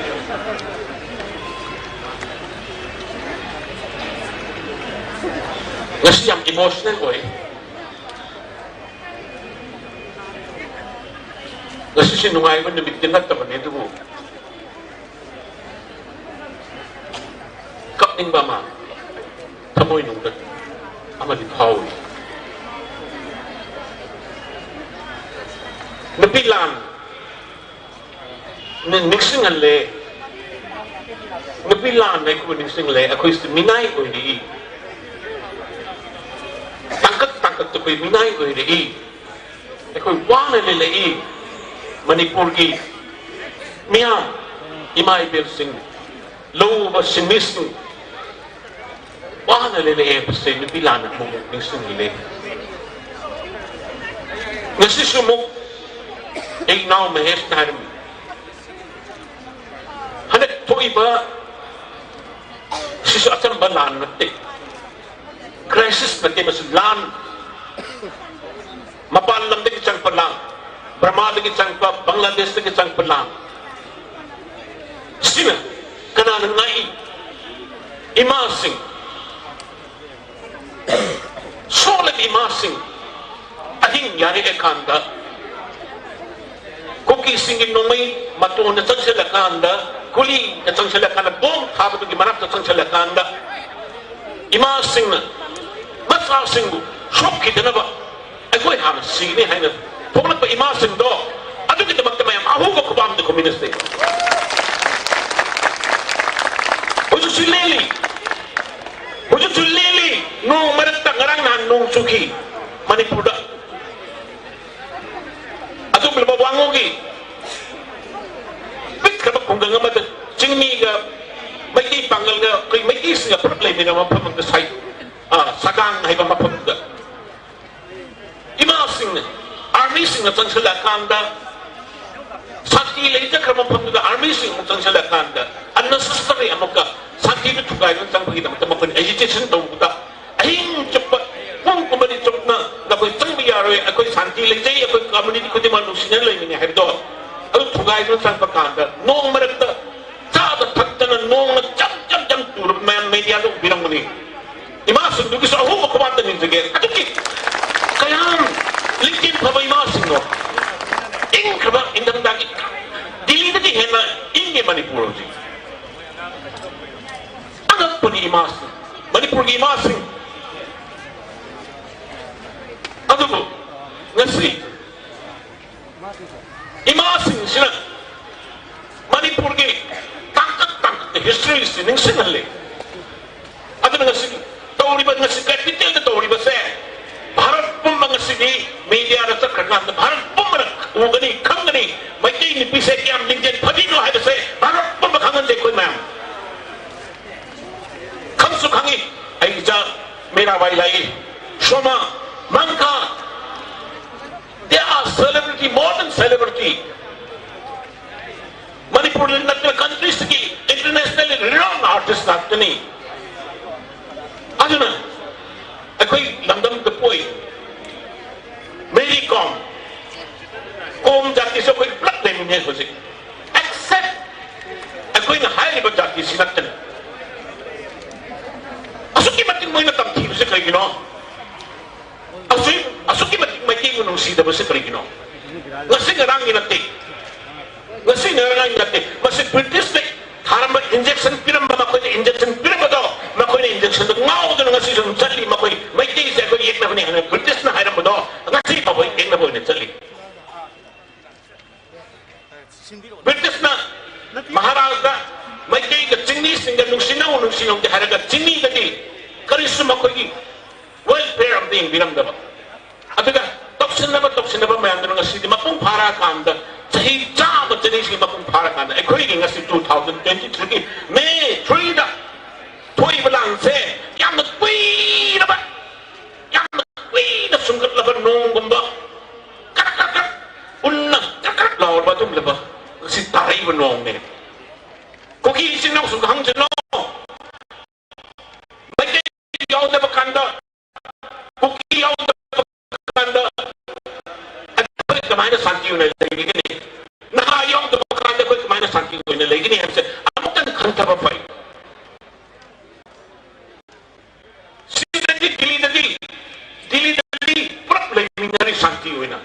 ngasi yang emotional ko ngasi sinungay mo nabigtin na taman ito mo kapning ba ma tamoy nung dat amalitaw napilan nixing ale napilan na ko nixing ale ako is minay ko hindi tangkat to ko minay ko hindi ako wana lele Manipur ki miyam imay bersing low ba sinising wana lele basta napilan na mo nixing ale ngasi sumok एक नाव महेश नार में हने थोड़ी बा शिशु अचम Balan नते crisis नते बस लान मपाल लंदे की चंग पलांग ब्रह्मांड की चंग पर बांग्लादेश की चंग पलांग सिना कनान नाई इमा सिंह सोलक इमा सिंह अहिंग यानी एकांदा Kuki singin nomay matuon na sang silakanda, kuli na sang silakanda, bom habang gimanap na sang silakanda, imasing na, masasing mo, shop kita na ba? Ay ko ay hamas, sige hay na, kung nagpa imasing do, ano kita magtamayam, ahuga ko ba ang komuniste? Huwag si Lili, nung maragtang ngarang na nung suki, Manipuda. Ato bilbawangogi bit ka kung nga mata jingmi ga may di pangal nga kay may is nga problem ni naman pa magdasay sagang hay ba mapagda imasing army sing na tang sila kanda sakti leja ka mapagda army sing mo tang sila kanda unnecessary amoka sakti tu tugay ng tang pagita mo kun education daw buta ahin cepat kung kumani cepat na koy tang biyaro ako'y santi leja ako'y community ko di manusinan lang ni hebdo ang tugay ng tang pagkanda noong maragda sada tagta na noong jam turun man media do bilang muni imasing dugi sa ho kumanta ni sige aduki kaya linkin pa ba imasing no ing kaba indang dagi dili na di hena inge Manipur ji angat po ni imasing Manipur gi imasing ano po ngasi imasing sila Manipur gi tangkat history sining sinali ano na ngasi tauri ba ngasi capital na tauri ba sa Bharat pun mga sini media na sa karnanda Bharat pun mga ugani kangani may kayo ni pisay kiyam lingyan padino hay ba sa Bharat pun makangan lekoy ma'am kamsu kangi ay ija mera wailai shoma manka they are celebrity more than celebrity Manipur national countries ki internationally renowned artist naftani ajuna ako'y landam kapoy Mary Com jati sa ako'y blood name niya kasi except ako'y na highly ba jati sinatan asuki mating mo'y natamtino sa kay Gino asuki mating may tingo nung sida ba sa kay Gino ngasi ngarangin natin masih British ni haram injection piram ba makoy injection piram ba do makoy na injection do ngao do ngasi so sali makoy may ti sa koy yek na ni British na haram ba do ngasi pa boy ek na boy ni sali British na Maharaja may ti ka Chinese nga nung sinaw di haraga Chinese di karisma makoy welfare ꯀꯅꯥꯝꯇ ꯌꯦꯡꯕꯤꯔꯝꯗꯕ ꯑꯗꯨꯒ ꯇꯧꯁꯤꯟꯅꯕ ꯃꯌꯥꯝꯗꯨꯅ ꯉꯁꯤꯗꯤ ꯃꯄꯨꯡ ꯐꯥꯔꯛꯑꯀꯥꯟꯗ ꯆꯍꯤ ꯆꯥꯝꯃ ꯆꯅꯤꯁꯤꯒꯤ ꯃꯄꯨꯡ ꯐꯥꯔꯀꯥꯟꯗ ꯑꯩꯈꯣꯏꯒꯤ ꯉꯁꯤ 2023ꯒꯤ ꯃꯦ 3ꯗ ꯊꯣꯛꯏꯕ ꯂꯥꯟꯁꯦ ꯌꯥꯝꯅ ꯀꯨꯏꯔꯕ ꯌꯥꯝꯅ ꯀꯨꯏꯅ ꯁꯨꯡꯒꯠꯂꯕ ꯅꯣꯡꯒꯨꯝꯕ ꯎꯟꯅ ꯂꯥꯎꯔꯕ ꯑꯗꯨꯝꯂꯕ ꯉꯁꯤ ꯇꯥꯔꯛꯏꯕ ꯅꯣꯡꯅꯦ ꯀꯨꯀꯤ ꯏꯆꯤꯟ ꯏꯅꯥꯎꯁꯨ ꯈꯪꯖꯅꯣ ꯃꯩꯇꯩ ꯌꯥꯎꯗꯕ ꯀꯥꯟꯗ ꯀꯨꯀꯤ ꯌꯥꯎꯗꯕ ꯀꯥꯟꯗ ꯑꯩꯈꯣꯏ ꯀꯃꯥꯏꯅ ꯁꯥꯟꯇꯤ ꯑꯣꯏꯅ ꯂꯩꯒꯅꯤ ꯅꯍꯥ ꯌꯥꯎꯗꯕ ꯀꯥꯟꯗ ꯑꯩꯈꯣꯏ ꯀꯃꯥꯏꯅ ꯁꯥꯟꯇꯤ ꯑꯣꯏꯅ ꯂꯩꯒꯅꯤ ꯍꯥꯏꯕꯁꯦ ꯑꯃꯨꯛꯇꯪ ꯈꯟꯊꯕ ꯐꯩ ꯁꯤꯗꯗꯤ ꯗꯤꯜꯂꯤꯗꯗꯤ ꯄꯨꯂꯞ ꯂꯩꯃꯤꯟꯅꯔꯤ ꯁꯥꯟꯇꯤ ꯑꯣꯏꯅ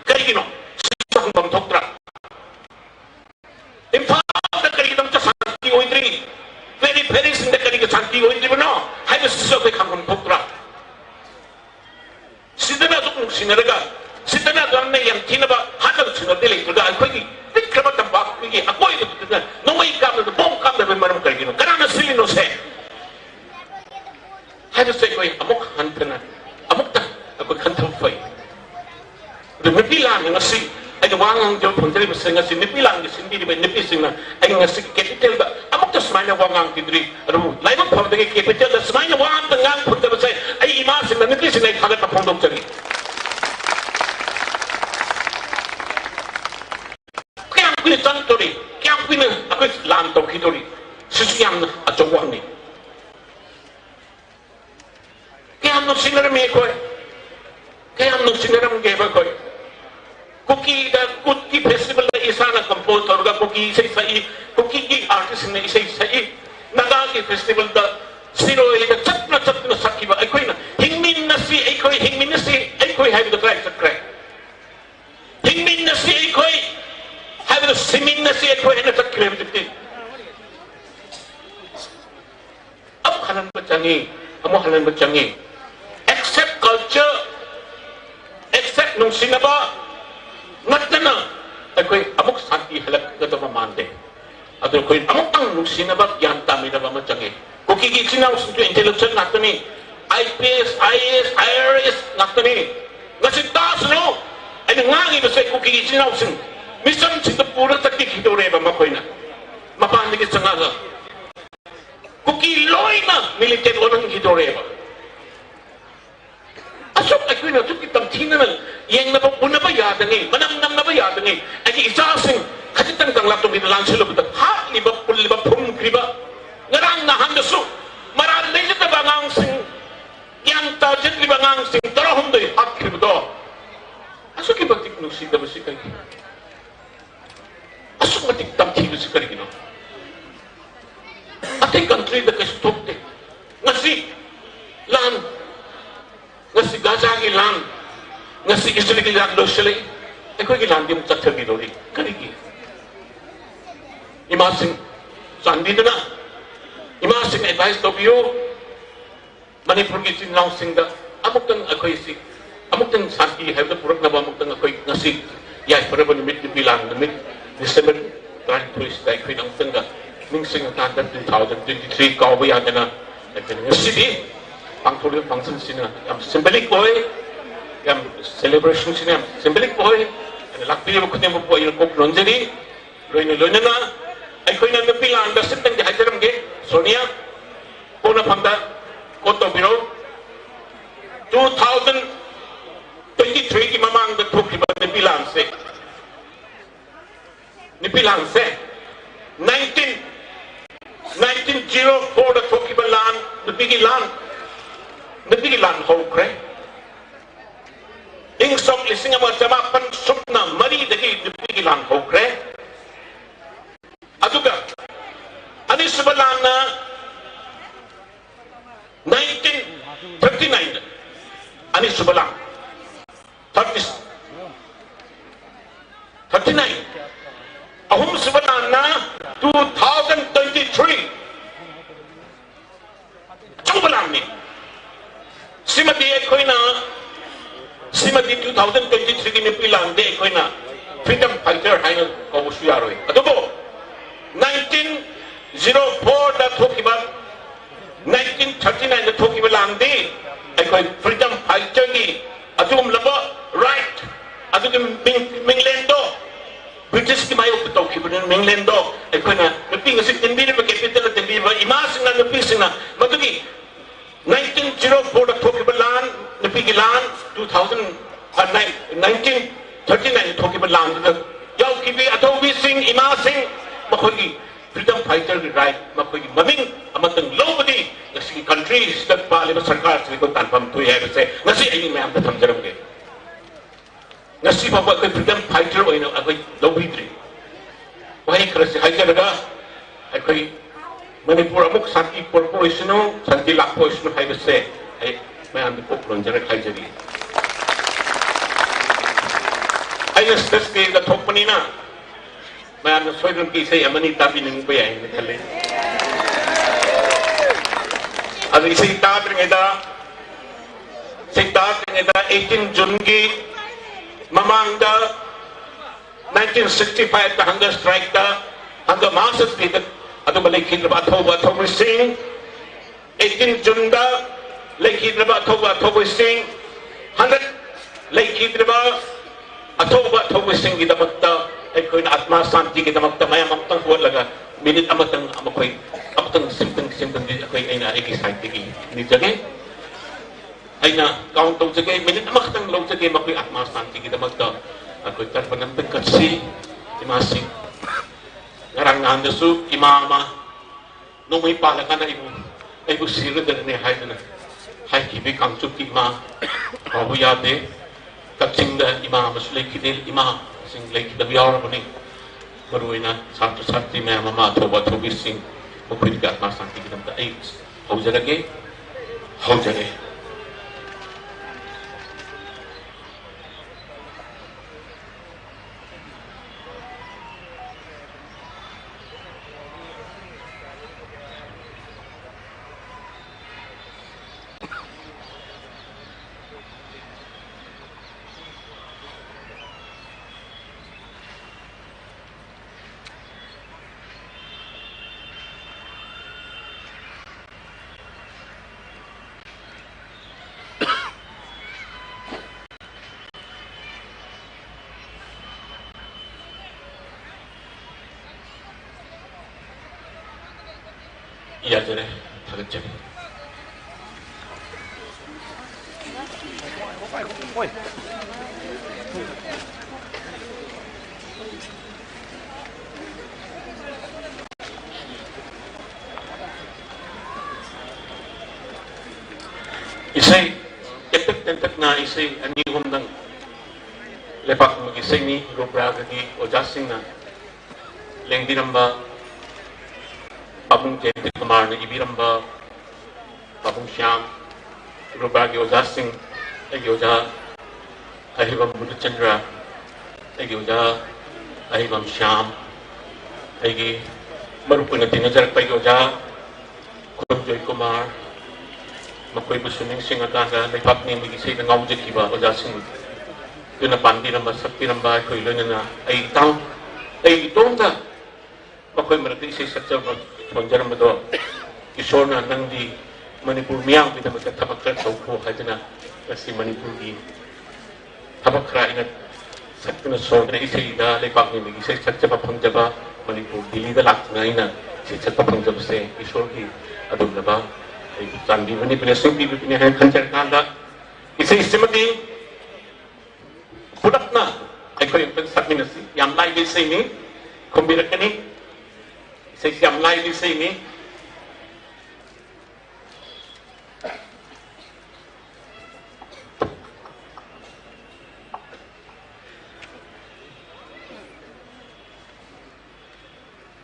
ꯀꯩꯒꯤꯅꯣ ꯁꯤꯁꯨ ꯍꯪꯐꯝ ꯊꯣꯛꯇ꯭ꯔꯥ ꯏꯝꯐꯥꯜꯗ ꯀꯔꯤꯒꯤꯗꯃꯛꯇ ꯁꯥꯟꯇꯤ ꯑꯣꯏꯗ꯭ꯔꯤ ꯐꯦꯔꯤꯁꯤꯡꯗ ꯀꯔꯤꯒꯤ ꯁꯥꯟꯇꯤ ꯑꯣꯏꯗ꯭ꯔꯤꯕꯅꯣ ꯍꯥꯏꯕꯁꯤꯁꯨ ꯑꯩꯈꯣꯏ ꯈꯪꯐꯝ ꯊꯣꯛꯇ꯭ꯔꯥ sidana aduk sinaraga sidana adamna yang thinaba hadal sinade leitruga akhoi pikraba tambak gi akoi dutna nomai kam da bom kam da maram kargino karana silino se hadu se koi amuk hantana amukta akoi khantham fai de mipilang ngasi ai wangang jo phonjari besenga sin mipilang gi sindi be nipi singna ai ngasi capital da amukta smaina wangang tidri ru laima phomdagi capital da smaina wang da ngang phonda besai ai ima singna nipi sinai khagat ta phondok chari kaya tantori kaya pina ako lan to kitori sisiyam na atawang ni kaya no sinaram ko kaya no sinaram geba ko cookie festival da isana composer ga cookie sai cookie artist ne sai naga ki festival da siro ida chatna sakiba ai na hingmin na si ai have the crack hingmin na si ai have the simin na si ai na takre bidti ab halan bachangi amo halan bachangi accept culture accept nung sinaba natana ai amuk santi halak gadama mande adu koi amuk tang nung sinaba gyan tamina ba machangi koki gi sinau su intellectual natani IPS IAS IRS natani ngasi tas no ai ngangi ba se koki gi sinau sin mission sin pura takki khidore ba makoina mapan gi sangaga koki loina military onang khidore ba asok ai na tukki tam thina yang na puna ba yadani manam nam na ba yadani ai isa sing khajitang tang laptop gi lan silo ba ha li ba pul li ba phum kriba ngarang na han su maral nei ta ba ngang sing yang ta jit li ba ngang sing tara hum dei hat kriba do asok ki batik nu si da ba si kai asok batik tam thi ba si kari gino ate country da ka stop te ngasi lan ngasi gaza gi lan ngasi Israel gi lan lo shalai ekoi gi lan dim chathar gi dori kari gi ima sing sandidana ima sing advice to you manipur gi chin long sing da amuktan ekoi si amuktan santi have the purak na amuktan ekoi ngasi ya parabon mit di bilang mit December 23 dai ekoi nang tanga ning sing ta 2023 ka ba ya na ekoi ngasi di pangthol function sina am symbolic boy am celebration sina symbolic boy lakpi mo kutem po yung kok lonjeri loina na ay koy na napilan da sintang di hajaram ge Sonia ko na panda ko to biro 2023 ki mamang da thok ki ba nipilan se 1904 da thok ki ba lan nipigi lan ho kre ing som lising ama jama pan supna mari dagi nipigi lan ho kre aduga ani subalana 1939 ani subalang 39 ahum subalana 2023 subalang ni simati ekoina simati 2023 ki nipilang de ekoina freedom fighter haina ko usuyaroi adugo 1904 da thokiba 1939 da thokiba langde ekoi freedom fighter Mingland dog, I couldn't repeat a 16 million capital to be immersing and the piecing. Matuki 1904 the Tokyo land, the Piggy land, 1939 Tokyo land. Yaukibi Atobi sing, immersing, Makogi, freedom fighter, right, Makogi, Maming, among nobody, the countries that Palima Sarkar, we could confirm to have say, Nasi, any man that comes around. Nasi pa ba freedom fighter o ino ako'y lobidri. Why kasi hajarada ako'y Manipur amok Santi Corporation no Santi Corporation hay base ay may andi po project hajari. Ay stress ke the company na may andi soidon ki say amani tabi ning bayay ni kale. Adi say tabi ngeda 18 June ki Mamanga 1965 the hunger strike the hunger masses did adu balai khidra athoba sing 18 June da lake khidra athoba sing 100 lake khidra athoba sing ki damakta ay koi atma santi ki damakta maya mamtang huwag laga minit amatang amakoy amatang simtang di akoy ay na excited ki ni jage ay na count tong sige minit amakatang law sige makoy atma santi kita magda ako'y tarpanang pagkatsi imasing ngarang nandasu imama nung may palakan na ibu sira na ni hay na hay kibi kang chuki ma kahuyade katsing na imama sulay kidil ima sing lay kidabiyara mo ni maruay na sarto-sarti may mama toba-tobi sing makoy di atma santi kita magda ay hawjarage iya jere tagat jere isay etek na isay anihom ng lepak mag-isay ni Robraga di o Justin na leng dinamba Babung Jente Kumar na ibiramba Babung Shyam Robragi Oja Singh Egi Oja Ahibam Buddhachandra Egi Oja Ahibam Shyam Egi Marupuna Tinajarak Egi Oja Khonthang Kumar Makoy Busuning Singh Aganda Naipak ni Magisay na ngawjak iba Oja Singh Yun na pandi namba sakti namba Koy lo na ay itaw ay itong ta Makoy marati isay satya Ponjaram do isona nang di Manipur miyang kita magkatabakra sa upo kaya na kasi Manipur di tabakra inat sakto na so na isay da lepak ni isay sakya papangjaba Manipur dili da lak na ina sakya papangjaba se isor ki adog na ba ay tandi Manipur na sing pipi niya kanjar kanda isay simati pudak na ay ko yung pagsak ni nasi yam lai di say ni kumbirak ka ni Say siyam lai di say ni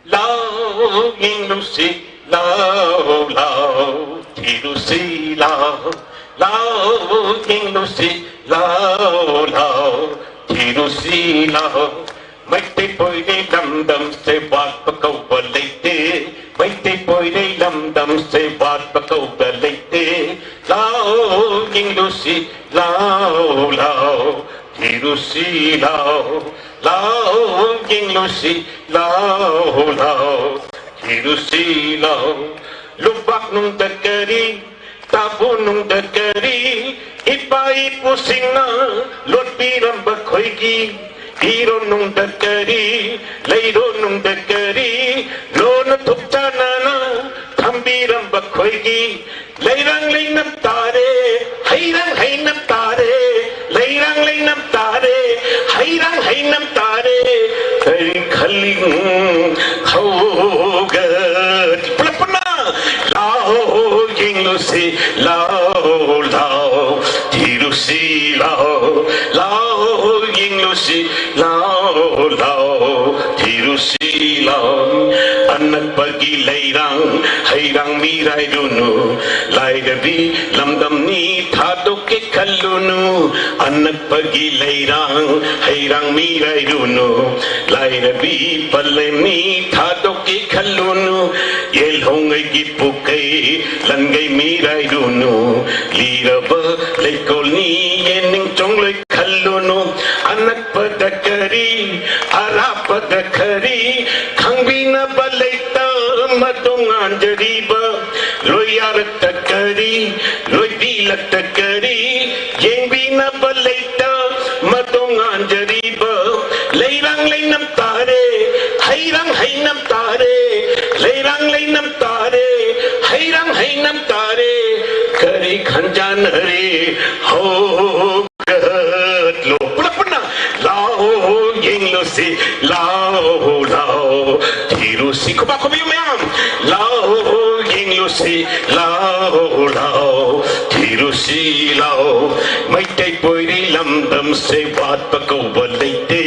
Lao ying lu si lao lao ti lu si lao lao ying lu si lao lao ti lu si lao Mai te poi dei dam dam se baat pakau balaite Mai te poi dei dam dam se baat pakau balaite Lao ying lu si lao lao ti lu si lao lao ying lu si lao lao ti lu si lao lubak nung terkeri tabun nung terkeri ipai pusing na lot piram bakhoi ki Hiro nung dakari, leiro nung dakari, lona thupta nana, thambiram bakhoigi, leirang leinam tare, hainam tare, leirang leinam tare, hainam tare, kari khaling hoga, plapna, lao yinglo se, lao, thiru si lao, yinglo si, lao, thiru si lao, anak pagi leirang, hairang mirai dunu, laidabi lamdam ni thadok ke kallunu, anak pagi leirang, hairang mirai dunu, laidabi palem ni thadok ke kallunu, yel hongai gi pukai, langai mirai dunu, liraba lekol ni yening chongloi kallunu, anak padakari, arap padakari, khangbina balaita madongan jariba, loyarak takari, loybilak takari, yengbina balaita madongan jariba, leirang leinam tare, hainam tare, leirang leinam tare, hainam tare, kari khanjan hare, ho lo plapna, lao yinglo si, lao, thiru si, kuba mayam, lao yinglo si, lao, thiru si, lao, mai tay poiri lamdam se baat pakau balaite,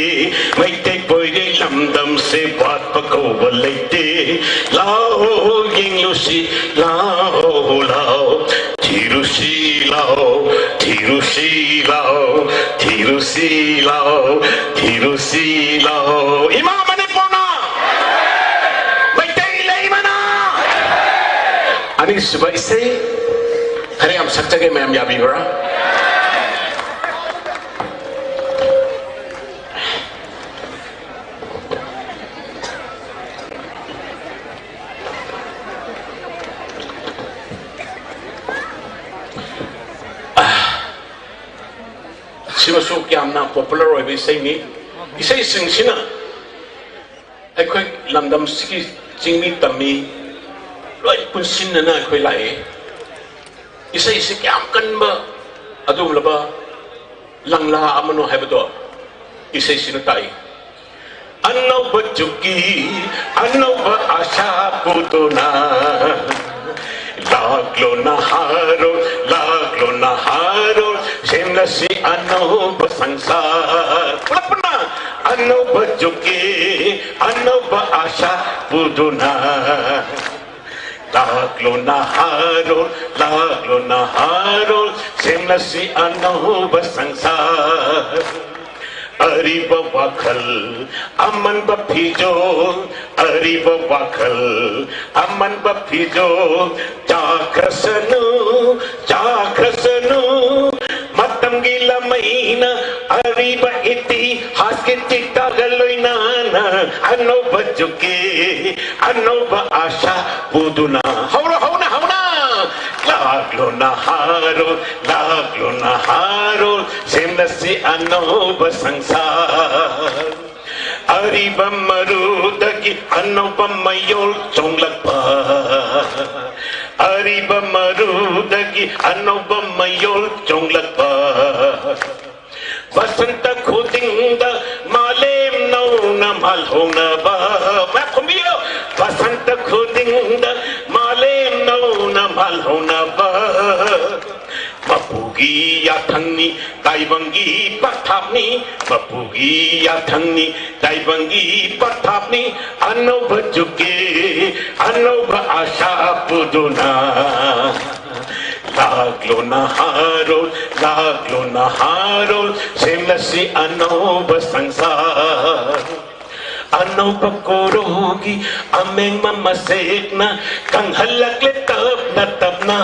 mai tay poiri lamdam se baat pakau balaite, lao yinglo si, lao, thiru si, lao, thiru si, lao, thiru si, lao, thiru si, lao, imam manipona, mai tay lei mana, ani suba isai, hari am sakta ke mayam yabi bara. Simasuk yamna popular oi bisai ni isai singsina aikhoi lamdam siki jingmi tammi loi punsin na aikhoi lai isai sik yam kanba adum laba langla amano haibado isai sinu tai anno bajuki anno ba asha putuna laglo na haro shemla si anno ba sansar plapna anno bajuki anno ba asha putuna laglo na haro shemla si anno ba sansar Ariba wakal, aman bapijo, ariba wakal, aman bapijo, jakrasanu, matam gila maina, ariba iti, haskiti tagaloinana, ano bajuke, ano ba asha buduna, hauna, laglo na haro, semnasi ano ba sangsar, ariba marudagi ano ba mayol chonglagpa, ariba marudagi ano ba mayol chonglagpa, basanta khudinda malem no na malhona ba, makhumbiyo basanta khudinda malem no na malhona ba, mapugi yathangni daibangi pathapni, mapugi yathangni daibangi pathapni, ano bajuke ano ba asha puduna, laglo na haro, semlasi ano ba sangsar, ano ba korogi ameng mamasekna, kang halakle tap na,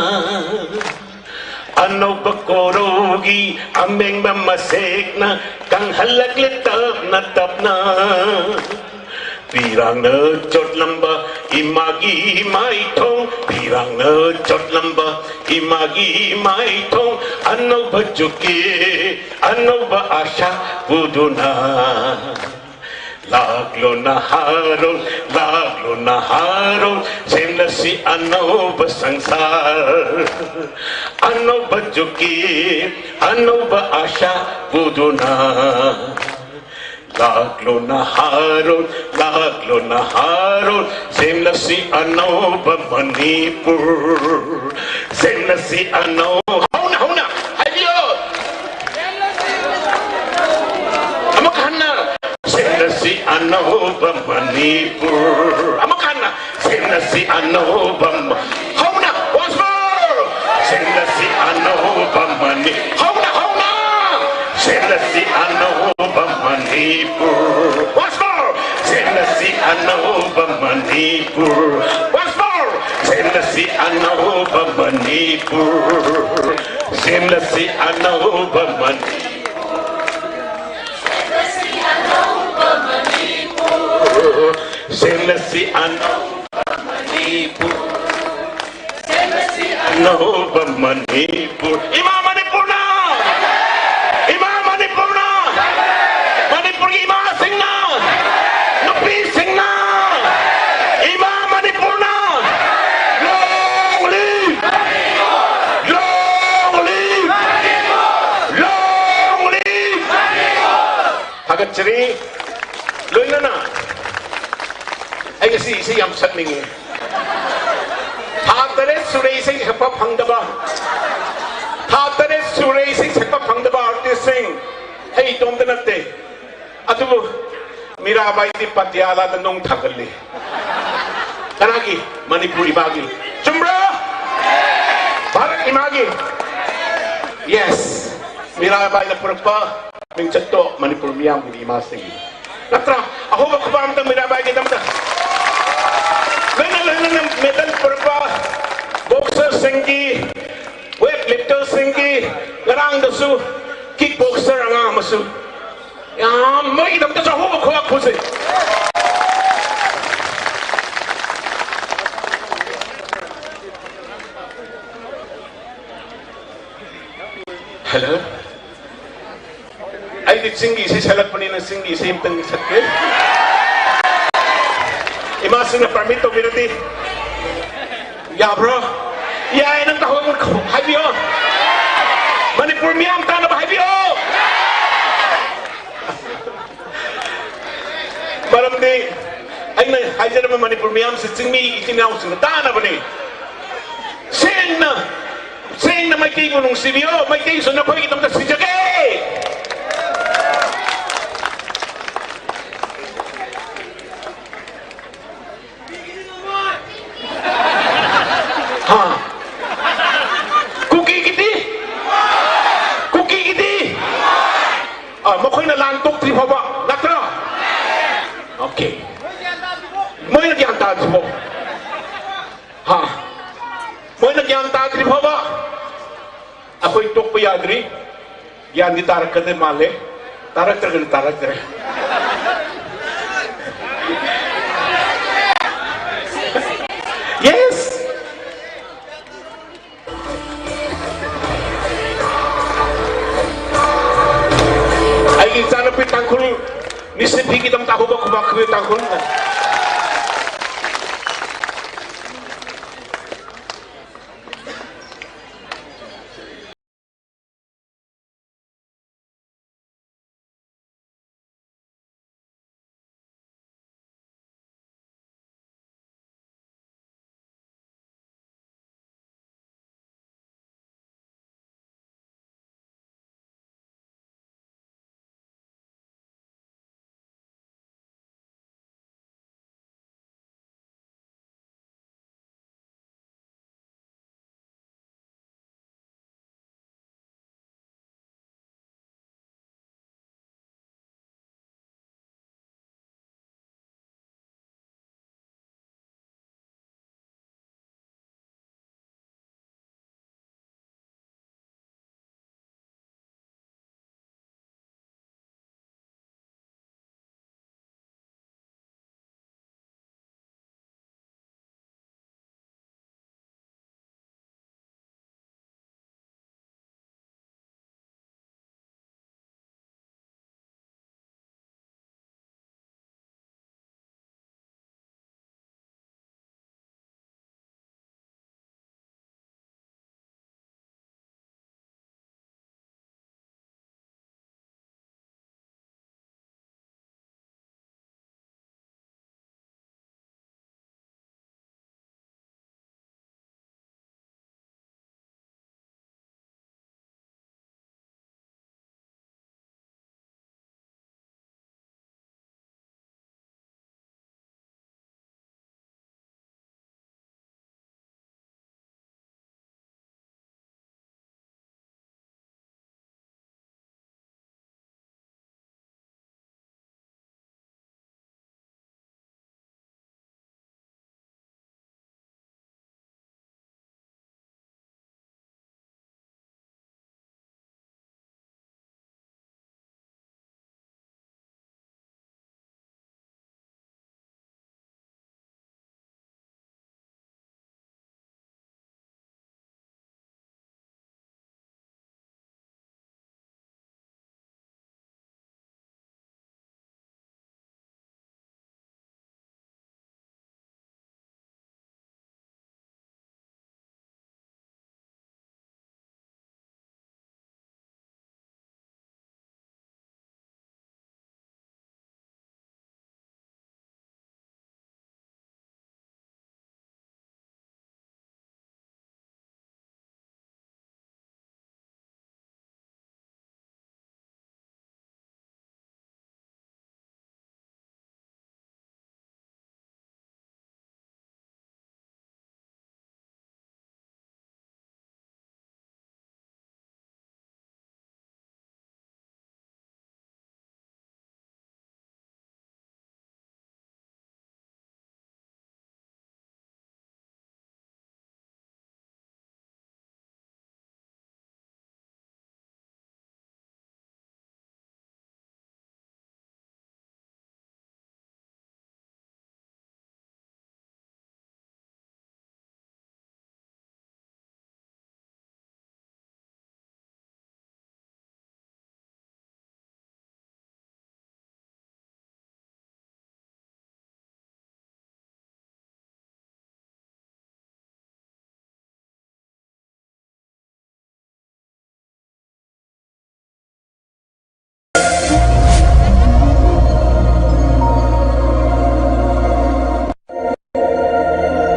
ano ba korogi ameng mamasekna, kang halakle tap na, pirang na jot lamba imagi mai thong pirang na jot lamba imagi mai thong ano ba asha buduna laglo na harol semna si ano ba sangsar ano ba juki ano ba asha buduna laglo na harol semna si ano ba Manipur semna si ano hauna hayo amakana semna si ano ba Manipur amakana semna si ano ba hauna once more semna si ano ba Manipur hauna semna si ano ba Manipur once more semna si ano ba Manipur once more semna si ano ba Manipur semna si ano ba Manipur semna si ano ba Manipur semna si ano ba Manipur Ima Manipur na Manipur Ima sing na Nupi sing na Ima Manipur na long live hagat chiri loy na ay kasi isi yam sat ningi Thatare Surey Singh Sakpa Phangdaba Thatare Surey Singh Sakpa Phangdaba artist sing hey tom de natte atu Mirabai di Patiala da nong thagalli kanagi Manipuri bagi chumbra Bharat imagi yes Mirabai na purpa ming chatto Manipur miyam di masing natra aho ba khubam ta Mirabai di damta Lena medal purpa boxer singgi weightlifter singgi garang dasu kickboxer anga masu ya mai dam ta ho ko ko se hello ai dik singgi se salat panina singgi se imtang sakke imasuna permit to birati ya bro ya enang tahu ko habiyo Manipur miyam ta na ba habiyo baram de ai na hajar ma Manipur miyam se singmi itinaw su ta na bani sen na mai ti gunung sibiyo mai ti so na phoi tam ta sijake ha cookie giti makhoi na lan tok tri phaba natra okay moi na gyan ta tri phaba ha moi na gyan ta tri phaba akoi tok pa yadri gyan di tarak ka de male tarak tre yes ay sana pitangkul ni sepi kita tahu ba kubak tangkul